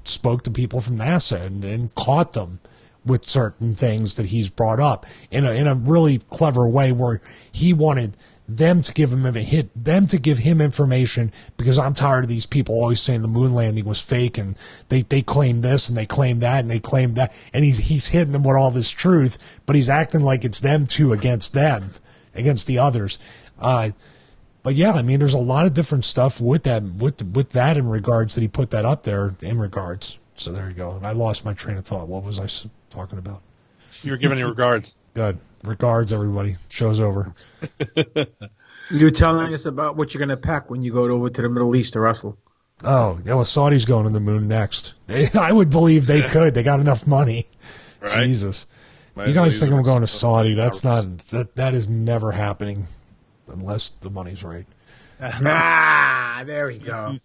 spoke to people from NASA and caught them with certain things that he's brought up in a really clever way, where he wanted them to give him information, because I'm tired of these people always saying the moon landing was fake, and they claim this and they claim that and they claim that, and he's hitting them with all this truth, but he's acting like it's them two against the others. But yeah, I mean, there's a lot of different stuff with that in regards that he put that up there in regards. So there you go. And I lost my train of thought. What was I talking about? You were giving your regards. Good. Regards, everybody. Show's over. You're telling us about what you're going to pack when you go over to the Middle East to wrestle. Oh, yeah, well, Saudi's going to the moon next. I would believe they could. They got enough money. Right? Jesus. You guys think I'm going to Saudi. That's not, that is never happening unless the money's right. There we go.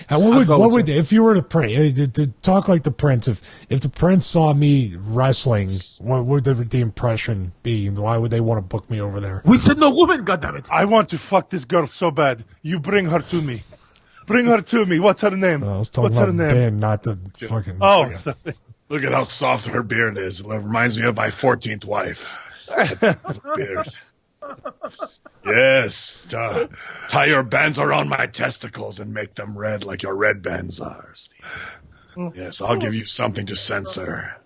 And what would if you were to talk like the Prince? If the Prince saw me wrestling, what would the impression be? Why would they want to book me over there? We said no woman, goddammit. I want to fuck this girl so bad. You bring her to me. Bring her to me. What's her name? I was talking about Ben, not the fucking. Oh, sorry. Look at how soft her beard is. It reminds me of my 14th wife. Beard. Yes. Tie your bands around my testicles and make them red like your red bands are, Steve. Yes, I'll give you something to censor.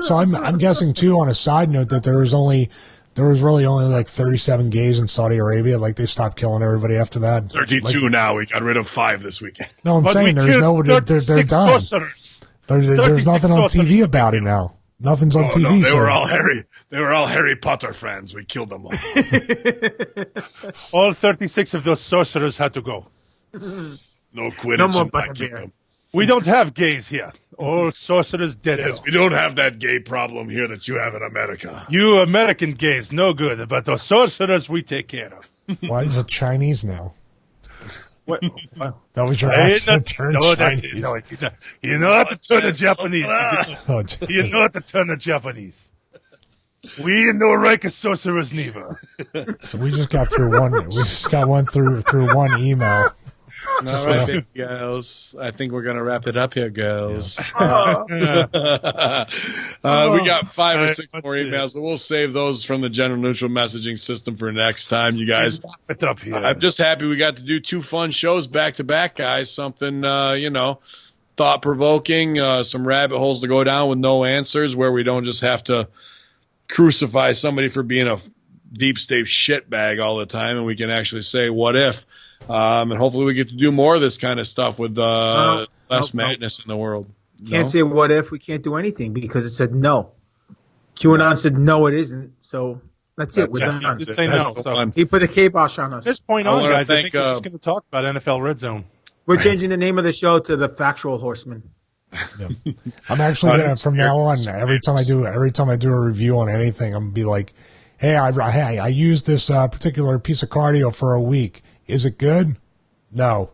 So I'm guessing too, on a side note, that there was really only like 37 gays in Saudi Arabia. Like they stopped killing everybody after that. 32 now. We got rid of 5 this weekend. No, I'm saying they're done. There's nothing on TV about it now. Nothing's on TV. No, they were all Harry Potter fans. We killed them all. All 36 of those sorcerers had to go. No Quidditch in my kingdom. We don't have gays here. All sorcerers dead. Yes, we don't have that gay problem here that you have in America. You American gays, no good, but the sorcerers we take care of. Why is it Chinese now? What? That was your accent turned Chinese. You know how to turn the Japanese. You know how to turn the Japanese. We know Reika sorcerers neither. So we just got through one. We just got one through one email. All right, big girls. I think we're going to wrap it up here, girls. Yeah. We got 5 or 6 more emails, so we'll save those from the general neutral messaging system for next time, you guys. Wrap it up here. I'm just happy we got to do 2 fun shows back to back, guys. Something, thought-provoking, some rabbit holes to go down with no answers, where we don't just have to crucify somebody for being a deep state shitbag all the time, and we can actually say, what if? And hopefully we get to do more of this kind of stuff with less madness in the world. Can't say what if. We can't do anything because it said no. QAnon said no, it isn't. So that's it. We're done. He did say no. So. He put a kibosh on us. At this point on, guys, I think we're just going to talk about NFL Red Zone. We're changing the name of the show to the Factual Horsemen. Yeah. I'm actually gonna from now on. Every time I do a review on anything, I'm gonna be like, "Hey, I used this particular piece of cardio for a week. Is it good? No.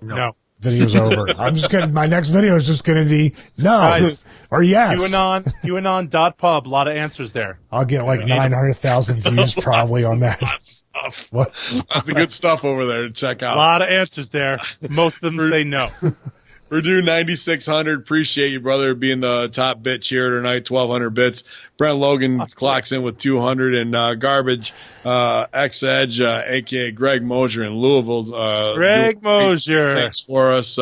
Video's over. I'm just gonna. My next video is just gonna be no guys, or yes. QAnon.pub. A lot of answers there. I'll get like 900,000 views probably on that. Stuff. What? Lots of good stuff over there to check out. A lot of answers there. Most of them say no. Purdue 9600, appreciate you, brother, being the top bit cheer tonight, 1,200 bits. Brent Logan clocks in with 200, and Garbage, X-Edge, a.k.a. Greg Mosier in Louisville. Greg Mosier. Thanks for us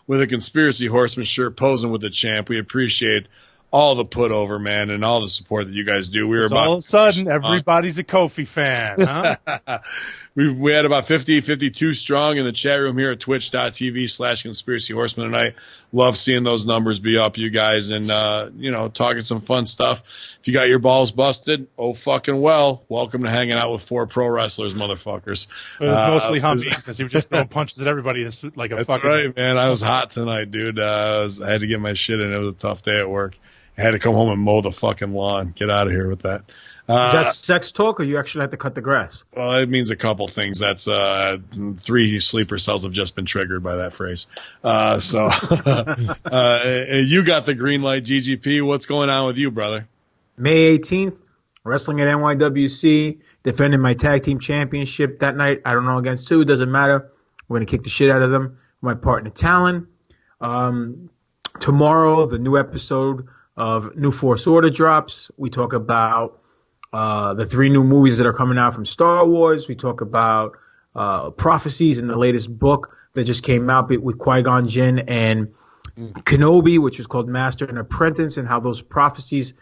with a Conspiracy Horseman shirt posing with the champ. We appreciate all the put over, man, and all the support that you guys do. All of a sudden, everybody's a Kofi fan, huh? we had about 52 strong in the chat room here at twitch.tv/Conspiracy Horsemen tonight. Love seeing those numbers be up, you guys, and talking some fun stuff. If you got your balls busted, oh fucking well, welcome to hanging out with 4 pro wrestlers, motherfuckers. It was mostly Humpy because he was just throwing punches at everybody like a That's fucking. right, man. I was hot tonight, dude. I had to get my shit in. It was a tough day at work. I had to come home and mow the fucking lawn. Get out of here with that. Is that sex talk, or you actually had to cut the grass? Well, it means a couple things. That's 3 sleeper cells have just been triggered by that phrase. So you got the green light, GGP. What's going on with you, brother? May 18th, wrestling at NYWC, defending my tag team championship that night. I don't know against who. Doesn't matter. We're going to kick the shit out of them. My partner, Talon. Tomorrow, the new episode of New Force Order drops. We talk about the 3 new movies that are coming out from Star Wars. We talk about prophecies in the latest book that just came out with Qui-Gon Jinn and Kenobi, which is called Master and Apprentice, and how those prophecies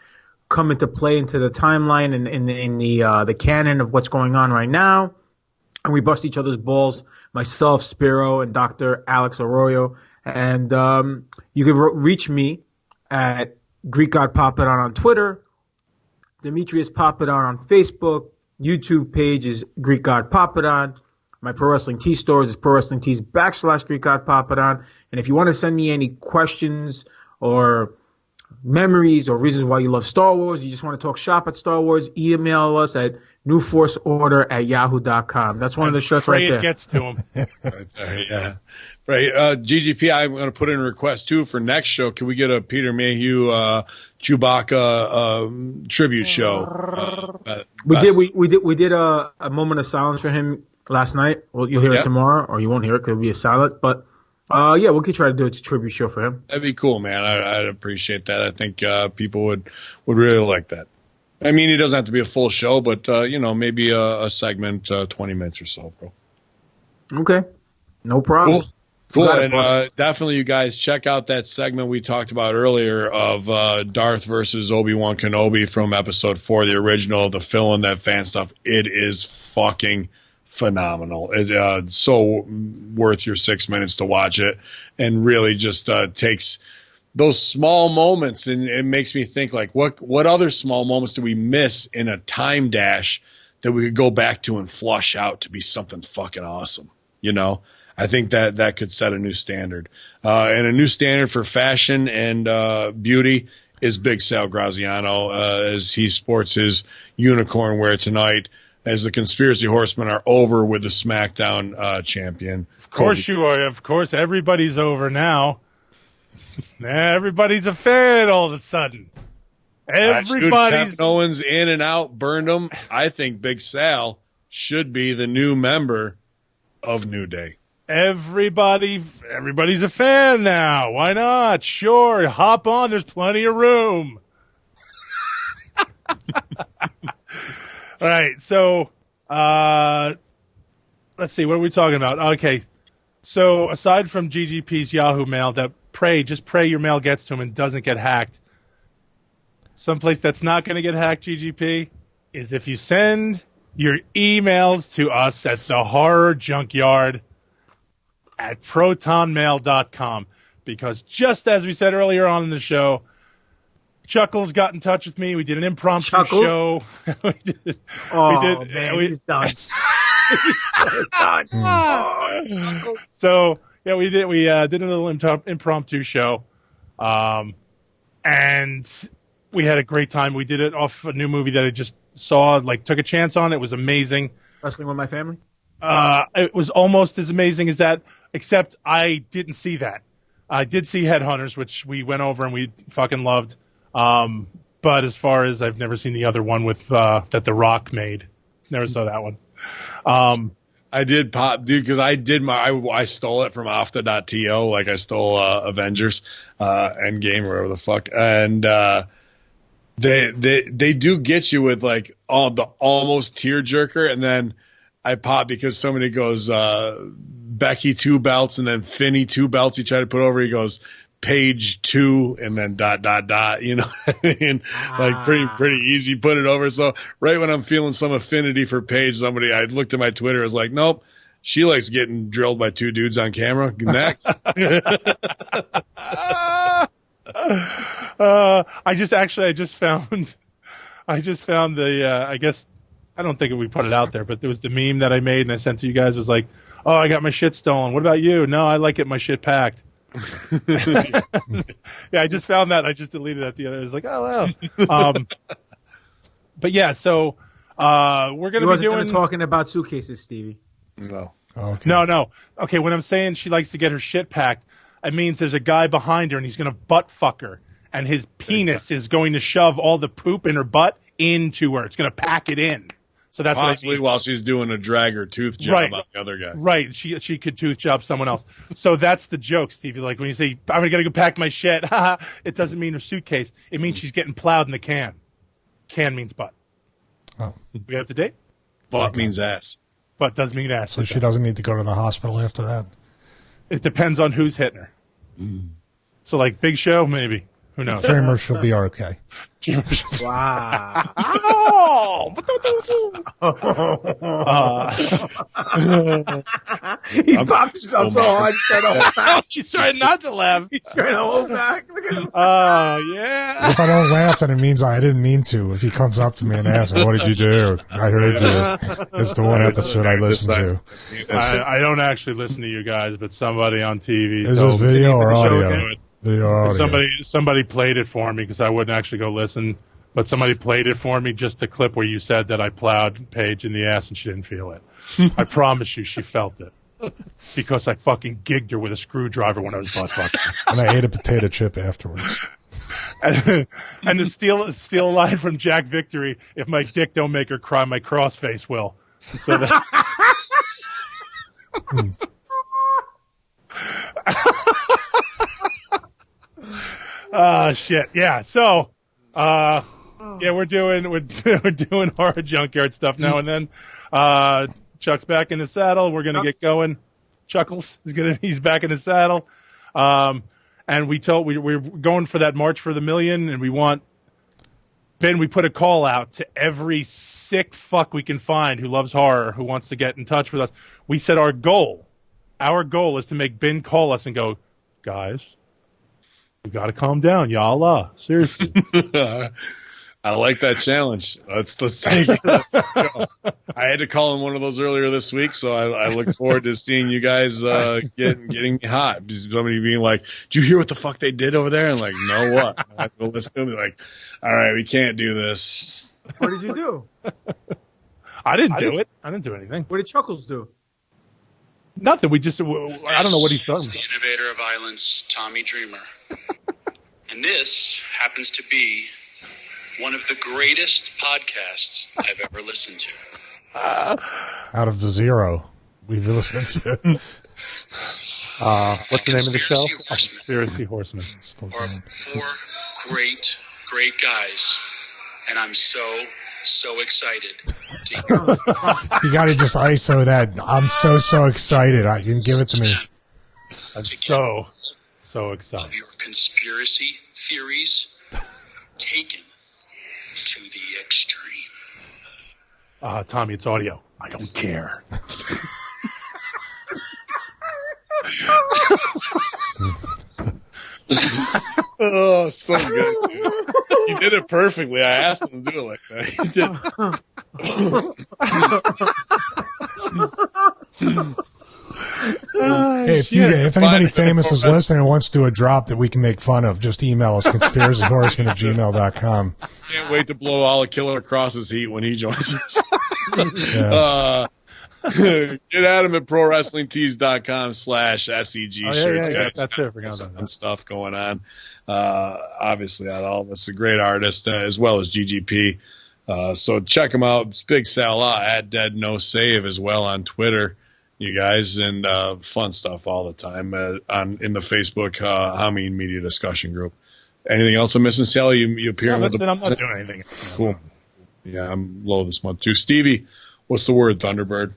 come into play into the timeline and in the canon of what's going on right now. And we bust each other's balls, myself, Spiro, and Dr. Alex Arroyo. And you can reach me at Greek God Papadon on Twitter, Demetrius Papadon on Facebook, YouTube page is Greek God Papadon. My Pro Wrestling Tee stores is Pro Wrestling Tees /Greek God Papadon. And if you want to send me any questions or memories or reasons why you love Star Wars, you just want to talk shop at Star Wars, email us at newforceorder@yahoo.com. That's one of the shirts right there. It gets to him. Right there, yeah. Right. GGP, I'm going to put in a request, too, for next show. Can we get a Peter Mayhew Chewbacca tribute show? We did a moment of silence for him last night. Well, you'll hear it tomorrow, or you won't hear it because it'll be a silent. But, we could try to do a tribute show for him. That'd be cool, man. I'd appreciate that. I think people would really like that. I mean, it doesn't have to be a full show, but, maybe a segment, 20 minutes or so, bro. Okay. No problem. Cool. And definitely, you guys, check out that segment we talked about earlier of Darth versus Obi-Wan Kenobi from episode 4, the original, the fill-in, that fan stuff. It is fucking phenomenal. It's so worth your 6 minutes to watch it, and really just takes those small moments, and it makes me think, like, what other small moments do we miss in a time dash that we could go back to and flush out to be something fucking awesome, I think that could set a new standard. And a new standard for fashion and beauty is Big Sal Graziano, as he sports his unicorn wear tonight, as the Conspiracy Horsemen are over with the SmackDown champion. Of course you are. Of course, everybody's over now. Everybody's a fan all of a sudden. Everybody's... Kevin Owens in and out, burned him. I think Big Sal should be the new member of New Day. Everybody's a fan now. Why not? Sure, hop on. There's plenty of room. All right, so let's see. What are we talking about? Okay, so aside from GGP's Yahoo Mail, just pray your mail gets to him and doesn't get hacked. Someplace that's not going to get hacked, GGP, is if you send your emails to us at the Horror Junkyard at protonmail.com, because just as we said earlier on in the show, Chuckles got in touch with me. We did an impromptu show. He's done. So yeah, we did a little impromptu show, and we had a great time. We did it off a new movie that I just saw, took a chance on. It was amazing. Wrestling with My Family? It was almost as amazing as that, except I didn't see that. I did see Headhunters, which we went over and we fucking loved. But as far as, I've never seen the other one with that The Rock made. Never saw that one. I did pop, dude, because I stole it from Afta.to, like I stole Avengers Endgame or whatever the fuck, and they do get you with the almost tearjerker, and then I pop because somebody goes Becky 2 belts and then Finney 2 belts. He tried to put over. He goes page 2 and then ... you know what I mean? Like pretty easy, put it over. So right when I'm feeling some affinity for Paige, I looked at my Twitter, I was like, nope, she likes getting drilled by 2 dudes on camera. Next. I just found the I guess I don't think we put it out there, but there was the meme that I made and I sent to you guys. It was like, oh, I got my shit stolen. What about you? No, I like getting my shit packed. Yeah, I just found that. I just deleted that the other. I was like, oh wow. But yeah, so we're gonna be doing talking about suitcases, Stevie. No. Okay. No. Okay, when I'm saying she likes to get her shit packed, it means there's a guy behind her and he's gonna butt fuck her, and his penis is going to shove all the poop in her butt into her. It's gonna pack it in. So that's possibly what I mean. While she's doing a drag or tooth job on the other guy. Right. She could tooth job someone else. So that's the joke, Stevie. Like when you say, I'm going to go pack my shit, it doesn't mean her suitcase. It means she's getting plowed in the can. Can means butt. Oh. We have to date? Butt means ass. Butt does mean ass. So she doesn't need to go to the hospital after that? It depends on who's hitting her. So like Big Show, maybe. Who knows? Kramer, she'll be okay. Wow. He popped himself so hard. He's trying not to laugh. He's trying to hold back. Look at him. Oh, yeah. If I don't laugh, then it means I didn't mean to. If he comes up to me and asks me, what did you do? I heard you. It's the one episode I listened to. I don't actually listen to you guys, but somebody on TV. Is this video or audio? Video or audio. Somebody played it for me because I wouldn't actually go listen. But somebody played it for me, just the clip where you said that I plowed Paige in the ass and she didn't feel it. I promise you she felt it. Because I fucking gigged her with a screwdriver when I was butt fucking. And I ate a potato chip afterwards. And the steal line from Jack Victory, if my dick don't make her cry, my crossface will. So that... Shit. Yeah. So, yeah, we're doing horror junkyard stuff now and then. Chuck's back in the saddle. We're gonna get going. Chuckles he's back in the saddle. And we're going for that March for the Million, and we want Ben. We put a call out to every sick fuck we can find who loves horror, who wants to get in touch with us. We said our goal is to make Ben call us and go, guys, you got to calm down, y'all. Seriously. I like that challenge. Let's take it. Let's go. I had to call in one of those earlier this week, so I look forward to seeing you guys getting me hot. Somebody being like, "Did you hear what the fuck they did over there?" And like, "No, what?" I have to listen to them. Like, "All right, we can't do this." What did you do? I didn't do it. I didn't do anything. What did Chuckles do? Nothing. I don't know what he's done. The innovator of violence, Tommy Dreamer. And this happens to be one of the greatest podcasts I've ever listened to. Out of the 0 we've listened to. What's the name of the show? Horsemen. Conspiracy Horsemen. Are 4 great guys. And I'm so excited to hear. You gotta just ISO that. I'm so excited. You can give it to me. I'm so excited. Of your conspiracy theories taken to the extreme. Tommy, it's audio. I don't care. Oh, so good, dude. You did it perfectly. I asked him to do it like that. He did. Hey, if anybody famous is listening and wants to do a drop that we can make fun of, just email us, conspiracyhorseman@gmail.com. Can't wait to blow all the Killer Cross's heat when he joins us. Yeah. Get at him at prowrestlingtees.com/SEG shirts, guys. That's it. Forgot about that. Stuff going on. Obviously, out all of us, a great artist, as well as GGP. So check him out. It's Big Sal at Dead No Save as well on Twitter, you guys, and fun stuff all the time in the Facebook How Mean Media discussion group. Anything else I'm missing, Sally? You appear No, with that's it. I'm not doing anything. Cool. Yeah, I'm low this month too. Stevie, what's the word, Thunderbird?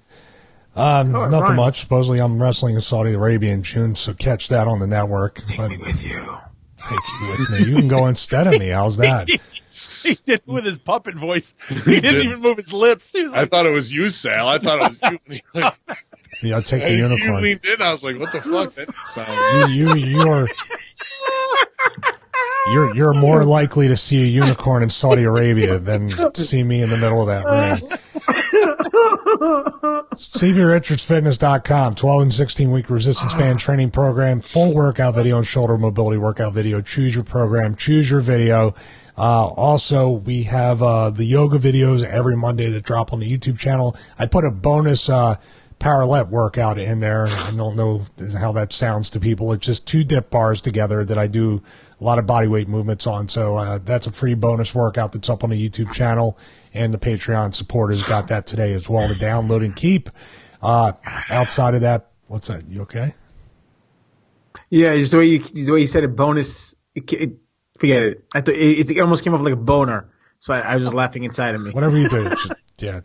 Ron. Nothing much. Supposedly I'm wrestling in Saudi Arabia in June, so catch that on the network. Take me with you. Take you with me. You can go instead of me. How's that? He did it with his puppet voice. He didn't even move his lips. He was I like, thought it was you, Sal. I thought it was you. Like, Yeah, I'll take the and you unicorn. leaned in. I was like, what the fuck? That didn't sound You're more likely to see a unicorn in Saudi Arabia than to see me in the middle of that ring. StevieRichardsFitness.com, 12 and 16 week resistance band training program, full workout video and shoulder mobility workout video. Choose your program, choose your video. Also, we have the yoga videos every Monday that drop on the YouTube channel. I put a bonus powerlet workout in there. I don't know how that sounds to people. It's just 2 dip bars together that I do a lot of body weight movements on. So that's a free bonus workout that's up on the YouTube channel, and the Patreon supporters got that today as well to download and keep. Outside of that, what's that? You okay? Yeah, just the way you said it, bonus. Forget it. I thought it almost came off like a boner. So I was just laughing inside of me. Whatever you do,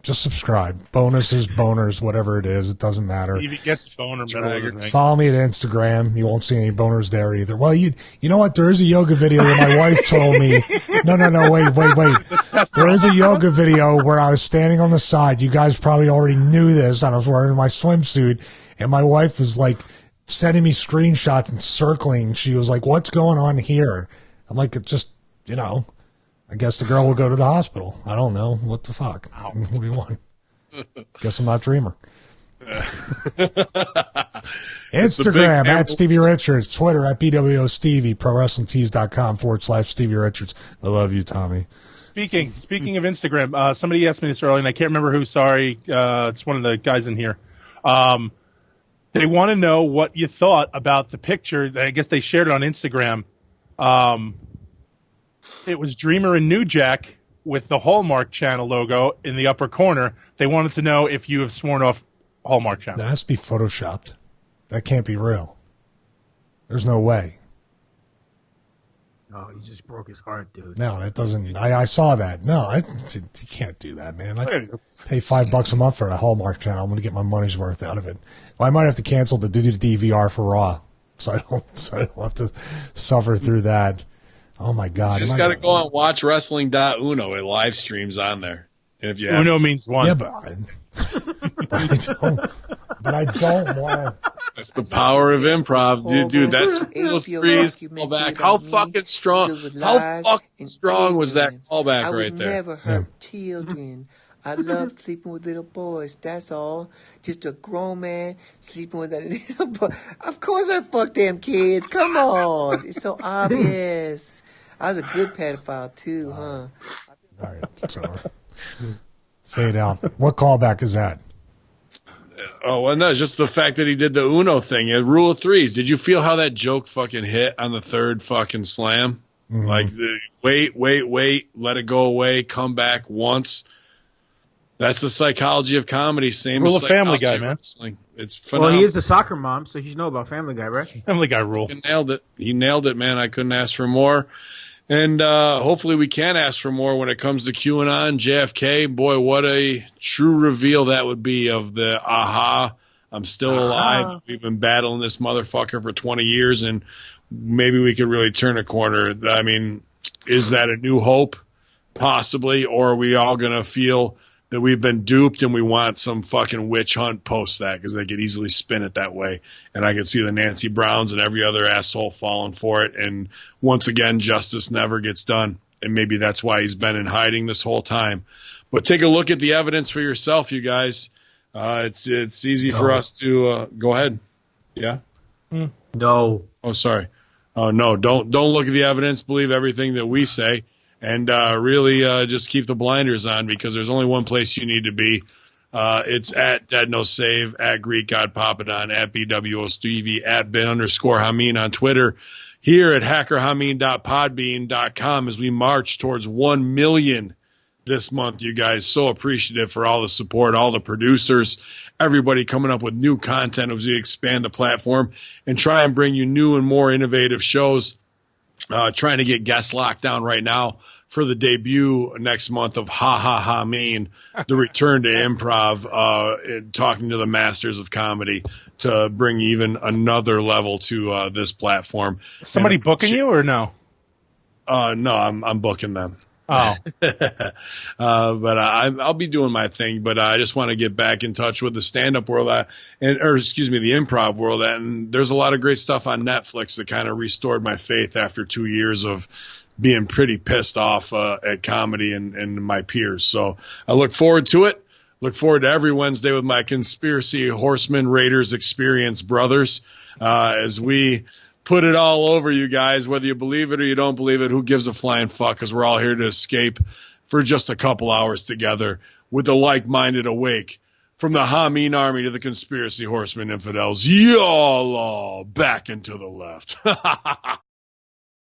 just subscribe. Bonuses, boners, whatever it is, it doesn't matter. if he gets a boner middle of the ring. Follow me at Instagram. You won't see any boners there either. Well, you know what? There is a yoga video that my wife told me. No, wait. There is a yoga video where I was standing on the side. You guys probably already knew this, and I was wearing my swimsuit, and my wife was like sending me screenshots and circling. She was like, "What's going on here?" I'm like, "It just, I guess the girl will go to the hospital. I don't know. What the fuck? What do you want? Guess I'm not dreamer." Instagram at Stevie Richards, Twitter at BWOStevie, ProWrestlingTees.com/Stevie Richards. I love you, Tommy. Speaking of Instagram, somebody asked me this earlier, and I can't remember who. Sorry, it's one of the guys in here. They want to know what you thought about the picture. I guess they shared it on Instagram. It was Dreamer and New Jack with the Hallmark Channel logo in the upper corner. They wanted to know if you have sworn off Hallmark Channel. That has to be photoshopped. That can't be real. There's no way. Oh, he just broke his heart, dude. No, that doesn't. I saw that. No, you can't do that, man. I pay $5 a month for a Hallmark Channel. I'm going to get my money's worth out of it. Well, I might have to cancel the DVR for Raw, so I don't have to suffer through that. Oh my God! You just got to go on watchwrestling.uno. It live streams on there. If you Uno means one. Yeah, but I don't want. That's the power of improv, dude. That's freeze callback. How fucking strong was that callback right there? I would never hurt children. I love sleeping with little boys. That's all. Just a grown man sleeping with a little boy. Of course I fuck them kids. Come on. It's so obvious. I was a good pedophile too, huh? All right, it's over. Fade out. What callback is that? Oh, well, no, it's just the fact that he did the Uno thing. Rule of threes. Did you feel how that joke fucking hit on the third fucking slam? Mm-hmm. Like, wait, let it go away, come back once. That's the psychology of comedy. Same rule as of Family Guy, man. Wrestling. It's phenomenal. Well, he is a soccer mom, so he should know about Family Guy, right? Family Guy rule. He nailed it, man. I couldn't ask for more. And hopefully we can ask for more when it comes to QAnon, JFK. Boy, what a true reveal that would be of the I'm still alive. We've been battling this motherfucker for 20 years, and maybe we could really turn a corner. I mean, is that a new hope? Possibly. Or are we all going to feel that we've been duped and we want some fucking witch hunt post that, because they could easily spin it that way. And I could see the Nancy Browns and every other asshole falling for it. And once again, justice never gets done. And maybe that's why he's been in hiding this whole time. But take a look at the evidence for yourself, you guys. It's easy for us to go ahead. Yeah. No. Oh, sorry. Oh no! Don't look at the evidence. Believe everything that we say. And really just keep the blinders on, because there's only one place you need to be. It's at Dead No Save, at Greek God Papadon, at BWO Stevie, at Ben_Hameen on Twitter, here at hackerhameen.podbean.com as we march towards 1 million this month, you guys. So appreciative for all the support, all the producers, everybody coming up with new content as we expand the platform and try and bring you new and more innovative shows. Trying to get guests locked down right now for the debut next month of Ha Ha Ha Mean, the return to improv, talking to the masters of comedy to bring even another level to this platform. Somebody booking you or no? No, I'm booking them. Oh, but I'll be doing my thing. But I just want to get back in touch with the stand-up world, the improv world. And there's a lot of great stuff on Netflix that kind of restored my faith after 2 years of being pretty pissed off at comedy and my peers. So I look forward to it. Look forward to every Wednesday with my Conspiracy Horsemen Raiders Experience brothers as we put it all over you guys, whether you believe it or you don't believe it. Who gives a flying fuck? Because we're all here to escape for just a couple hours together with the like-minded awake. From the Hameen Army to the Conspiracy Horsemen Infidels, y'all all back and to the left.